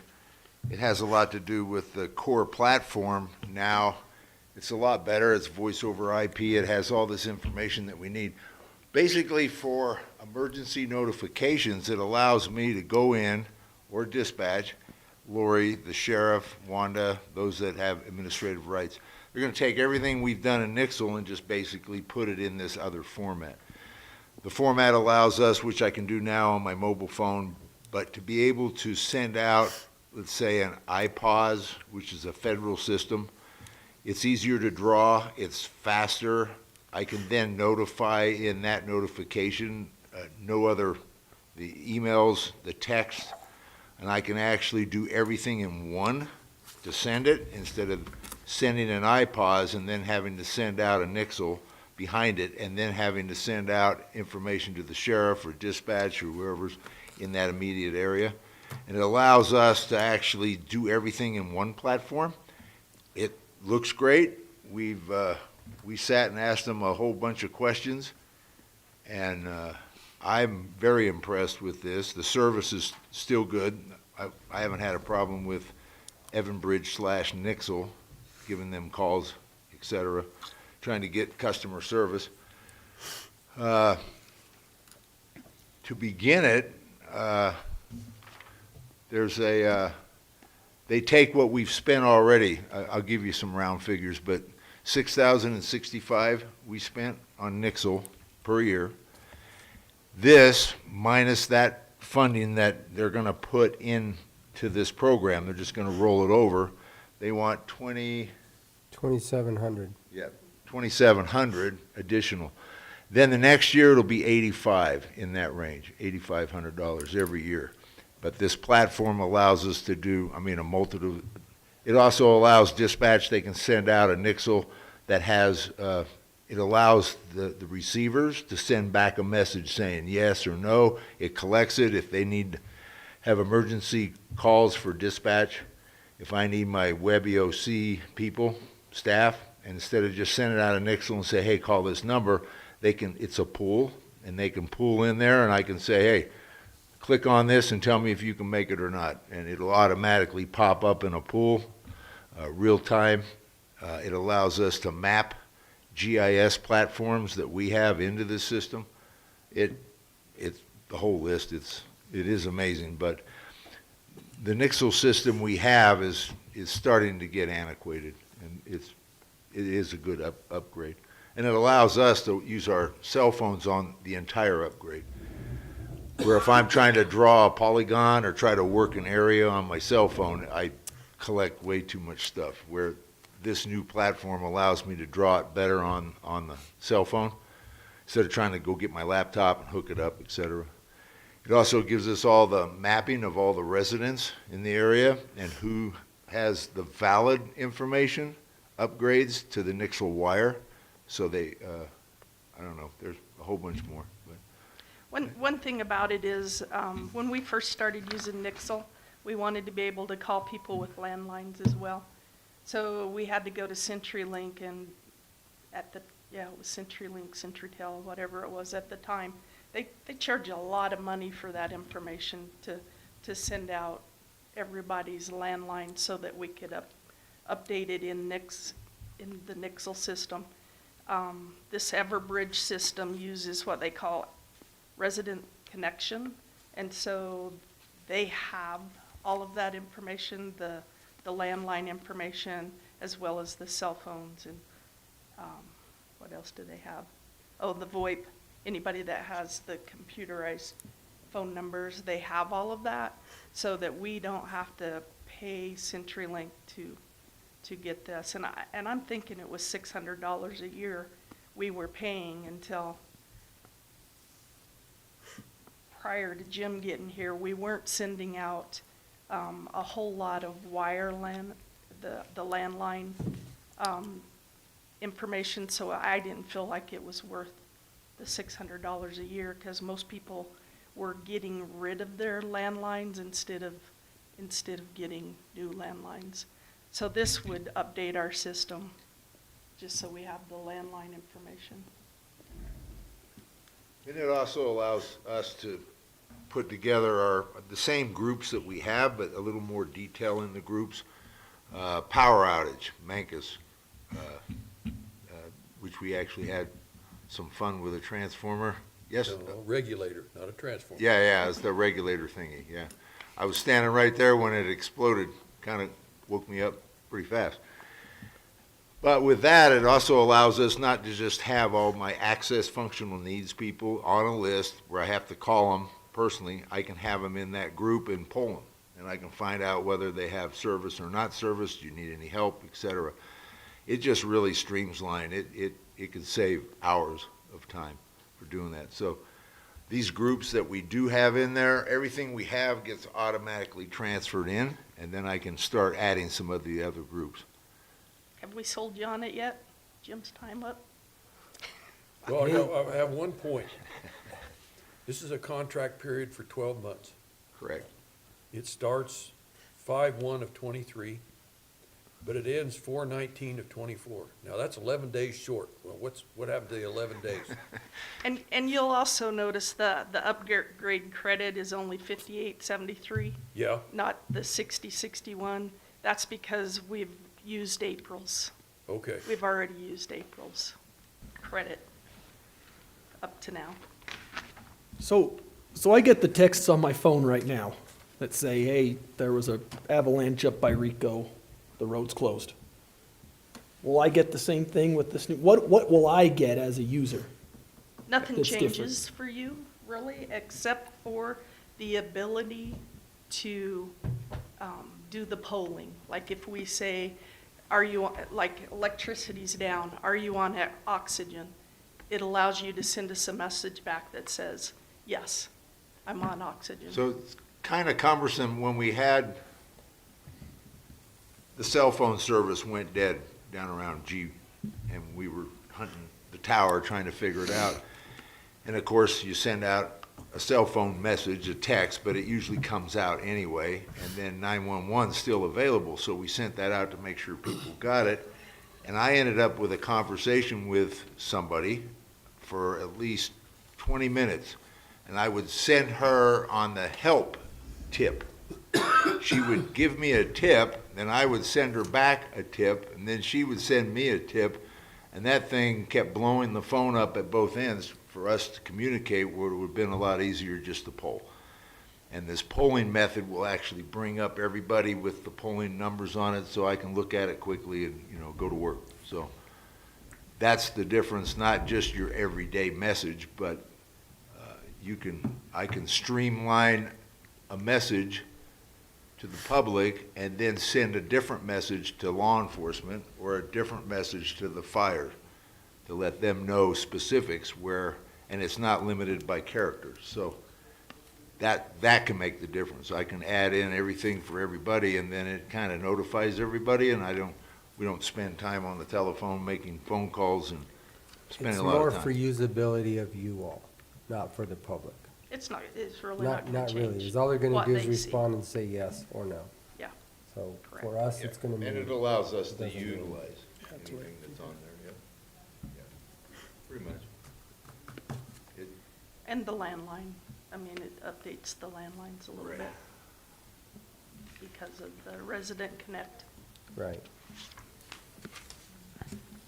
It has a lot to do with the core platform now. It's a lot better. It's voice over IP. It has all this information that we need. Basically, for emergency notifications, it allows me to go in or dispatch, Lori, the sheriff, Wanda, those that have administrative rights. They're going to take everything we've done in Nixle and just basically put it in this other format. The format allows us, which I can do now on my mobile phone, but to be able to send out, let's say, an iPause, which is a federal system. It's easier to draw, it's faster. I can then notify in that notification, the emails, the text, and I can actually do everything in one to send it instead of sending an iPause and then having to send out a Nixle behind it and then having to send out information to the sheriff or dispatch or whoever's in that immediate area. And it allows us to actually do everything in one platform. It looks great. We sat and asked them a whole bunch of questions, and I'm very impressed with this. The service is still good. I haven't had a problem with Evan Bridge / Nixle, giving them calls, etc., trying to get customer service. To begin it, they take what we've spent already. I'll give you some round figures, but $6,065 we spent on Nixle per year. This minus that funding that they're going to put into this program, they're just going to roll it over. They want $2,700. Yeah, $2,700 additional. Then the next year it'll be $85 in that range, $8,500 every year. But this platform allows us to do, a multitude. It also allows dispatch. They can send out a Nixle that has, it allows the receivers to send back a message saying yes or no. It collects it if they need to have emergency calls for dispatch. If I need my web BOCC people, staff, and instead of just sending out a Nixle and say, hey, call this number, it's a pool, and they can pull in there, and I can say, hey, click on this and tell me if you can make it or not. And it'll automatically pop up in a pool, real time. It allows us to map GIS platforms that we have into this system. It's the whole list. It is amazing. But the Nixle system we have is starting to get antiquated, and it is a good upgrade. And it allows us to use our cell phones on the entire upgrade. Where if I'm trying to draw a polygon or try to work an area on my cell phone, I collect way too much stuff. Where this new platform allows me to draw it better on the cell phone instead of trying to go get my laptop and hook it up, etc. It also gives us all the mapping of all the residents in the area and who has the valid information, upgrades to the Nixle wire. So I don't know, there's a whole bunch more. But One thing about it is, when we first started using Nixle, we wanted to be able to call people with landlines as well. So we had to go to CenturyLink and it was CenturyLink, CenturyTel, whatever it was at the time. They charge a lot of money for that information to send out everybody's landline so that we could update it in the Nixle system. This Everbridge system uses what they call resident connection, and so they have all of that information, the landline information, as well as the cell phones, and what else do they have? Oh, the VoIP. Anybody that has the computerized phone numbers, they have all of that, so that we don't have to pay CenturyLink to get this. And I'm thinking it was $600 a year we were paying until prior to Jim getting here. We weren't sending out a whole lot of the landline information, so I didn't feel like it was worth the $600 a year, because most people were getting rid of their landlines instead of getting new landlines. So this would update our system, just so we have the landline information. And it also allows us to put together the same groups that we have, but a little more detail in the groups. Power outage, Mancus, which we actually had some fun with a transformer. Yes? No, regulator, not a transformer. Yeah, it's the regulator thingy, yeah. I was standing right there when it exploded, kind of woke me up pretty fast. But with that, it also allows us not to just have all my access functional needs people on a list where I have to call them personally. I can have them in that group and pull them, and I can find out whether they have service or not service, do you need any help, etc. It just really streamlines it could save hours of time for doing that. So these groups that we do have in there, everything we have gets automatically transferred in, and then I can start adding some of the other groups. Have we sold you on it yet? Jim's time up? Well, no, I have one point. This is a contract period for 12 months. Correct. It starts 5/1 of '23, but it ends 4/19 of '24. Now, that's 11 days short. Well, what happened to the 11 days? And you'll also notice the upgrade credit is only $58.73. Yeah. Not the $60.61. That's because we've used April's. Okay. We've already used April's credit up to now. So I get the texts on my phone right now that say, hey, there was a avalanche up by Rico, the road's closed. Will I get the same thing with this new, what will I get as a user? Nothing That's changes for you, really, except for the ability to do the polling. Like if we say, like electricity's down, are you on oxygen? It allows you to send us a message back that says, yes, I'm on oxygen. So it's kind of cumbersome when we had the cell phone service went dead down around G, and we were hunting the tower trying to figure it out. And of course, you send out a cell phone message, a text, but it usually comes out anyway, and then 911's still available, so we sent that out to make sure people got it. And I ended up with a conversation with somebody for at least 20 minutes, and I would send her on the help tip. She would give me a tip, then I would send her back a tip, and then she would send me a tip, and that thing kept blowing the phone up at both ends for us to communicate, where it would have been a lot easier just to poll. And this polling method will actually bring up everybody with the polling numbers on it, so I can look at it quickly and, go to work. So that's the difference, not just your everyday message, but I can streamline a message to the public and then send a different message to law enforcement or a different message to the fire to let them know specifics and it's not limited by characters. So that can make the difference. I can add in everything for everybody, and then it kind of notifies everybody, and we don't spend time on the telephone making phone calls and spending It's a lot more of time. for usability of you all. not for the public. It's really not gonna Not change. really, is all they're gonna what do is they see. respond and say yes or no. Yeah, So for Correct. us, it's gonna And mean. it allows us it to doesn't mean- utilize anything that's on there, yep. Yeah, pretty much. It, and the landline, I mean, it updates the landlines a little Right. bit because of the resident connect. Right.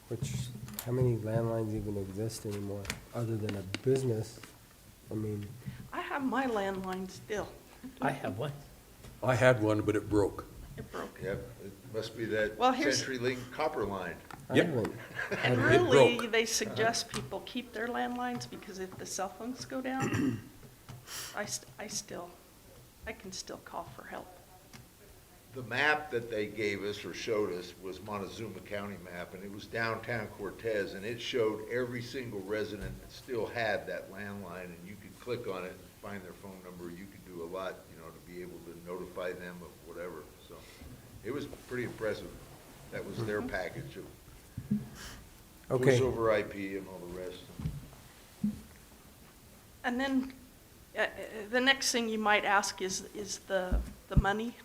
Which, how many landlines even exist anymore, other than a business? I mean, I have my landline still. I have one. I had one, but it broke. It broke. yep, it must be that Well, here's- CenturyLink copper line. I Yep. haven't. And It really, broke. they suggest people keep their landlines because if the cell phones go down, I can still call for help. The map that they gave us or showed us was Montezuma County map, and it was downtown Cortez, and it showed every single resident that still had that landline, and you could click on it and find their phone number. You could do a lot, to be able to notify them of whatever, so. It was pretty impressive. That was their package of Okay. voice over IP and all the rest. And then, the next thing you might ask is the money.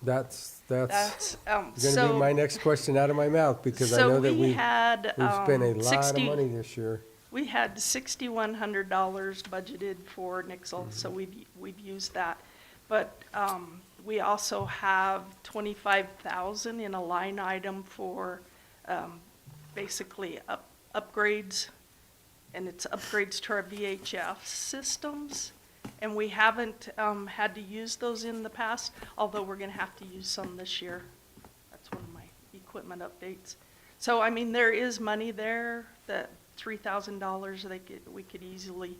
That's That's, gonna be so, my next question out of my mouth, because I so know that we had, we've spent a lot of 60 money this year. we had $6,100 budgeted for Nixle, so we've used that. But, we also have 25,000 in a line item for, basically upgrades, and it's upgrades to our VHF systems. And we haven't, had to use those in the past, although we're gonna have to use some this year. That's one of my equipment updates. So, I mean, there is money there, that $3,000 we could easily,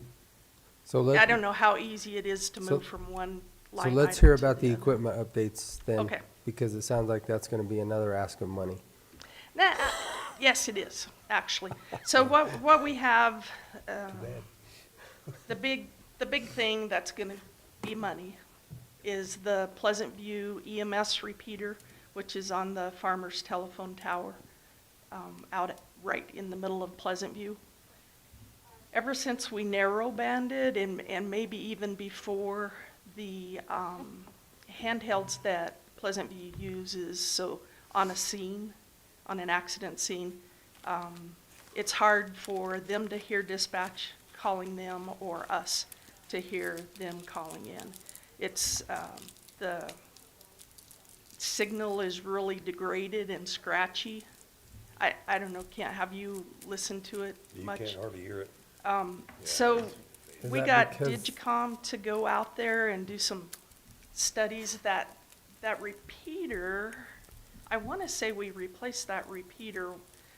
So I let, don't know how easy it is to so- move from one line so item let's hear to about the other. equipment updates then. Okay. Because it sounds like that's gonna be another ask of money. Nah, yes, it is, actually. So what we have, the big thing that's gonna be money is the Pleasant View EMS repeater, which is on the Farmer's Telephone Tower, right in the middle of Pleasant View. Ever since we narrow banded and maybe even before, the handhelds that Pleasant View uses, so on a scene, on an accident scene, it's hard for them to hear dispatch calling them or us to hear them calling in. It's, the signal is really degraded and scratchy. I don't know, have you listened to it much? You can't hardly hear it. So Is we that got because- Digicom to go out there and do some studies that repeater, I want to say we replaced that repeater.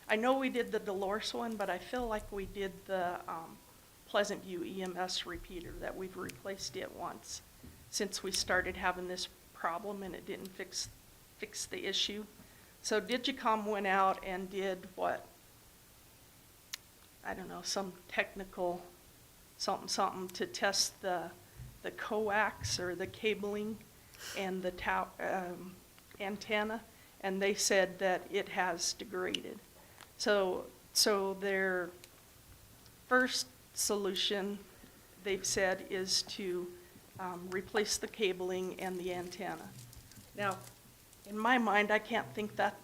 I know we did the Dolores one, but I feel like we did the Pleasant View EMS repeater, that we've replaced it once since we started having this problem and it didn't fix the issue. So Digicom went out and did what, I don't know, some technical something to test the coax or the cabling and the antenna, and they said that it has degraded. So their first solution, they've said, is to replace the cabling and the antenna. Now, in my mind, I can't think that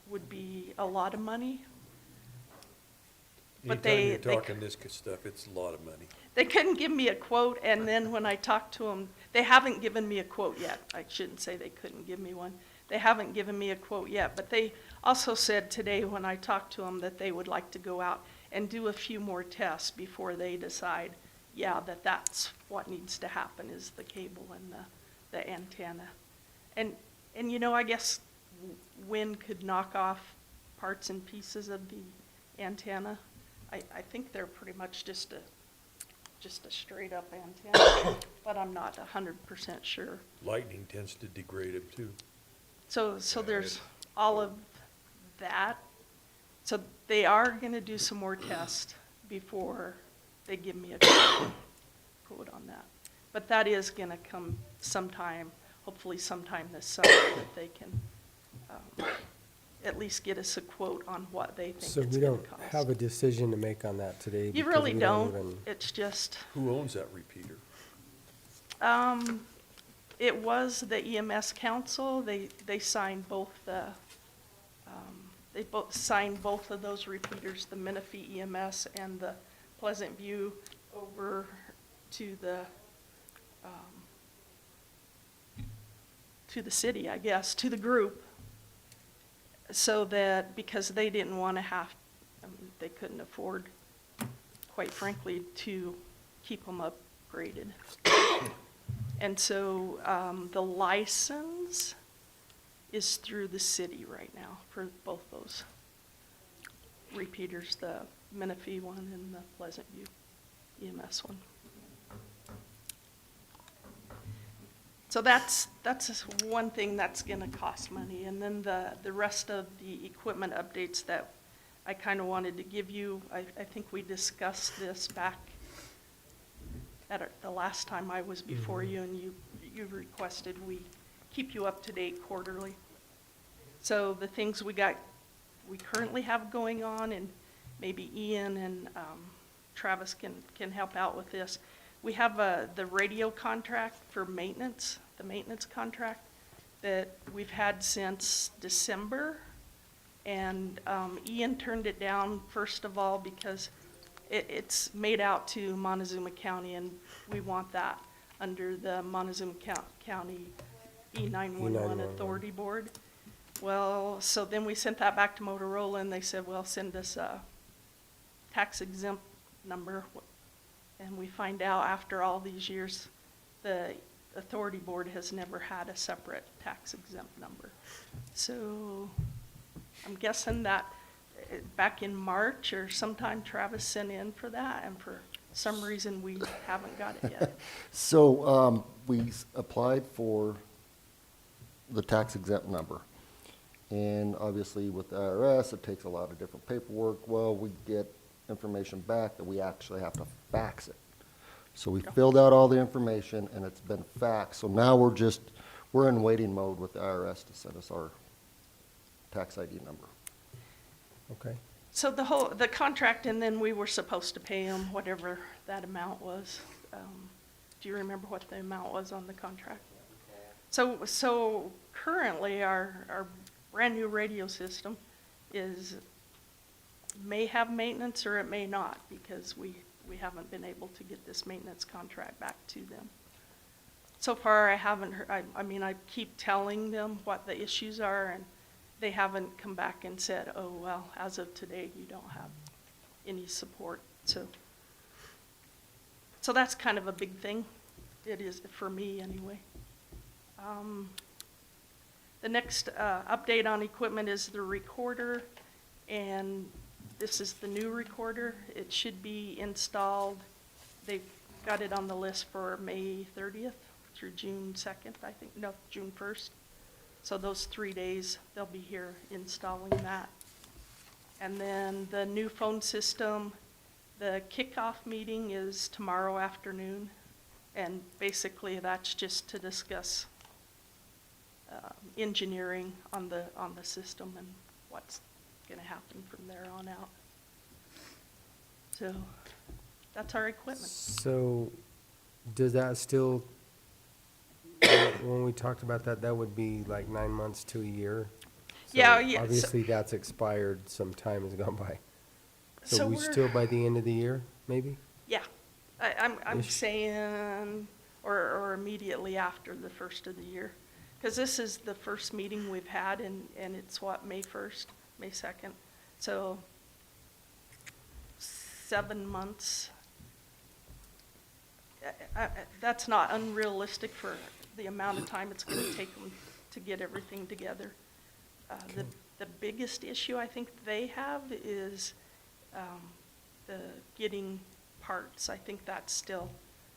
would be a lot of money. But Anytime they you're talking this stuff, it's a lot of money. They couldn't give me a quote, and then when I talked to them, they haven't given me a quote yet. I shouldn't say they couldn't give me one. They haven't given me a quote yet, but they also said today when I talked to them that they would like to go out and do a few more tests before they decide, yeah, that's what needs to happen, is the cable and the antenna. And I guess wind could knock off parts and pieces of the antenna. I think they're pretty much just a straight up antenna, but I'm not 100% sure. Lightning tends to degrade them too. So there's all of that. So they are gonna do some more tests before they give me a quote on that. But that is gonna come sometime, hopefully sometime this summer, that they can at least get us a quote on what they think So it's we gonna don't cost. have a decision to make on that today. You because really we don't, even- it's just, Who owns that repeater? it was the EMS council, they signed both the, they both signed both of those repeaters, the Menifee EMS and the Pleasant View, over to the city, I guess, to the group, so that, because they didn't want to have, I mean, they couldn't afford, quite frankly, to keep them upgraded. And so the license is through the city right now for both those repeaters, the Menifee one and the Pleasant View EMS one. So that's just one thing that's gonna cost money. And then the rest of the equipment updates that I kind of wanted to give you, I think we discussed this back at the last time I was before you, and you requested we keep you up to date quarterly. So the things we currently have going on, and maybe Ian and Travis can help out with this. We have the radio contract for maintenance, the maintenance contract that we've had since December. And Ian turned it down, first of all, because it's made out to Montezuma County, and we want that under the Montezuma County E911 Authority Board. Well, so then we sent that back to Motorola, and they said, well, send us a tax exempt number. And we find out after all these years, the Authority Board has never had a separate tax exempt number. So I'm guessing that back in March or sometime Travis sent in for that, and for some reason we haven't got it yet. So, we applied for the tax exempt number. And obviously with the IRS, it takes a lot of different paperwork. Well, we get information back that we actually have to fax it. So we filled out all the information and it's been faxed. So now we're in waiting mode with the IRS to send us our tax ID number. Okay. So the contract, and then we were supposed to pay them whatever that amount was. Do you remember what the amount was on the contract? So currently our brand new radio system may have maintenance or it may not, because we haven't been able to get this maintenance contract back to them. So far I haven't heard, I mean, I keep telling them what the issues are, and they haven't come back and said, oh, well, as of today, you don't have any support. So that's kind of a big thing. It is for me anyway. The next update on equipment is the recorder, and this is the new recorder. It should be installed. They've got it on the list for May 30th through June 2nd, I think. No, June 1st. So those 3 days, they'll be here installing that. And then the new phone system, the kickoff meeting is tomorrow afternoon. And basically that's just to discuss engineering on the system and what's gonna happen from there on out. So that's our equipment. So does that still, when we talked about that, that would be like 9 months to a year? So Yeah, yeah, so- obviously that's expired, some time has gone by. So So we we're- still by the end of the year, maybe? Yeah, I'm Ish. saying, or immediately after the first of the year. Because this is the first meeting we've had, and it's what, May 1st, May 2nd? So 7 months. That's not unrealistic for the amount of time it's gonna take them to get everything together. The biggest issue I think they have is the getting parts. I think that's still,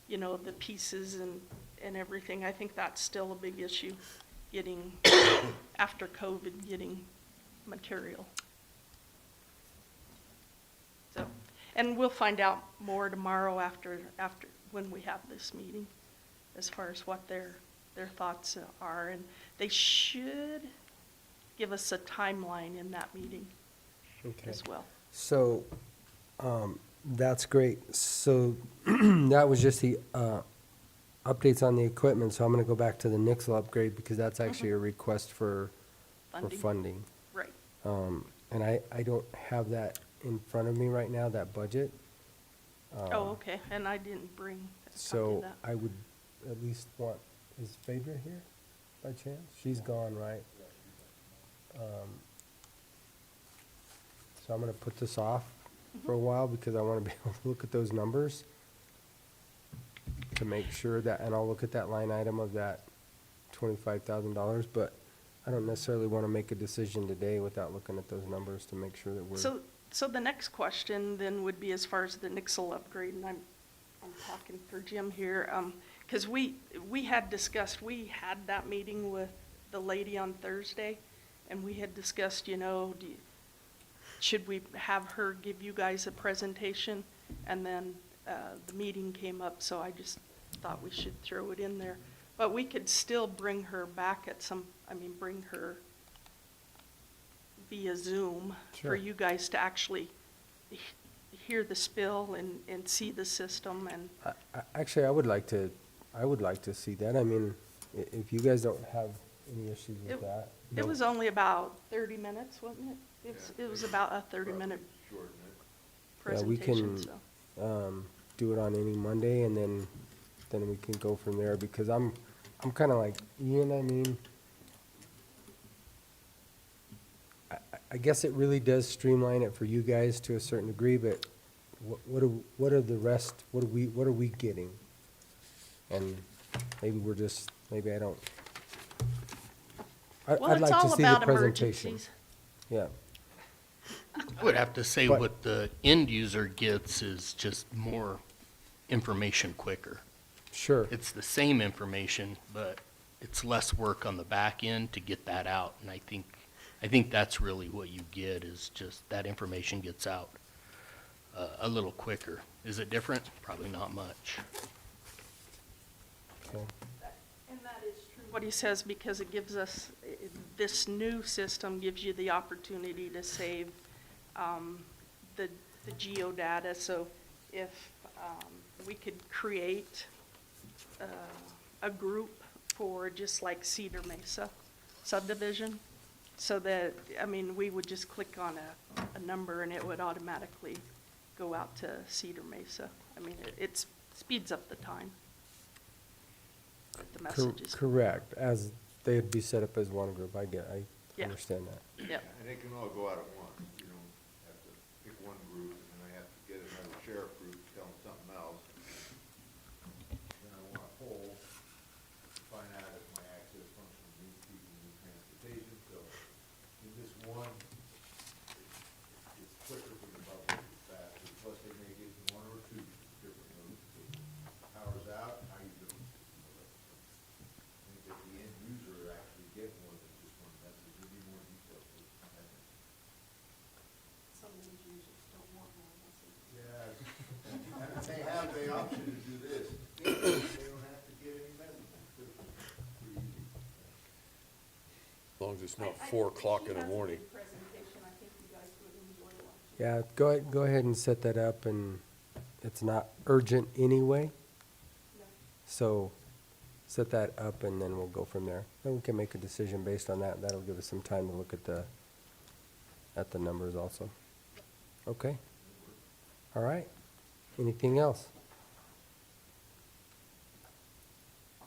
the pieces and everything. I think that's still a big issue, getting, after COVID, getting material. So, and we'll find out more tomorrow after when we have this meeting, as far as what their thoughts are. And they should give us a timeline in that meeting Okay. as well. So, that's great. So, that was just the, updates on the equipment, so I'm gonna go back to the Nixle upgrade, because that's actually a request for funding. Right. And I don't have that in front of me right now, that budget. Oh, okay, and I didn't bring a copy of So that. I would at least want, is Phaedra here by chance? She's gone, right? So I'm gonna put this off for a while, because I wanna be able to look at those numbers to make sure that, and I'll look at that line item of that $25,000, but I don't necessarily wanna make a decision today without looking at those numbers to make sure that we're. So the next question then would be as far as the Nixle upgrade, and I'm talking for Jim here, because we had discussed, we had that meeting with the lady on Thursday, and we had discussed, should we have her give you guys a presentation? And then the meeting came up, so I just thought we should throw it in there. But we could still bring her back bring her via Zoom for Sure. you guys to actually hear the spill and see the system and. Actually, I would like to see that. I mean, if you guys don't have any issues with that. It was only about 30 minutes, wasn't it? It was about a 30-minute we presentation, can, so. do it on any Monday, and then we can go from there, because I'm kind of like Ian. I mean, I guess it really does streamline it for you guys to a certain degree, but what are the rest, what are we getting? And maybe I don't. Well, I'd it's like to all see the about presentation. emergencies. Yeah. I would have to say But- what the end user gets is just more information quicker. Sure. It's the same information, but it's less work on the back end to get that out. And I think that's really what you get, is just that information gets out a little quicker. Is it different? Probably not much. Okay. And that is true. What he says, because it gives us, this new system gives you the opportunity to save the geodata. So if we could create a group for just like Cedar Mesa subdivision, so that, we would just click on a number and it would automatically go out to Cedar Mesa. It speeds up the time. The messages. Correct, as they'd be set up as one group. I Yeah. understand that. Yep. And they can all go out at once, you don't have to pick one group, and then I have to get another sheriff group to tell them something else. Then I want a poll to find out if my access function needs people in transportation, so in this one, it's quicker for the public, it's faster, plus they may get one or two different notifications. Power's out, how you doing? I think that the end user actually get more than just one message, we need more details. Some end users don't want more messages. Yeah, and they have the option to do this. They don't have to get any messages. Pretty easy. As long as it's not 4 o'clock in the morning. Presentation, I think you guys would enjoy watching. Yeah, go ahead and set that up, and it's not urgent anyway. So set that up, and then we'll go from there. Then we can make a decision based on that. That'll give us some time to look at the numbers also. Okay. All right. Anything else?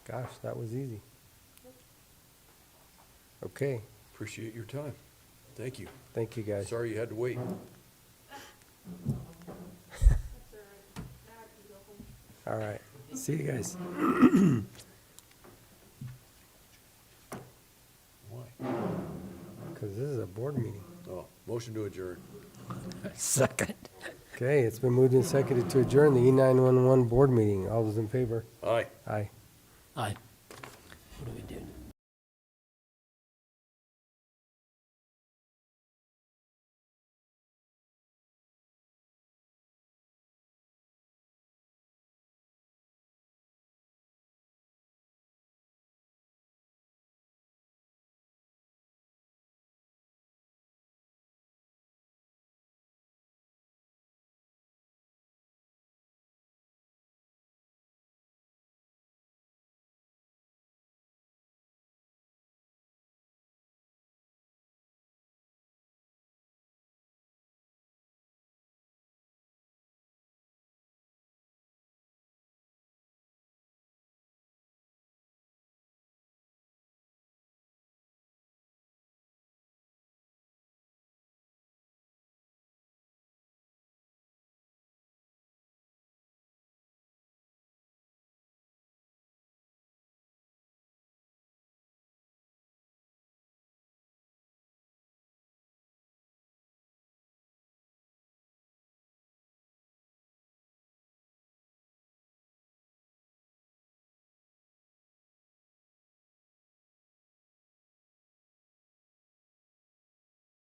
Gosh, that was easy. Okay. Appreciate your time. Thank you. Thank you, guys. Sorry you had to wait. All right. See you guys. Why? Because this is a board meeting. Oh, motion to adjourn. Second. Okay, it's been moved and seconded to adjourn the E911 board meeting. All those in favor? Aye. Aye. Aye.